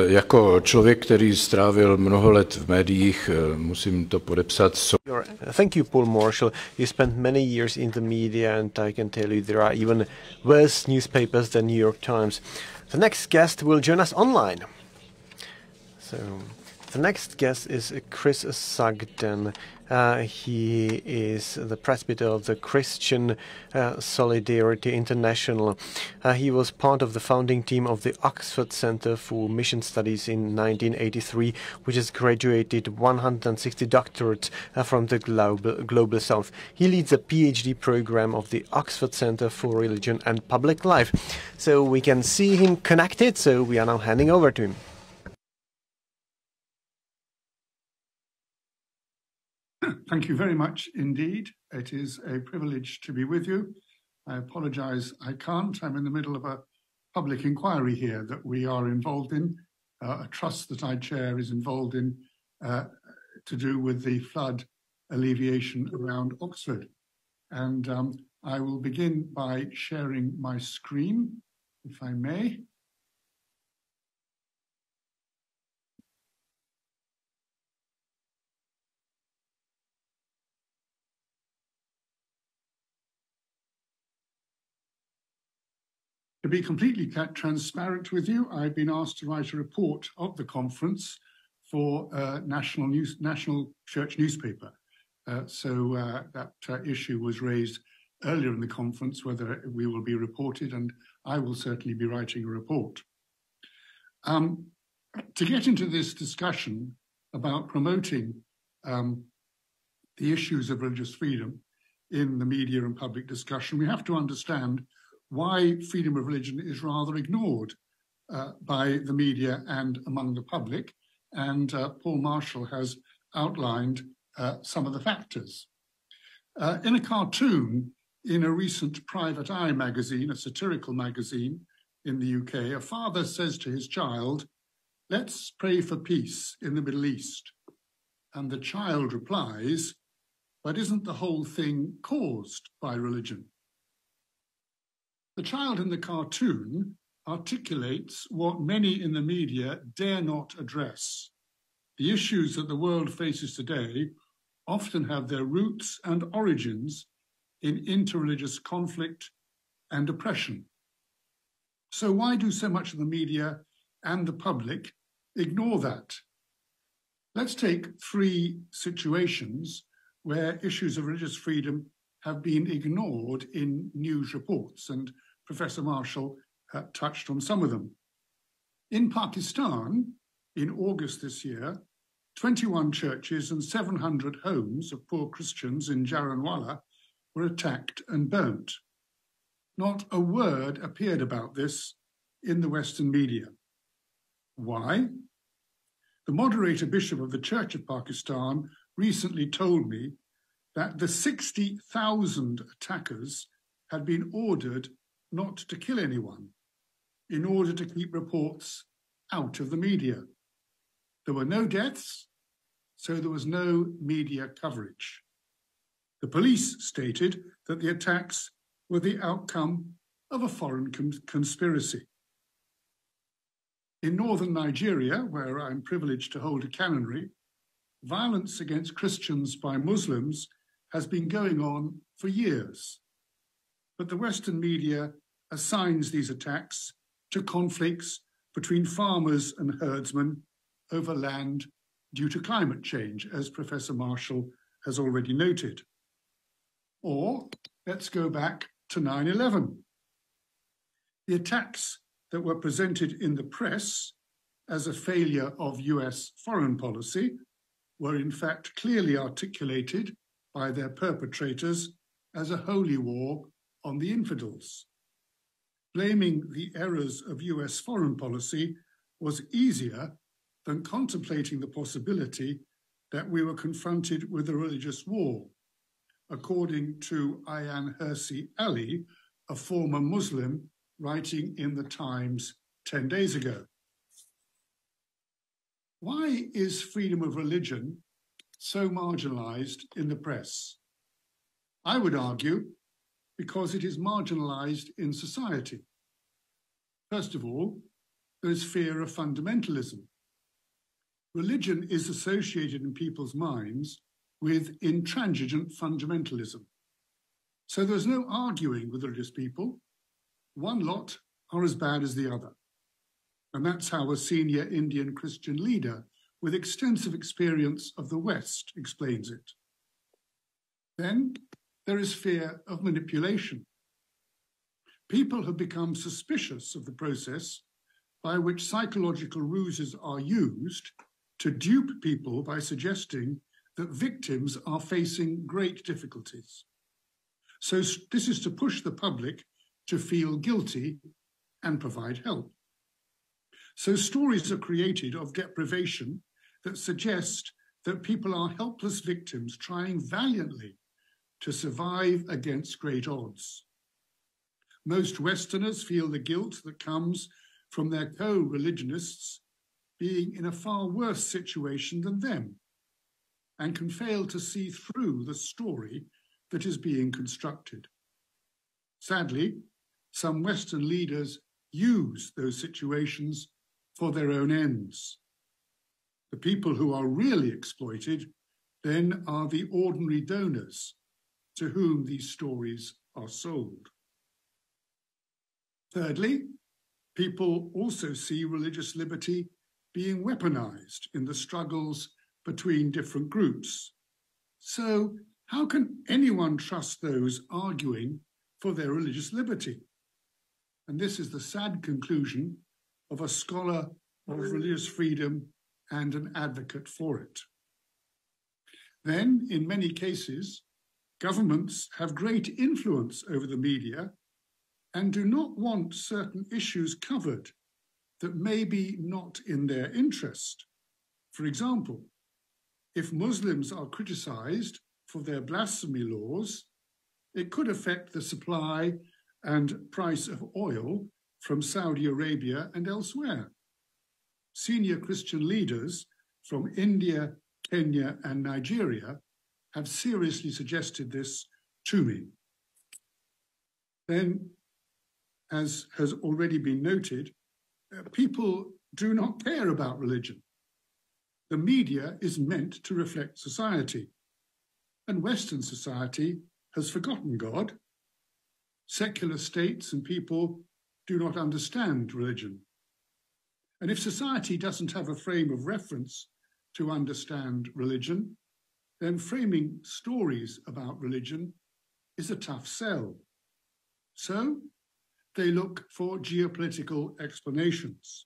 Jako člověk, který strávil mnoho let v médiích, musím to podepsat. Thank you, Paul Marshall. You spent many years in the media, and I can tell you there are even worse newspapers than New York Times. The next guest will join us online. So, the next guest is Chris Sugden. He is the presbyter of the Christian Solidarity International. He was part of the founding team of the Oxford Center for Mission Studies in 1983, which has graduated 160 doctorates from the global South. He leads a PhD program of the Oxford Center for Religion and Public Life. So we can see him connected, so we are now handing over to him. Thank you very much indeed. It is a privilege to be with you. I apologize, I can't. I'm in the middle of a public inquiry here that we are involved in. A trust that I chair is involved in to do with the flood alleviation around Oxford. And I will begin by sharing my screen, if I may. To be completely transparent with you, I've been asked to write a report of the conference for National Church newspaper. That issue was raised earlier in the conference, whether we will be reported, and I will certainly be writing a report. To get into this discussion about promoting the issues of religious freedom in the media and public discussion, we have to understand why freedom of religion is rather ignored by the media and among the public. And Paul Marshall has outlined some of the factors. In a cartoon in a recent Private Eye magazine, a satirical magazine in the UK, a father says to his child, "Let's pray for peace in the Middle East." And the child replies, "But isn't the whole thing caused by religion?" The child in the cartoon articulates what many in the media dare not address. The issues that the world faces today often have their roots and origins in interreligious conflict and oppression. So why do so much of the media and the public ignore that? Let's take 3 situations where issues of religious freedom have been ignored in news reports, and Professor Marshall touched on some of them. In Pakistan, in August this year, 21 churches and 700 homes of poor Christians in Jaranwala were attacked and burnt. Not a word appeared about this in the Western media. Why? The moderator bishop of the Church of Pakistan recently told me that the 60,000 attackers had been ordered not to kill anyone in order to keep reports out of the media. There were no deaths, so there was no media coverage. The police stated that the attacks were the outcome of a foreign conspiracy. In northern Nigeria, where I'm privileged to hold a canonry, violence against Christians by Muslims has been going on for years. But the Western media assigns these attacks to conflicts between farmers and herdsmen over land due to climate change, as Professor Marshall has already noted. Or let's go back to 9/11. The attacks that were presented in the press as a failure of US foreign policy were in fact clearly articulated by their perpetrators as a holy war on the infidels. Blaming the errors of US foreign policy was easier than contemplating the possibility that we were confronted with a religious war, according to Ayaan Hirsi Ali, a former Muslim writing in the Times 10 days ago. Why is freedom of religion so marginalized in the press? I would argue because it is marginalized in society. First of all, there is fear of fundamentalism. Religion is associated in people's minds with intransigent fundamentalism. So there's no arguing with religious people. One lot are as bad as the other. And that's how a senior Indian Christian leader with extensive experience of the West explains it. Then there is fear of manipulation. People have become suspicious of the process by which psychological ruses are used to dupe people by suggesting that victims are facing great difficulties. So this is to push the public to feel guilty and provide help. So stories are created of deprivation that suggest that people are helpless victims trying valiantly to survive against great odds. Most Westerners feel the guilt that comes from their co-religionists being in a far worse situation than them, and can fail to see through the story that is being constructed. Sadly, some Western leaders use those situations for their own ends. The people who are really exploited then are the ordinary donors to whom these stories are sold. Thirdly, people also see religious liberty being weaponized in the struggles between different groups. So how can anyone trust those arguing for their religious liberty? And this is the sad conclusion of a scholar of religious freedom and an advocate for it. Then, in many cases, governments have great influence over the media and do not want certain issues covered that may be not in their interest. For example, if Muslims are criticized for their blasphemy laws, it could affect the supply and price of oil from Saudi Arabia and elsewhere. Senior Christian leaders from India, Kenya, and Nigeria have seriously suggested this to me. Then, as has already been noted, people do not care about religion. The media is meant to reflect society, and Western society has forgotten God. secular states and people do not understand religion. And if society doesn't have a frame of reference to understand religion, then framing stories about religion is a tough sell. So they look for geopolitical explanations.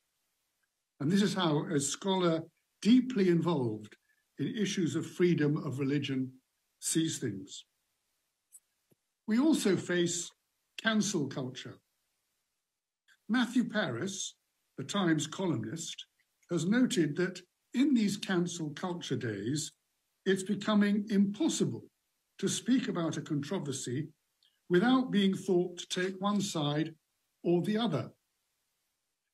And this is how a scholar deeply involved in issues of freedom of religion sees things. We also face cancel culture. Matthew Paris, the Times columnist, has noted that in these cancel culture days, it's becoming impossible to speak about a controversy without being thought to take one side or the other.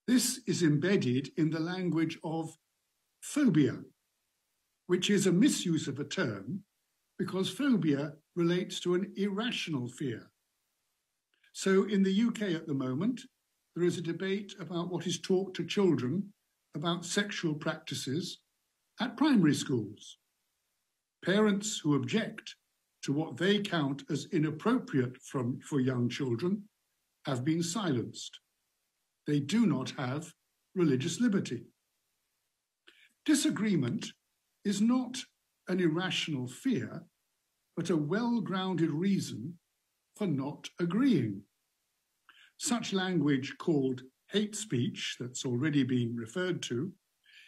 This is embedded in the language of phobia, which is a misuse of a term because phobia relates to an irrational fear. So in the UK at the moment, there is a debate about what is taught to children about sexual practices at primary schools. Parents who object to what they count as inappropriate for young children have been silenced. They do not have religious liberty. Disagreement is not an irrational fear, but a well-grounded reason for not agreeing. Such language called hate speech, that's already been referred to,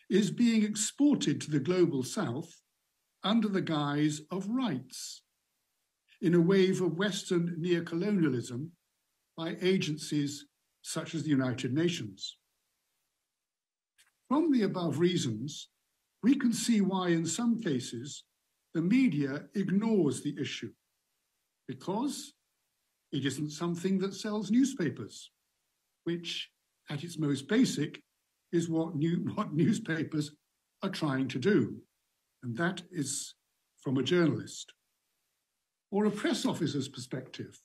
is being exported to the global south under the guise of rights, in a wave of Western neocolonialism by agencies such as the United Nations. From the above reasons, we can see why in some cases the media ignores the issue, because it isn't something that sells newspapers, which at its most basic is what newspapers are trying to do, and that is from a journalist. Or a press officer's perspective,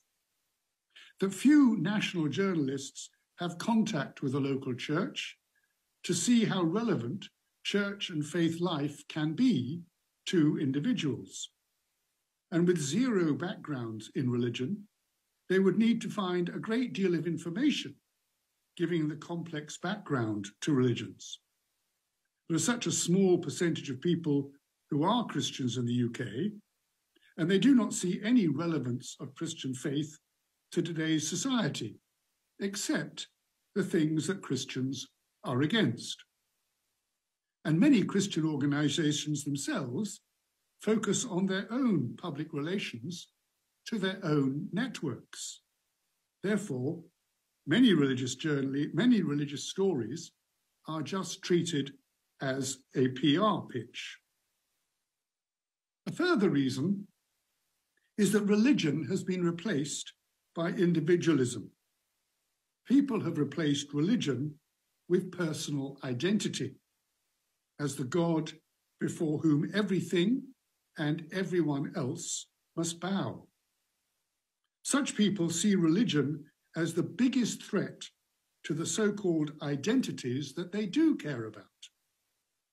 that few national journalists have contact with a local church to see how relevant church and faith life can be to individuals. And with zero backgrounds in religion, they would need to find a great deal of information giving the complex background to religions. There is such a small percentage of people who are Christians in the UK, and they do not see any relevance of Christian faith to today's society, except the things that Christians are against. And many Christian organizations themselves focus on their own public relations to their own networks. Therefore, many religious stories are just treated as a PR pitch. A further reason is that religion has been replaced by individualism. People have replaced religion with personal identity as the God before whom everything and everyone else must bow. Such people see religion as the biggest threat to the so-called identities that they do care about,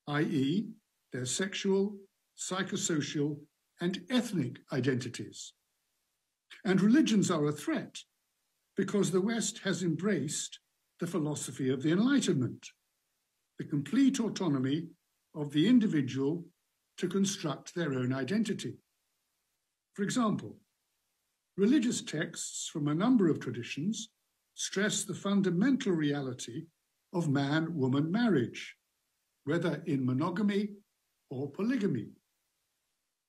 i.e., their sexual, psychosocial, and ethnic identities. And religions are a threat because the West has embraced the philosophy of the Enlightenment, the complete autonomy of the individual to construct their own identity. For example, religious texts from a number of traditions stress the fundamental reality of man-woman marriage, whether in monogamy or polygamy.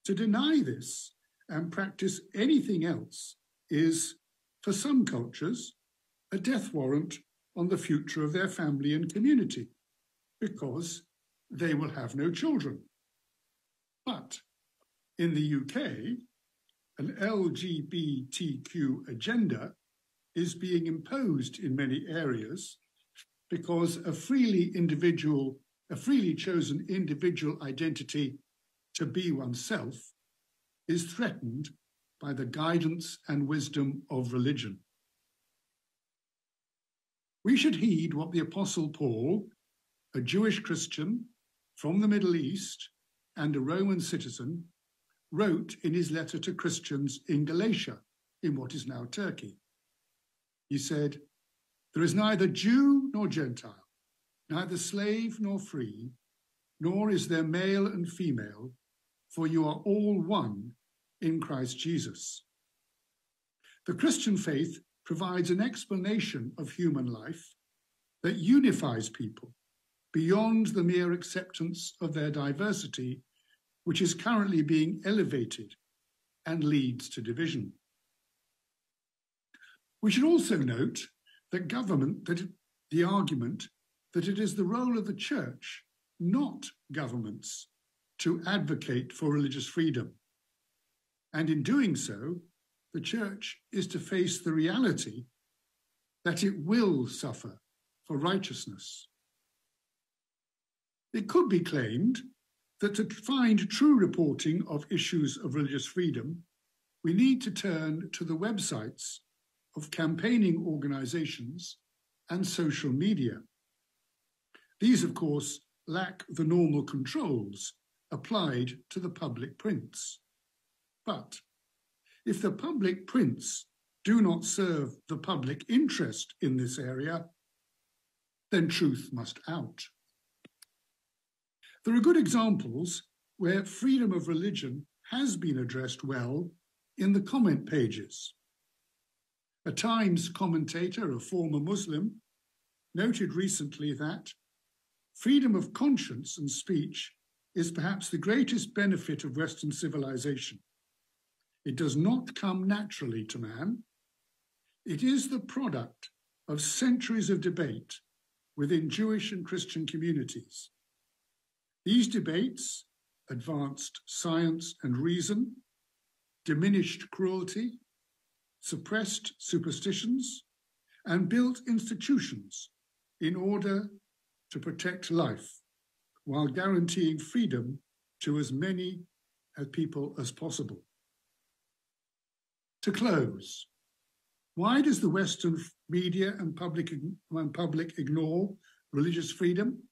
To deny this and practice anything else is, for some cultures, a death warrant on the future of their family and community, because they will have no children. But in the UK, an LGBTQ agenda is being imposed in many areas because a freely chosen individual identity to be oneself is threatened by the guidance and wisdom of religion. We should heed what the Apostle Paul, a Jewish Christian from the Middle East and a Roman citizen, wrote in his letter to Christians in Galatia, in what is now Turkey. He said, "There is neither Jew nor Gentile, neither slave nor free, nor is there male and female, for you are all one in Christ Jesus." The Christian faith provides an explanation of human life that unifies people beyond the mere acceptance of their diversity, which is currently being elevated and leads to division. We should also note that the argument that it is the role of the church, not governments, to advocate for religious freedom. And in doing so, the church is to face the reality that it will suffer for righteousness. It could be claimed that to find true reporting of issues of religious freedom, we need to turn to the websites of campaigning organizations and social media. These, of course, lack the normal controls applied to the public prints. But if the public prints do not serve the public interest in this area, then truth must out. There are good examples where freedom of religion has been addressed well in the comment pages. A Times commentator, a former Muslim, noted recently that freedom of conscience and speech is perhaps the greatest benefit of Western civilization. It does not come naturally to man. It is the product of centuries of debate within Jewish and Christian communities. These debates advanced science and reason, diminished cruelty, suppressed superstitions, and built institutions in order to protect life while guaranteeing freedom to as many people as possible. To close, why does the Western media and public ignore religious freedom?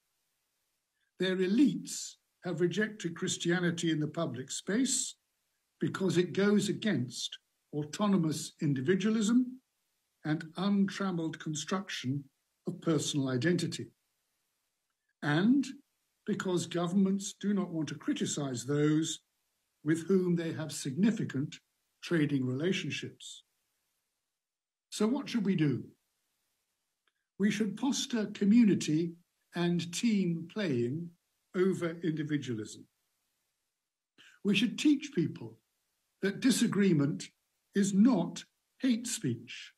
Their elites have rejected Christianity in the public space because it goes against autonomous individualism and untrammeled construction of personal identity, and because governments do not want to criticize those with whom they have significant trading relationships. So what should we do? We should foster community and team playing over individualism. We should teach people that disagreement is not hate speech.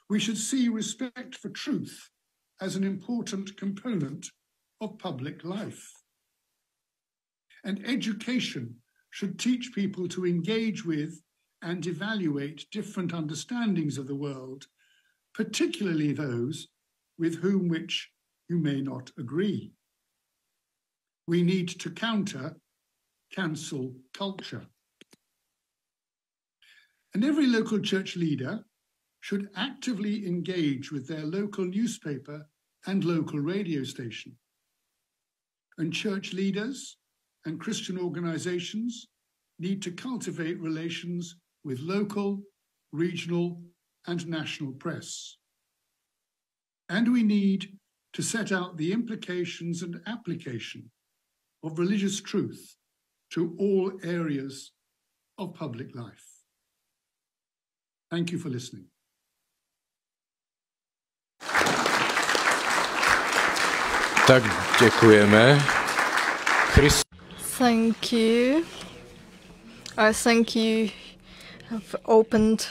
We should see respect for truth as an important component of public life. And education should teach people to engage with and evaluate different understandings of the world, particularly those with whom which you may not agree. We need to counter cancel culture. And every local church leader should actively engage with their local newspaper and local radio station. And church leaders and Christian organizations need to cultivate relations with local, regional, and national press. And we need to set out the implications and application of religious truth to all areas of public life. Thank you for listening. Tak děkujeme. Thank you. I think you have opened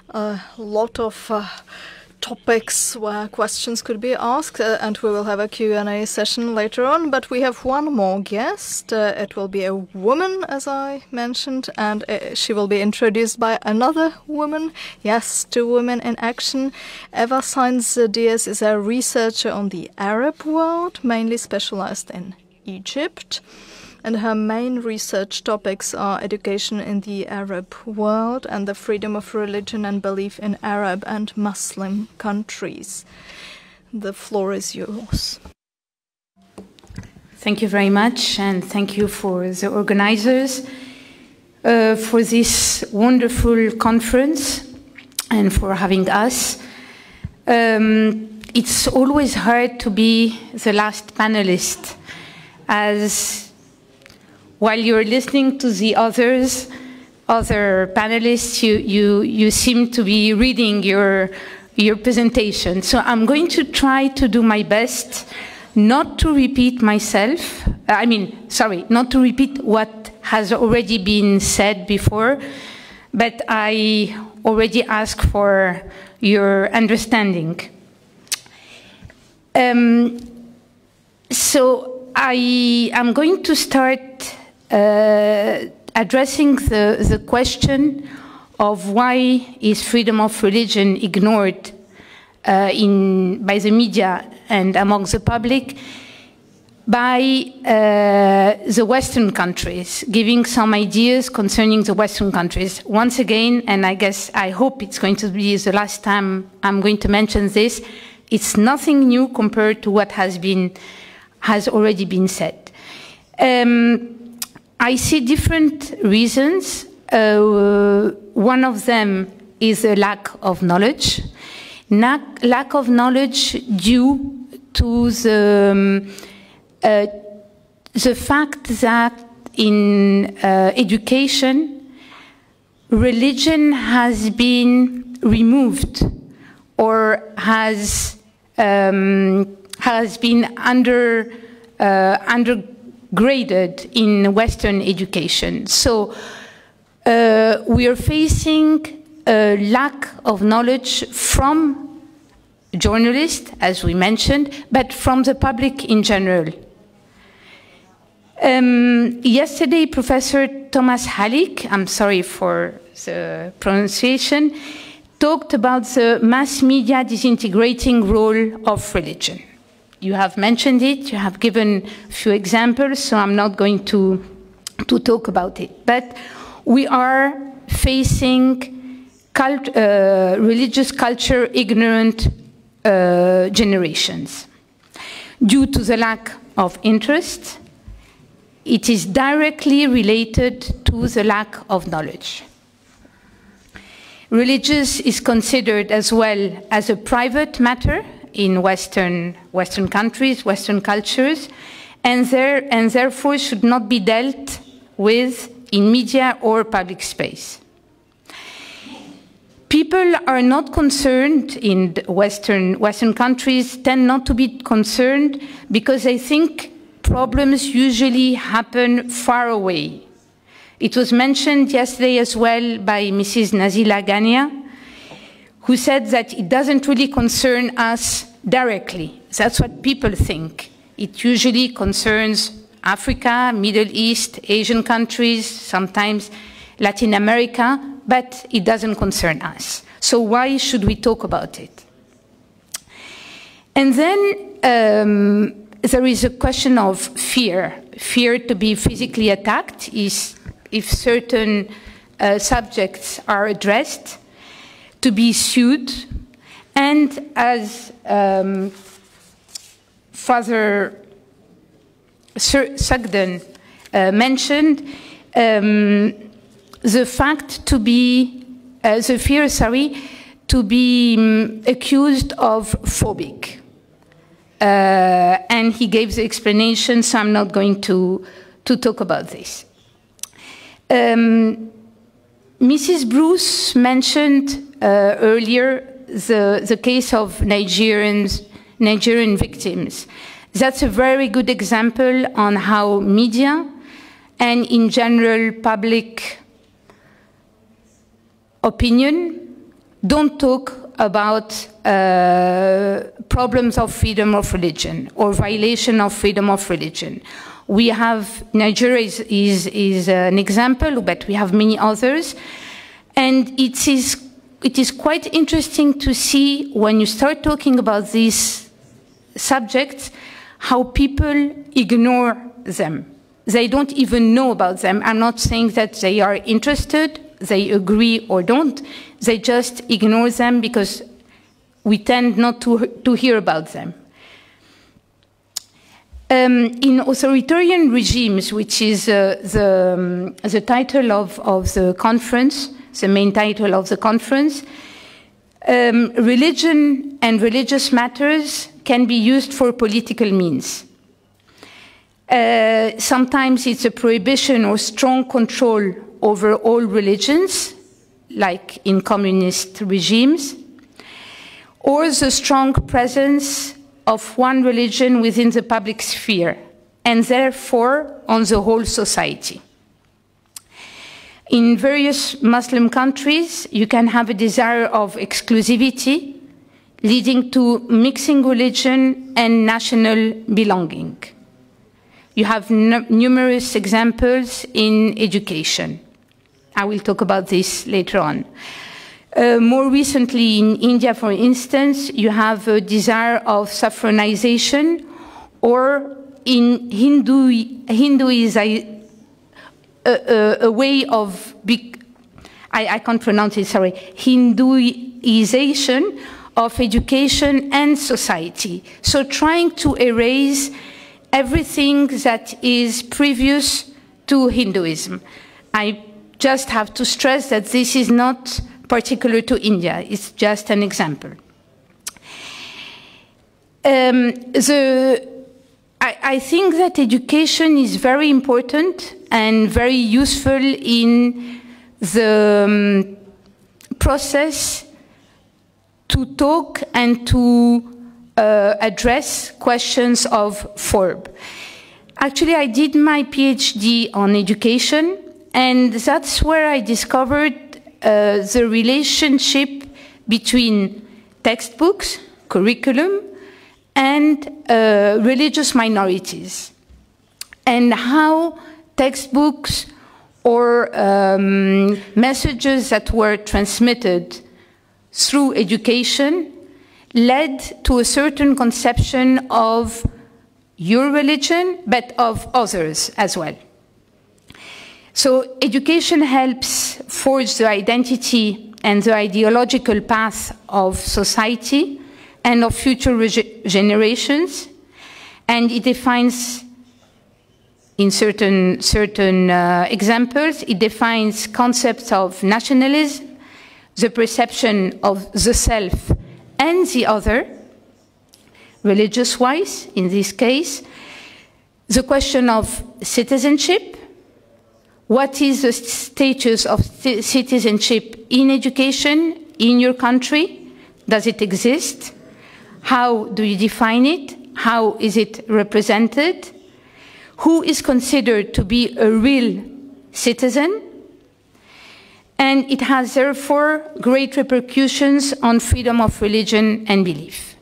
a lot of topics where questions could be asked, and we will have a Q&A session later on. But we have one more guest. It will be a woman, as I mentioned, and she will be introduced by another woman. Yes, two women in action. Eva Sainz-Diaz is a researcher on the Arab world, mainly specialized in Egypt. And her main research topics are education in the Arab world and the freedom of religion and belief in Arab and Muslim countries. The floor is yours. Thank you very much, and thank you for the organizers for this wonderful conference. and for having us. It's always hard to be the last panelist, as while you're listening to the other panelists, you seem to be reading your presentation. So I'm going to try to do my best not to repeat myself. Not to repeat what has already been said before, but I already ask for your understanding. So I am going to start addressing the question of why is freedom of religion ignored by the media and among the public by the Western countries, giving some ideas concerning the Western countries. Once again, and I hope it's going to be the last time I'm going to mention this, it's nothing new compared to what has already been said. I see different reasons. One of them is a lack of knowledge. Lack of knowledge due to the fact that in education, religion has been removed or has been undergraded in Western education. So we are facing a lack of knowledge from journalists, as we mentioned, but from the public in general. Yesterday, Professor Thomas Halleck, I'm sorry for the pronunciation, talked about the mass media disintegrating role of religion. You have mentioned it, you have given a few examples, so I'm not going to talk about it. But we are facing religious culture ignorant generations. Due to the lack of interest, it is directly related to the lack of knowledge. Religious is considered as well as a private matter in Western countries, Western cultures, and therefore should not be dealt with in media or public space. People are not concerned in Western countries, tend not to be concerned because they think problems usually happen far away. It was mentioned yesterday as well by Mrs. Nazila Ghania, who said that it doesn't really concern us directly. That's what people think. It usually concerns Africa, Middle East, Asian countries, sometimes Latin America, but it doesn't concern us. So why should we talk about it? And then there is a question of fear. Fear to be physically attacked is if certain subjects are addressed, to be sued, and as Father Sugden mentioned, the fear to be accused of phobic. And he gave the explanation, so I'm not going to talk about this. Mrs. Bruce mentioned earlier the case of Nigerian victims. That's a very good example on how media and in general public opinion don't talk about problems of freedom of religion or violation of freedom of religion. We have, Nigeria is an example, but we have many others. And it is quite interesting to see when you start talking about these subjects, how people ignore them. They don't even know about them. I'm not saying that they are interested, they agree or don't. They just ignore them because we tend not to hear about them. In authoritarian regimes, which is the title of the conference, the main title of the conference, Religion and religious matters can be used for political means. Sometimes it's a prohibition or strong control over all religions, like in communist regimes, or the strong presence of one religion within the public sphere, and therefore on the whole society. In various Muslim countries, you can have a desire of exclusivity, leading to mixing religion and national belonging. You have numerous examples in education. I will talk about this later on. More recently in India, for instance, you have a desire of saffronization, or in Hinduism, a way of, I can't pronounce it, sorry, Hinduization of education and society. So trying to erase everything that is previous to Hinduism. I just have to stress that this is not particular to India, it's just an example. I think that education is very important and very useful in the process to talk and to address questions of FORB. Actually, I did my PhD on education, and that's where I discovered the relationship between textbooks, curriculum, and religious minorities, and how textbooks or messages that were transmitted through education led to a certain conception of your religion, but of others as well. So education helps forge the identity and the ideological path of society and of future generations, and it defines, in certain examples, it defines concepts of nationalism, the perception of the self and the other, religious-wise, in this case, the question of citizenship. What is the status of citizenship in education in your country? Does it exist? How do you define it? How is it represented? Who is considered to be a real citizen? And it has therefore great repercussions on freedom of religion and belief.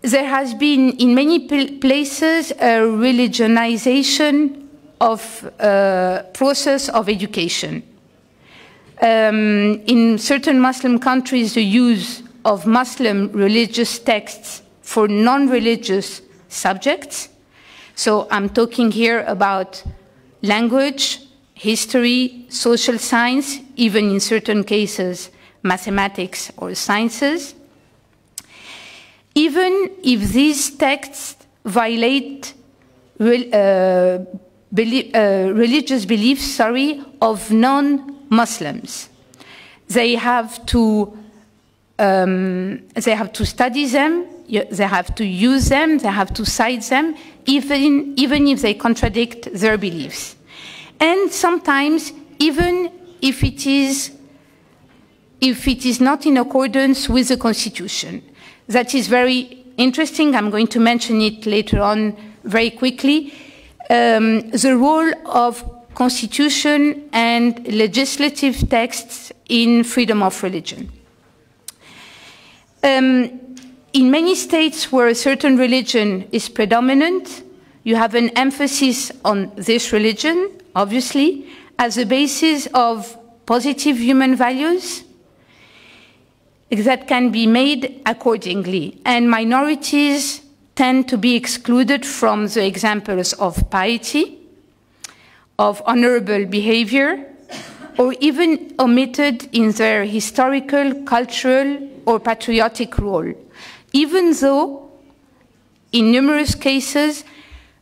There has been, in many places, a religionization of process of education. In certain Muslim countries, the use of Muslim religious texts for non-religious subjects. So I'm talking here about language, history, social science, even in certain cases, mathematics or sciences. Even if these texts violate religious beliefs, of non-Muslims, they have to study them, they have to use them, they have to cite them, even if they contradict their beliefs. And sometimes, even if it is not in accordance with the Constitution. That is very interesting. I'm going to mention it later on very quickly. The role of constitution and legislative texts in freedom of religion. In many states where a certain religion is predominant, you have an emphasis on this religion, obviously, as a basis of positive human values that can be made accordingly. And minorities tend to be excluded from the examples of piety, of honorable behavior, or even omitted in their historical, cultural, or patriotic role, even though, in numerous cases,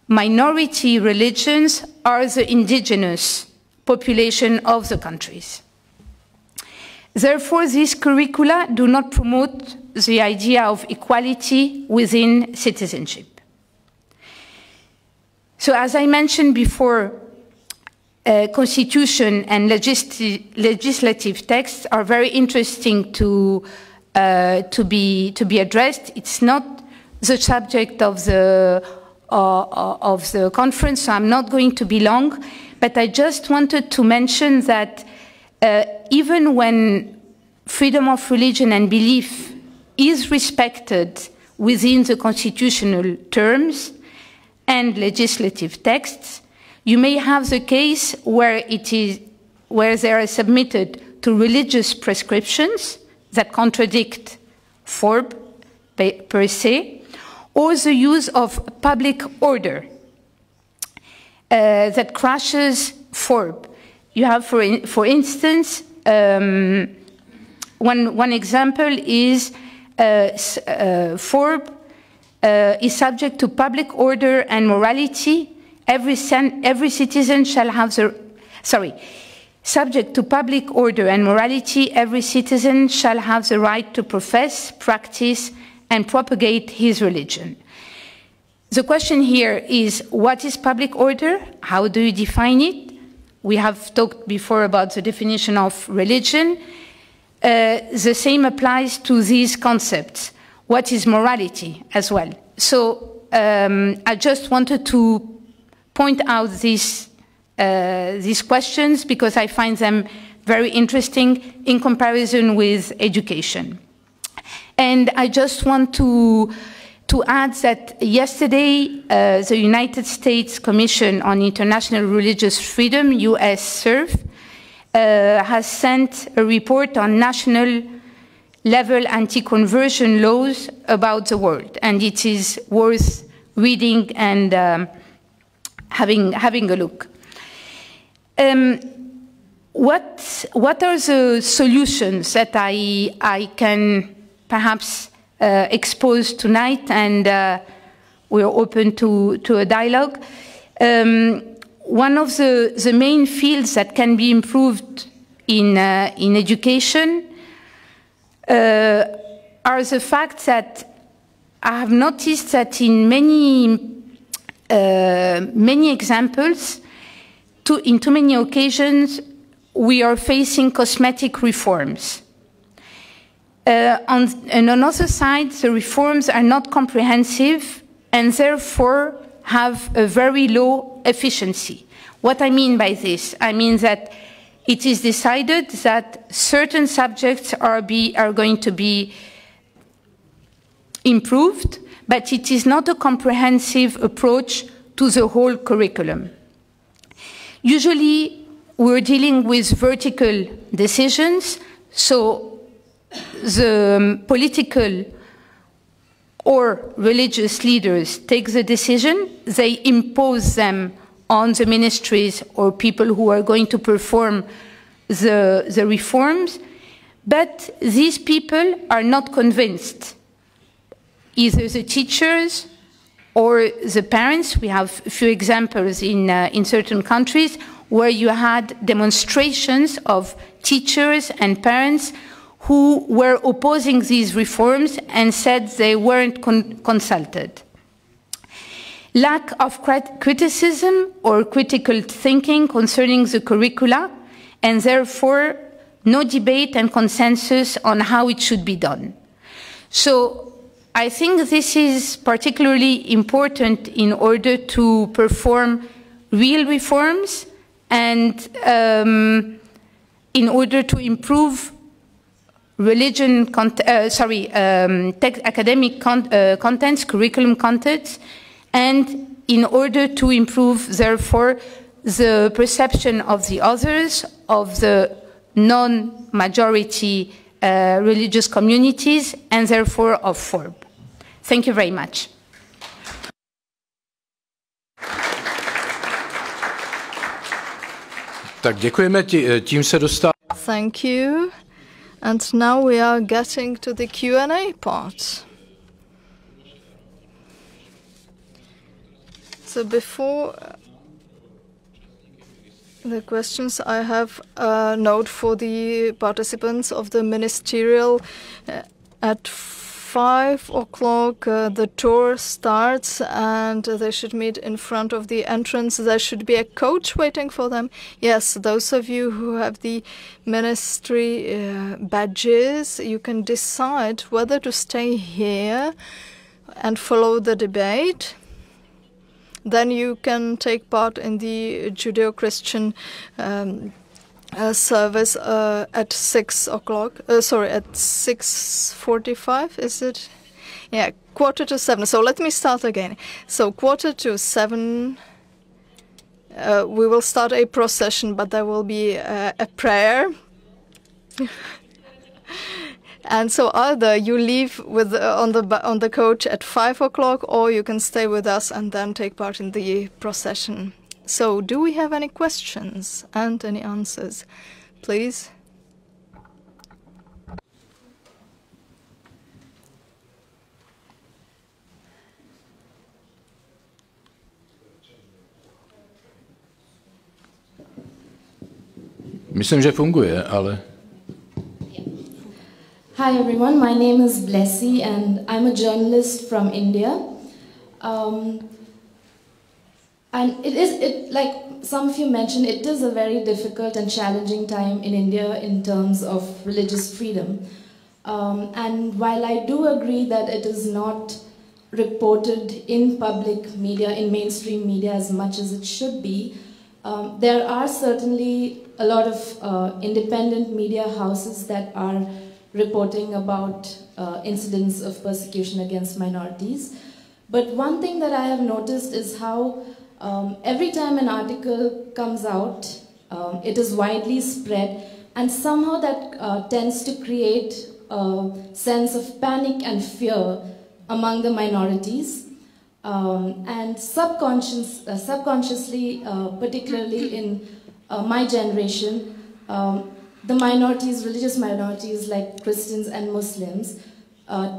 minority religions are the indigenous population of the countries. Therefore, these curricula do not promote the idea of equality within citizenship. So, as I mentioned before, constitution and legislative texts are very interesting to be addressed. It's not the subject of the conference, so I'm not going to be long, but I just wanted to mention that even when freedom of religion and belief is respected within the constitutional terms and legislative texts, you may have the case where they are submitted to religious prescriptions that contradict FORB per se, or the use of public order that crashes FORB. You have, for instance, one example is FORB is subject to public order and morality. Every citizen shall have the, subject to public order and morality, every citizen shall have the right to profess, practice, and propagate his religion. The question here is, what is public order? How do you define it? We have talked before about the definition of religion. The same applies to these concepts. What is morality as well? So I just wanted to point out these questions because I find them very interesting in comparison with education. And I just want to add that yesterday, the United States Commission on International Religious Freedom, USCIRF, has sent a report on national level anti-conversion laws about the world. And it is worth reading and having a look. What are the solutions that I can perhaps expose tonight, and we're open to a dialogue? One of the main fields that can be improved in education are the fact that I have noticed that in many examples, in too many occasions, we are facing cosmetic reforms. On another side, the reforms are not comprehensive and therefore have a very low efficiency. What I mean by this? I mean that it is decided that certain subjects are going to be improved, but it is not a comprehensive approach to the whole curriculum. Usually, we're dealing with vertical decisions, so the political or religious leaders take the decision, they impose them on the ministries or people who are going to perform the reforms, but these people are not convinced. Either the teachers or the parents. We have a few examples in certain countries where you had demonstrations of teachers and parents who were opposing these reforms and said they weren't consulted. Lack of criticism or critical thinking concerning the curricula, and therefore no debate and consensus on how it should be done. So I think this is particularly important in order to perform real reforms and in order to improve academic contents, curriculum contents, and in order to improve, therefore, the perception of the others, of the non-majority religious communities, and therefore of FORB. Thank you very much. Tak děkujeme, tím se dostáváme. Thank you. And now we are getting to the Q&A part. So before the questions. I have a note for the participants of the ministerial. At 5 o'clock the tour starts and they should meet in front of the entrance. There should be a coach waiting for them. Yes, those of you who have the ministry badges, you can decide whether to stay here and follow the debate. Then you can take part in the Judeo-Christian service at 6 o'clock. At 6:45, is it? Yeah, 6:45. So let me start again. So 6:45, we will start a procession, but there will be a prayer. And so either you leave with on the coach at 5 o'clock, or you can stay with us and then take part in the procession. So, do we have any questions and any answers, please? Myslím, že funguje, ale... Hi everyone, my name is Blessy and I'm a journalist from India. And like some of you mentioned, it is a very difficult and challenging time in India in terms of religious freedom. And while I do agree that it is not reported in public media, in mainstream media as much as it should be, there are certainly a lot of independent media houses that are reporting about incidents of persecution against minorities. But one thing that I have noticed is how every time an article comes out, it is widely spread, and somehow that tends to create a sense of panic and fear among the minorities. And subconsciously, particularly in my generation, the minorities, religious minorities like Christians and Muslims,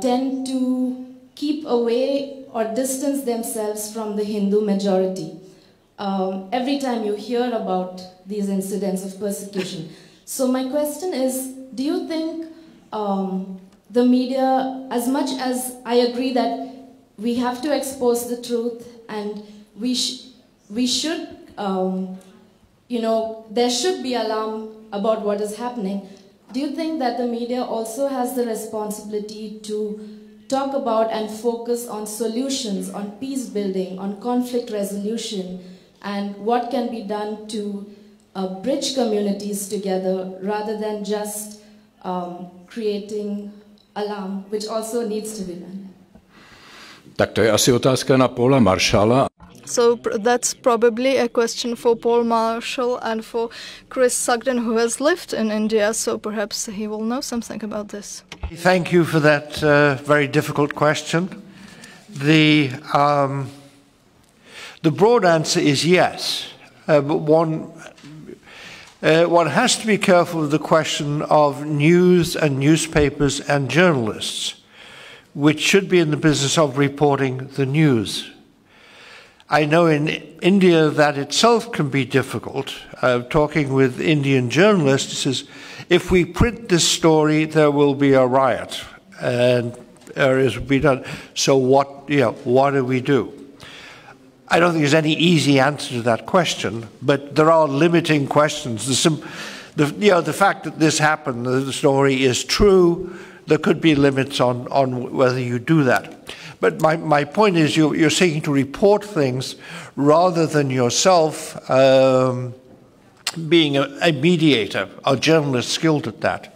tend to keep away or distance themselves from the Hindu majority. Every time you hear about these incidents of persecution. So my question is, do you think the media, as much as I agree that we have to expose the truth and we should, there should be alarm about what is happening, do you think that the media also has the responsibility to talk about and focus on solutions, on peace building, on conflict resolution, and what can be done to bridge communities together rather than just creating alarm, which also needs to be done? Tak to je asi otázka na Paula Marshalla. So that's probably a question for Paul Marshall and for Chris Sugden, who has lived in India, so perhaps he will know something about this. Thank you for that very difficult question. The broad answer is yes, but one has to be careful of the question of news and newspapers and journalists, which should be in the business of reporting the news. I know in India that itself can be difficult. Talking with Indian journalists, says, if we print this story, there will be a riot, and areas will be done. So what do we do? I don't think there's any easy answer to that question, but there are limiting questions. The fact that this happened, the story is true. There could be limits on whether you do that. But my point is you're seeking to report things rather than yourself being a mediator, a journalist skilled at that.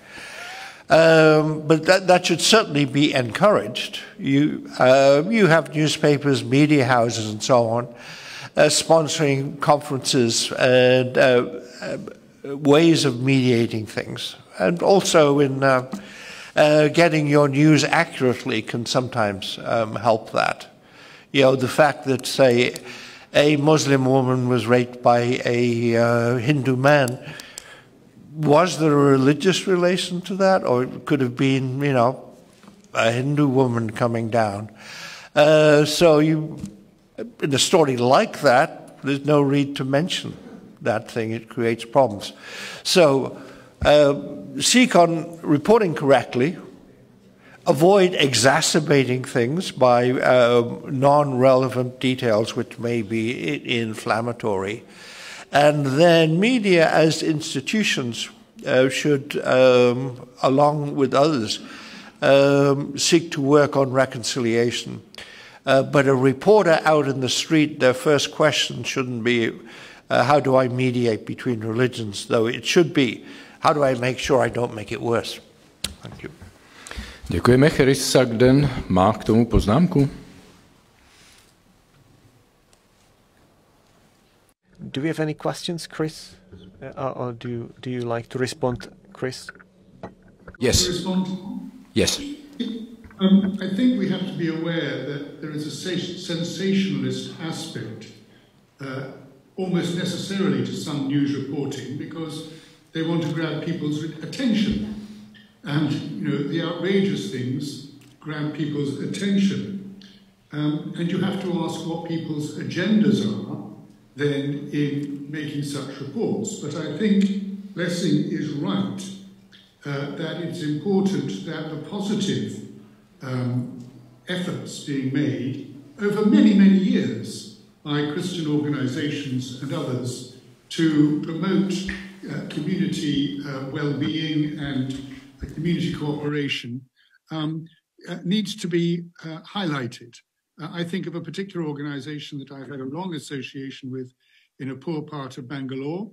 But that should certainly be encouraged. You have newspapers, media houses and so on, sponsoring conferences and ways of mediating things. And also in getting your news accurately can sometimes help that. The fact that, say, a Muslim woman was raped by a Hindu man, was there a religious relation to that? Or it could have been, a Hindu woman coming down. So in a story like that, there's no need to mention that thing, it creates problems. So seek on reporting correctly, avoid exacerbating things by non-relevant details which may be inflammatory. And then media as institutions should, along with others, seek to work on reconciliation. But a reporter out in the street, their first question shouldn't be, how do I mediate between religions? Though it should be, how do I make sure I don't make it worse? Thank you. Děkujeme. Chris Sagden má k tomu poznámku. Do we have any questions, Chris? Or do you like to respond, Chris? Yes. Respond? Yes. I think we have to be aware that there is a sensationalist aspect almost necessarily to some news reporting because they want to grab people's attention. And, you know, the outrageous things grab people's attention. And you have to ask what people's agendas are then in making such reports. But I think Blessing is right that it's important that the positive efforts being made over many, many years by Christian organizations and others to promote community well-being and community cooperation needs to be highlighted. I think of a particular organization that I've had a long association with in a poor part of Bangalore,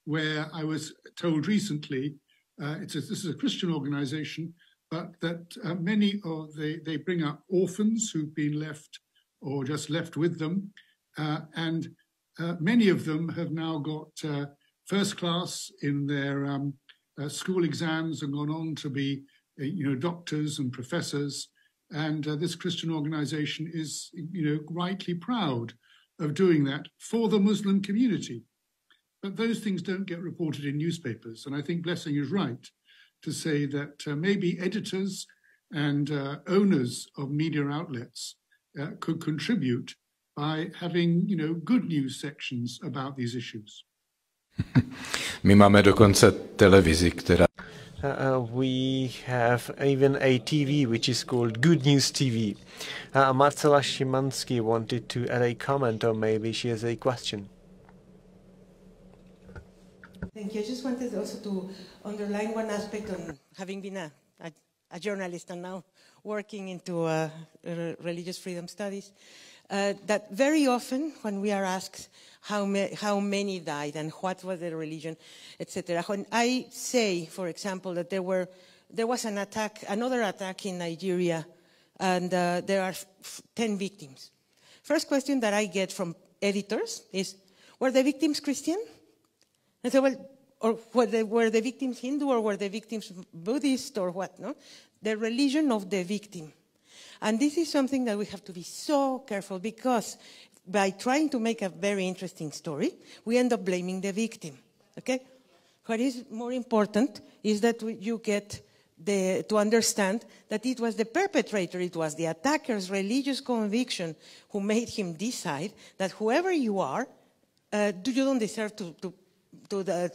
where I was told recently, this is a Christian organization, but that they bring up orphans who've been left or just left with them, and many of them have now got first class in their school exams and gone on to be, doctors and professors. And this Christian organization is, rightly proud of doing that for the Muslim community. But those things don't get reported in newspapers. And I think Blessing is right to say that maybe editors and owners of media outlets could contribute by having, good news sections about these issues. My máme dokonce televizi, která... We have even a TV which is called Good News TV. Marcela Szymanski wanted to add a comment, or maybe she has a question. Thank you. I just wanted also to underline one aspect on having been a journalist and now working into religious freedom studies, that very often when we are asked how many died and what was the religion, etc. When I say, for example, that there was another attack in Nigeria, and there are 10 victims. First question that I get from editors is, were the victims Christian? And so, well, or were the victims Hindu, or were the victims Buddhist, or what? No, the religion of the victim. And this is something that we have to be so careful, because by trying to make a very interesting story, we end up blaming the victim, okay? What is more important is that you get to understand that it was the perpetrator, it was the attacker's religious conviction who made him decide that whoever you are, you don't deserve to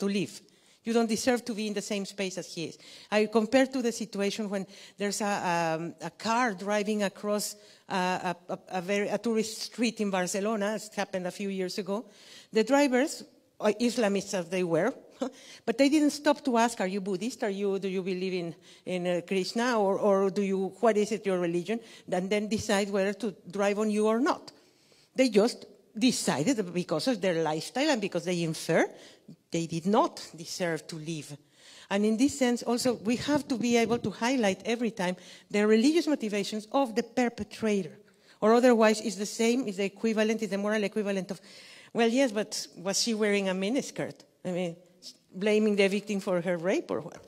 live. You don't deserve to be in the same space as he is. I compare to the situation when there's a car driving across a tourist street in Barcelona. It happened a few years ago. The drivers, Islamists as they were, but they didn't stop to ask, are you Buddhist? Do you believe in Krishna? Or what is it, your religion? And then decide whether to drive on you or not. They just decided that because of their lifestyle and because they infer they did not deserve to live. And in this sense, also, we have to be able to highlight every time the religious motivations of the perpetrator. Or otherwise, it's the same, it's the equivalent, it's the moral equivalent of, well, yes, but was she wearing a miniskirt? I mean, blaming the victim for her rape or what?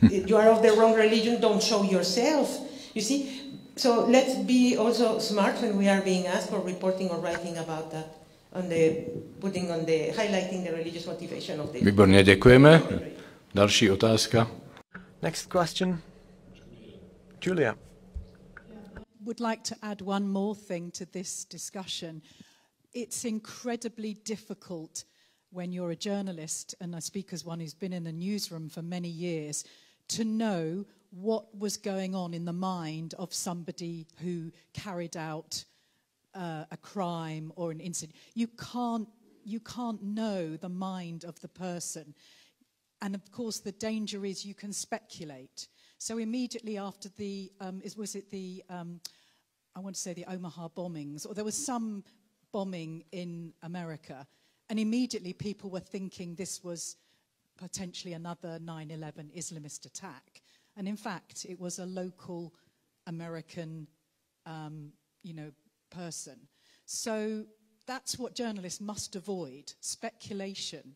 You are of the wrong religion, don't show yourself. You see? So let's be also smart when we are being asked for reporting or writing about that, highlighting the religious motivation of the... Výborně, děkujeme. Další otázka. Next question. Julia. Would like to add one more thing to this discussion. It's incredibly difficult when you're a journalist, and I speak as one who's been in a newsroom for many years, to know what was going on in the mind of somebody who carried out a crime or an incident. You can't know the mind of the person. And of course, the danger is you can speculate. So immediately after the, I want to say the Omaha bombings, or there was some bombing in America, and immediately people were thinking this was potentially another 9/11 Islamist attack. And in fact, it was a local American, person. So that's what journalists must avoid, speculation.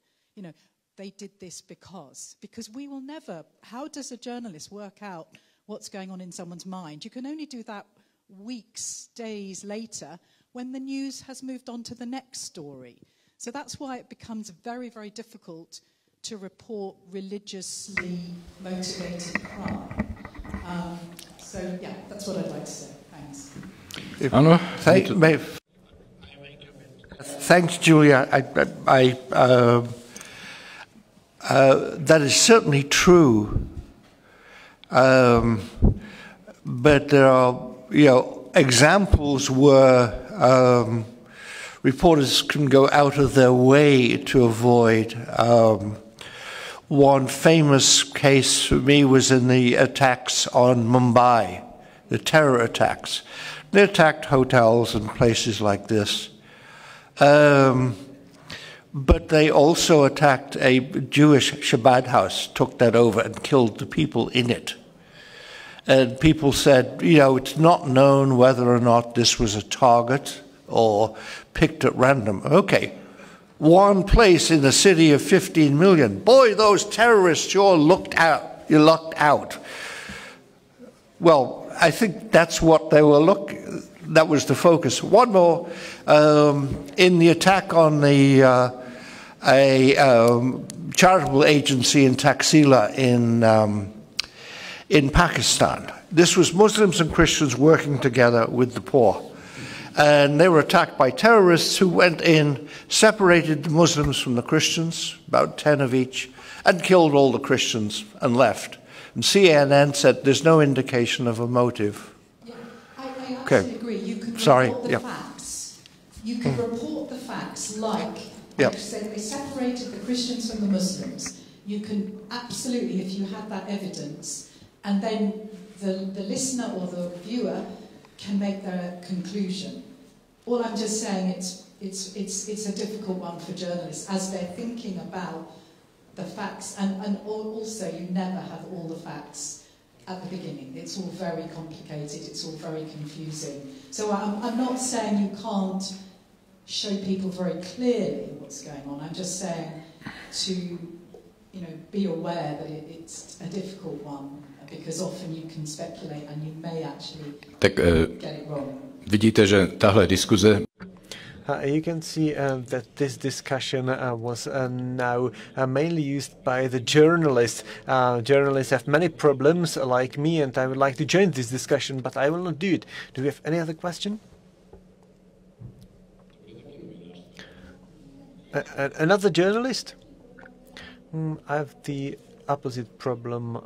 They did this because we will never, how does a journalist work out what's going on in someone's mind? You can only do that weeks, days later when the news has moved on to the next story. So that's why it becomes very, very difficult to report religiously motivated crime. So yeah, that's what I'd like to say. Thanks. Thanks, Julia. That is certainly true, but there are, examples where reporters can go out of their way to avoid. One famous case for me was in the attacks on Mumbai, the terror attacks. They attacked hotels and places like this. But they also attacked a Jewish Shabbat house, took that over and killed the people in it. And people said, it's not known whether or not this was a target or picked at random. Okay, one place in a city of 15 million. Boy, those terrorists sure lucked out. Well, I think that's what they were looking. That was the focus. One more, in the attack on a charitable agency in Taxila in Pakistan. This was Muslims and Christians working together with the poor. And they were attacked by terrorists who went in, separated the Muslims from the Christians, about 10 of each, and killed all the Christians and left. And CNN said there's no indication of a motive. Yeah, I absolutely agree. You could report the facts. You could report the facts like said, they separated the Christians from the Muslims. You can absolutely, if you had that evidence, and then the listener or the viewer can make their conclusion. All I'm just saying, it's a difficult one for journalists as they're thinking about the facts, and also you never have all the facts at the beginning. It's all very complicated, it's all very confusing. So I'm not saying you can't show people very clearly what's going on. I'm just saying to be aware that it's a difficult one, because often you can speculate and you may actually get it wrong. Vidíte, že tahle diskuze you can see that this discussion was now mainly used by the journalists. Journalists have many problems like me, and I would like to join this discussion, but I will not do it. Do we have any other question? Another journalist? I have the opposite problem.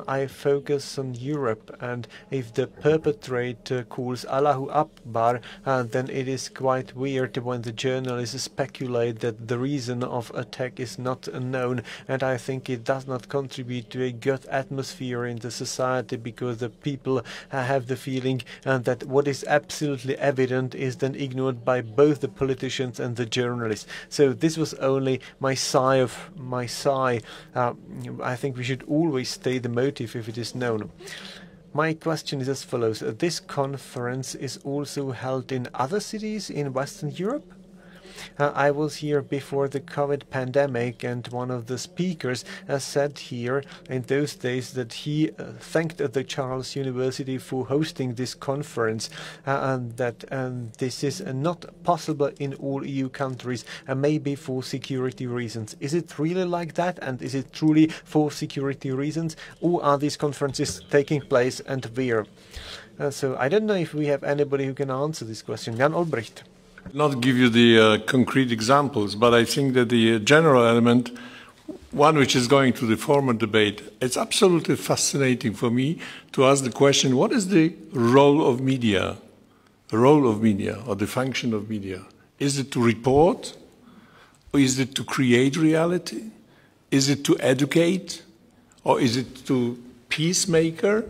I focus on Europe, and if the perpetrator calls Allahu Akbar, then it is quite weird when the journalists speculate that the reason of attack is not known, and I think it does not contribute to a good atmosphere in the society, because the people have the feeling that what is absolutely evident is then ignored by both the politicians and the journalists. So this was only my sigh. I think we should always state the motive if it is known. My question is as follows. This conference is also held in other cities in Western Europe? I was here before the COVID pandemic, and one of the speakers said here in those days that he thanked the Charles University for hosting this conference, and that this is not possible in all EU countries, maybe for security reasons. Is it really like that, and is it truly for security reasons, or are these conferences taking place and where? So I don't know if we have anybody who can answer this question. Jan Olbricht. Not give you the concrete examples, but I think that the general element, one which is going to the former debate, it's absolutely fascinating for me to ask the question, what is the role of media? The role of media or the function of media? Is it to report? Or is it to create reality? Is it to educate? Or is it to peacemaker?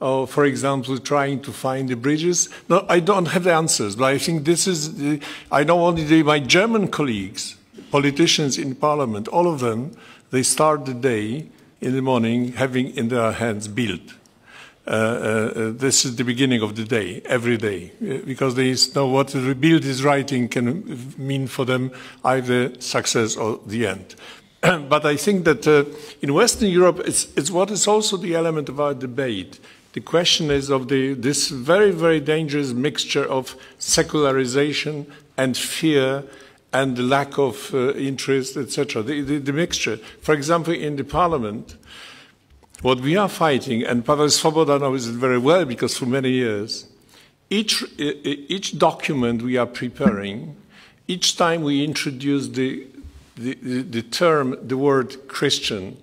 Or, for example, trying to find the bridges? No, I don't have the answers, but I think this is, I know only my German colleagues, politicians in parliament, all of them, they start the day in the morning having in their hands Bild. This is the beginning of the day, every day, because they know what the Bild is writing can mean for them either success or the end. But I think that in Western Europe, it's what is also the element of our debate. The question is of this very, very dangerous mixture of secularization and fear and the lack of interest, etc. The mixture. For example, in the parliament, what we are fighting, and Pavel Svoboda knows it very well because for many years, each document we are preparing, each time we introduce the term, the word Christian,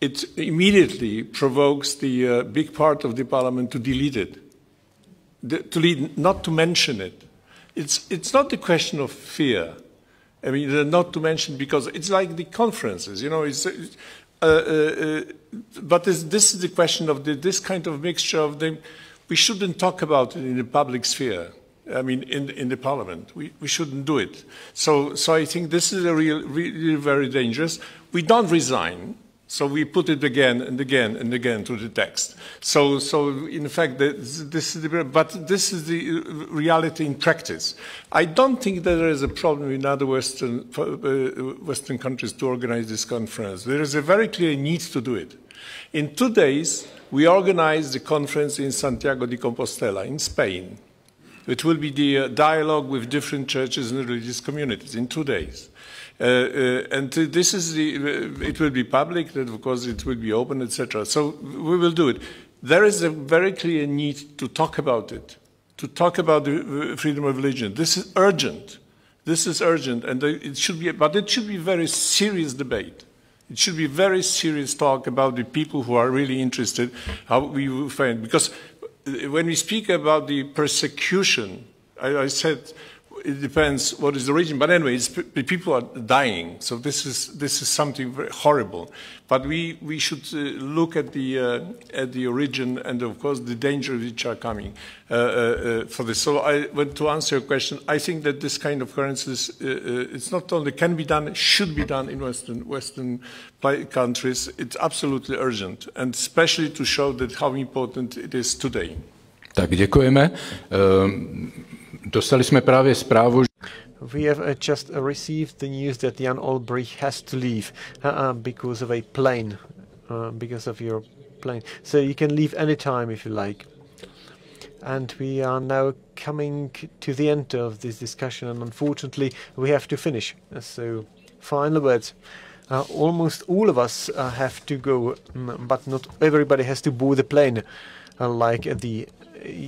it immediately provokes the big part of the parliament to delete it, not to mention it. It's not the question of fear. I mean, not to mention, because it's like the conferences, you know, but this is the question of this kind of mixture of them. We shouldn't talk about it in the public sphere. I mean, in the parliament, we shouldn't do it. So I think this is really very dangerous. We don't resign. So we put it again and again and again to the text. So in fact, this is the reality in practice. I don't think that there is a problem in other Western countries to organize this conference. There is a very clear need to do it. In 2 days, we organized the conference in Santiago de Compostela in Spain. It will be the dialogue with different churches and religious communities in 2 days. And this is it will be public, of course it will be open, etc. So we will do it. There is a very clear need to talk about it, to talk about the freedom of religion. This is urgent. This is urgent, and it should be, but it should be very serious debate. It should be very serious talk about the people who are really interested, how we will find, because when we speak about the persecution, I said, it depends what is the region, but anyway, the people are dying. So this is something very horrible. But we should look at the origin and of course the dangers which are coming for this. So to answer your question, I think that this kind of occurrences, it's not only can be done, should be done in Western countries. It's absolutely urgent, and especially to show that how important it is today. Tak, děkujeme. Dostali jsme právě zprávu. We have just received the news that Jan Olbrich has to leave because of a plane, because of your plane. So you can leave anytime if you like. And we are now coming to the end of this discussion, and unfortunately we have to finish. So, final words. Almost all of us have to go, but not everybody has to board the plane, like the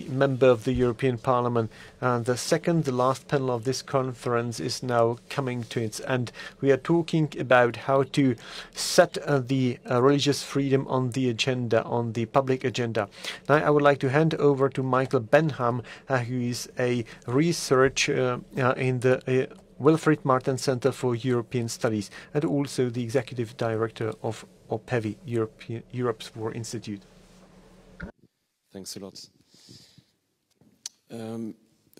member of the European Parliament. The last panel of this conference is now coming to its end. We are talking about how to set the religious freedom on the agenda, on the public agenda. Now I would like to hand over to Michael Benham, who is a researcher in the Wilfried Martens Center for European Studies, and also the executive director of OPEVI, Europe's War Institute. Thanks a lot.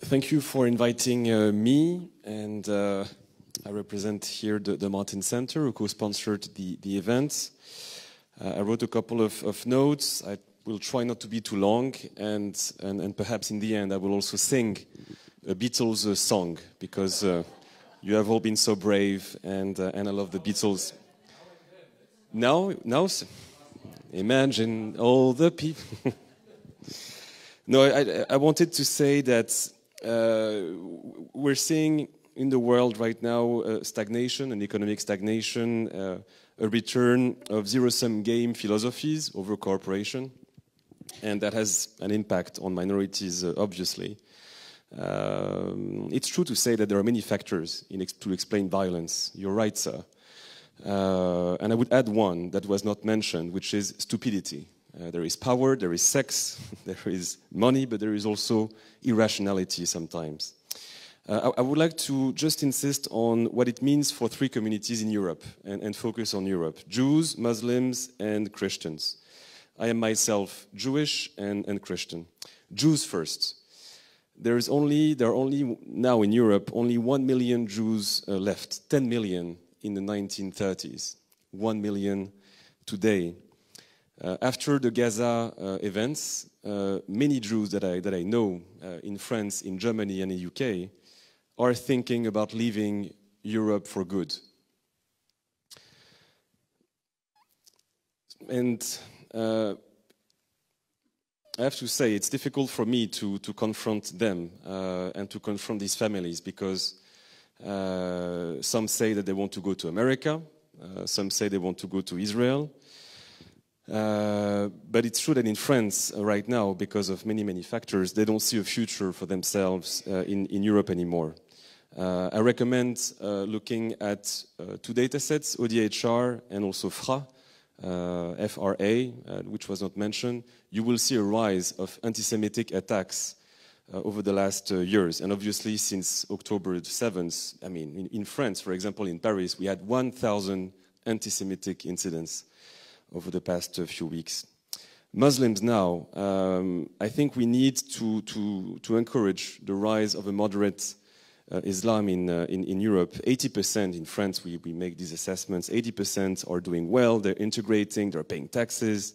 Thank you for inviting me, and I represent here the Martin Center, who co-sponsored the event. I wrote a couple of notes. I will try not to be too long, and perhaps in the end I will also sing a Beatles song, because you have all been so brave, and I love the Beatles. Now, imagine all the people. No, I wanted to say that we're seeing in the world right now stagnation, and economic stagnation, a return of zero-sum game philosophies over cooperation, and that has an impact on minorities, obviously. It's true to say that there are many factors to explain violence. You're right, sir. And I would add one that was not mentioned, which is stupidity. There is power, there is sex, there is money, but there is also irrationality sometimes. I would like to just insist on what it means for three communities in Europe and focus on Europe: Jews, Muslims, and Christians. I am myself Jewish and Christian. Jews first. There are only now in Europe only 1 million Jews left. 10 million in the 1930s. 1 million today. After the Gaza events, many Jews that I know in France, in Germany, and in the UK are thinking about leaving Europe for good. And I have to say, it's difficult for me to confront them and to confront these families, because some say that they want to go to America, some say they want to go to Israel. But it's true that in France right now, because of many factors, they don't see a future for themselves in Europe anymore. I recommend looking at two data sets, ODIHR and also FRA, FRA, which was not mentioned. You will see a rise of anti-Semitic attacks over the last years. And obviously since October 7th, I mean, in France, for example, in Paris, we had 1,000 anti-Semitic incidents over the past few weeks. Muslims now, I think we need to encourage the rise of a moderate Islam in Europe. 80% in France, we make these assessments, 80% are doing well, they're integrating, they're paying taxes,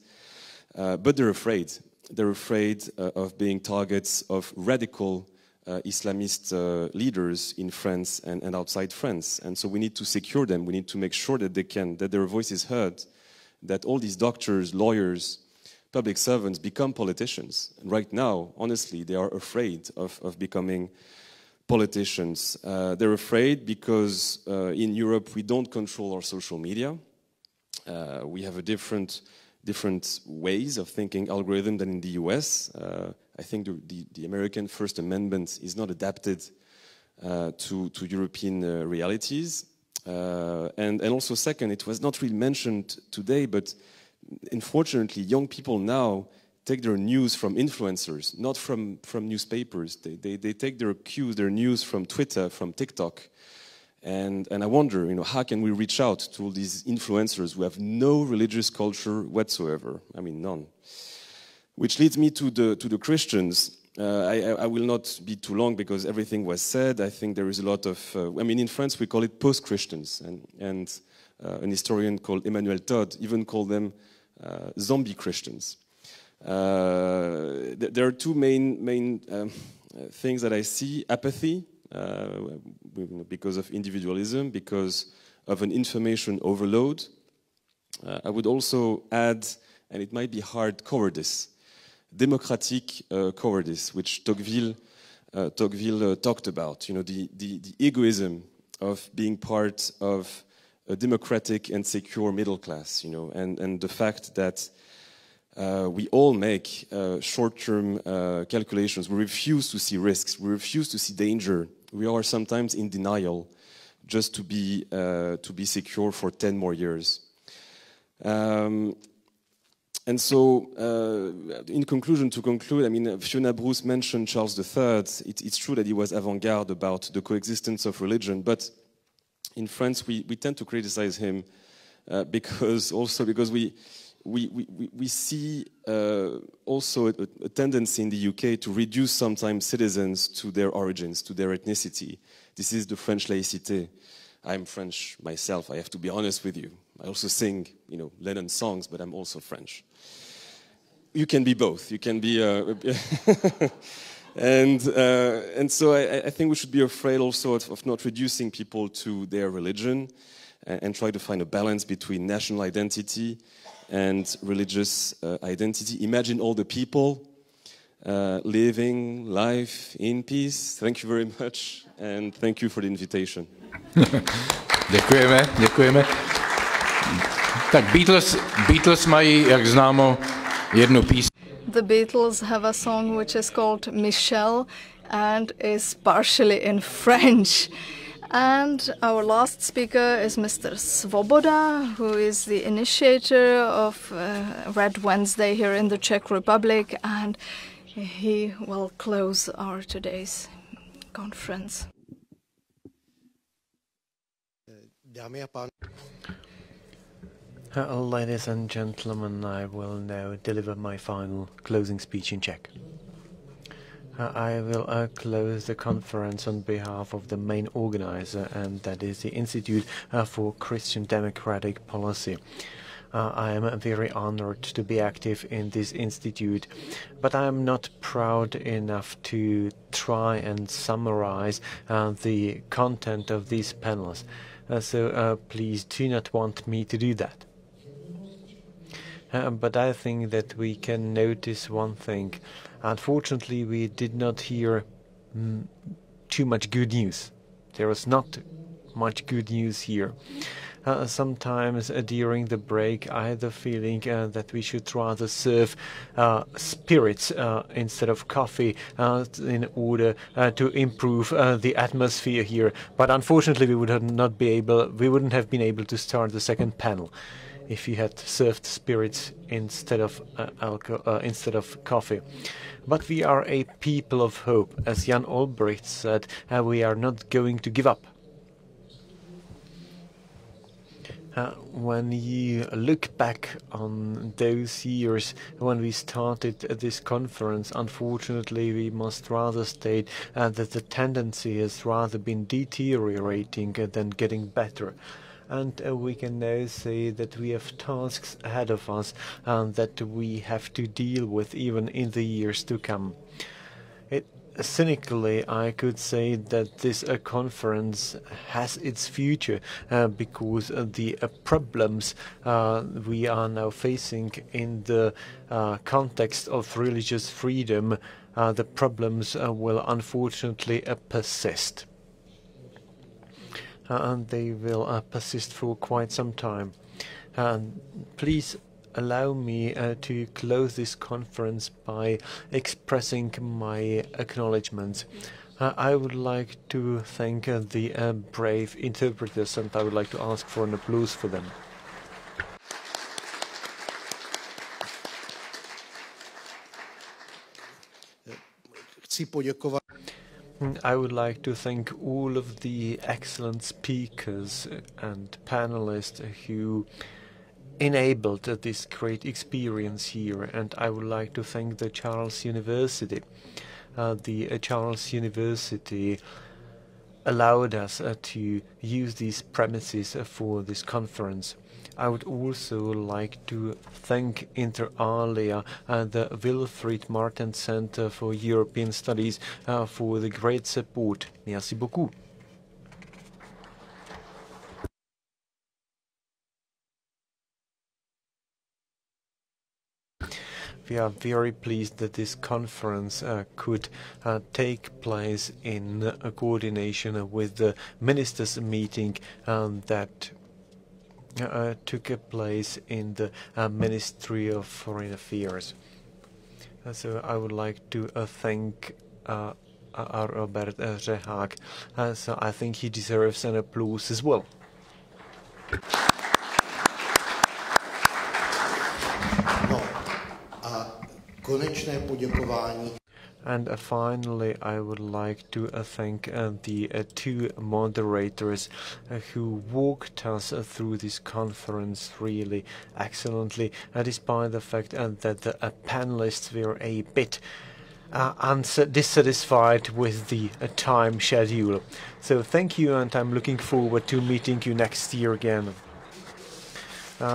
but they're afraid. They're afraid of being targets of radical Islamist leaders in France and outside France. And so we need to secure them, we need to make sure that that their voice is heard, that all these doctors, lawyers, public servants become politicians. And right now, honestly, they are afraid of becoming politicians. They're afraid because in Europe we don't control our social media. We have a different ways of thinking algorithm than in the US. I think the American First Amendment is not adapted to European realities. And also second, it was not really mentioned today, but unfortunately young people now take their news from influencers, not from newspapers. They take their cues, their news from Twitter, from TikTok. And I wonder, how can we reach out to all these influencers who have no religious culture whatsoever? I mean, none. Which leads me to the Christians. I will not be too long because everything was said. I think there is a lot of, in France we call it post-Christians. And an historian called Emmanuel Todd even called them zombie Christians. There are two main things that I see. Apathy, because of individualism, because of an information overload. I would also add, and it might be hard, cowardice. Democratic cowardice, which Tocqueville talked about. The egoism of being part of a democratic and secure middle class, and the fact that we all make short-term calculations. We refuse to see risks. We refuse to see danger. We are sometimes in denial just to be secure for 10 more years. And so, in conclusion, Fiona Bruce mentioned Charles III. It's true that he was avant-garde about the coexistence of religion, but in France we tend to criticize him because we see also a tendency in the UK to reduce sometimes citizens to their origins, to their ethnicity. This is the French laïcité. I'm French myself, I have to be honest with you. I also sing, Lennon songs, but I'm also French. You can be both. You can be, and so I think we should be afraid also of not reducing people to their religion, and try to find a balance between national identity and religious identity. Imagine all the people living life in peace. Thank you very much, and thank you for the invitation. Děkujeme. Tak Beatles mají, jak známo, jednu píseň. The Beatles have a song which is called Michelle, and is partially in French. And our last speaker is Mr. Svoboda, who is the initiator of Red Wednesday here in the Czech Republic, and he will close our today's conference. Ladies and gentlemen, I will now deliver my final closing speech in Czech. I will close the conference on behalf of the main organizer, and that is the Institute for Christian Democratic Policy. I am very honored to be active in this institute, but I am not proud enough to try and summarize the content of these panels. So please do not want me to do that. But I think that we can notice one thing. Unfortunately, we did not hear too much good news. There was not much good news here. Sometimes during the break, I had the feeling that we should rather serve spirits instead of coffee in order to improve the atmosphere here. But unfortunately, we wouldn't have been able to start the second panel if you had served spirits instead of coffee. But we are a people of hope. As Jan Olbricht said, we are not going to give up. When you look back on those years when we started this conference, unfortunately we must rather state that the tendency has rather been deteriorating than getting better. And we can now say that we have tasks ahead of us that we have to deal with even in the years to come. Cynically, I could say that this conference has its future because the problems we are now facing in the context of religious freedom, the problems will unfortunately persist. And they will persist for quite some time. Please allow me to close this conference by expressing my acknowledgements. I would like to thank the brave interpreters, and I would like to ask for an applause for them. I would like to thank all of the excellent speakers and panelists who enabled this great experience here, and I would like to thank the Charles University. The Charles University allowed us to use these premises for this conference. I would also like to thank Inter Alia and the Wilfried Martens Center for European Studies for the great support. Merci beaucoup. We are very pleased that this conference could take place in coordination with the ministers' meeting that took place in the Ministry of Foreign Affairs. So I would like to thank Robert Řehák. So I think he deserves an applause as well. And finally, I would like to thank the two moderators who walked us through this conference really excellently, despite the fact that the panelists were a bit dissatisfied with the time schedule. So thank you, and I'm looking forward to meeting you next year again.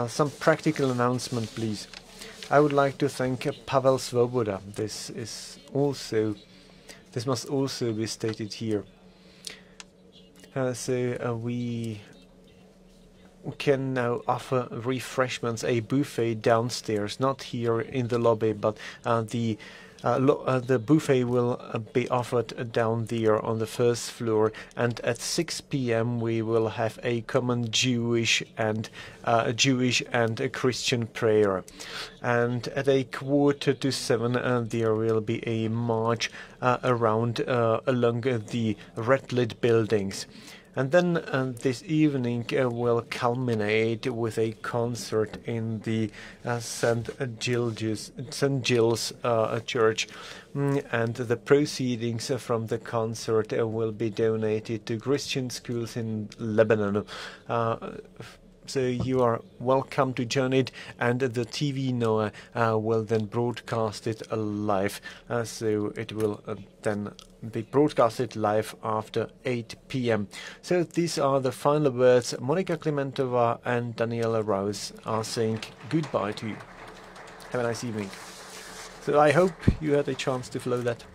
Some practical announcement, please. I would like to thank Pavel Svoboda. This must also be stated here. We can now offer refreshments, a buffet downstairs, not here in the lobby, but the The buffet will be offered down there on the first floor, and at 6 p.m. we will have a common Jewish and a Christian prayer. And at 6:45 there will be a march around along the red-lit buildings. And then this evening will culminate with a concert in the St. Gilles Church. And the proceedings from the concert will be donated to Christian schools in Lebanon. So you are welcome to join it, and the TV Noah will then broadcast it live. So it will then be broadcasted live after 8 p.m. So these are the final words. Monika Klimentova and Daniela Rouse are saying goodbye to you. Have a nice evening. So I hope you had a chance to follow that.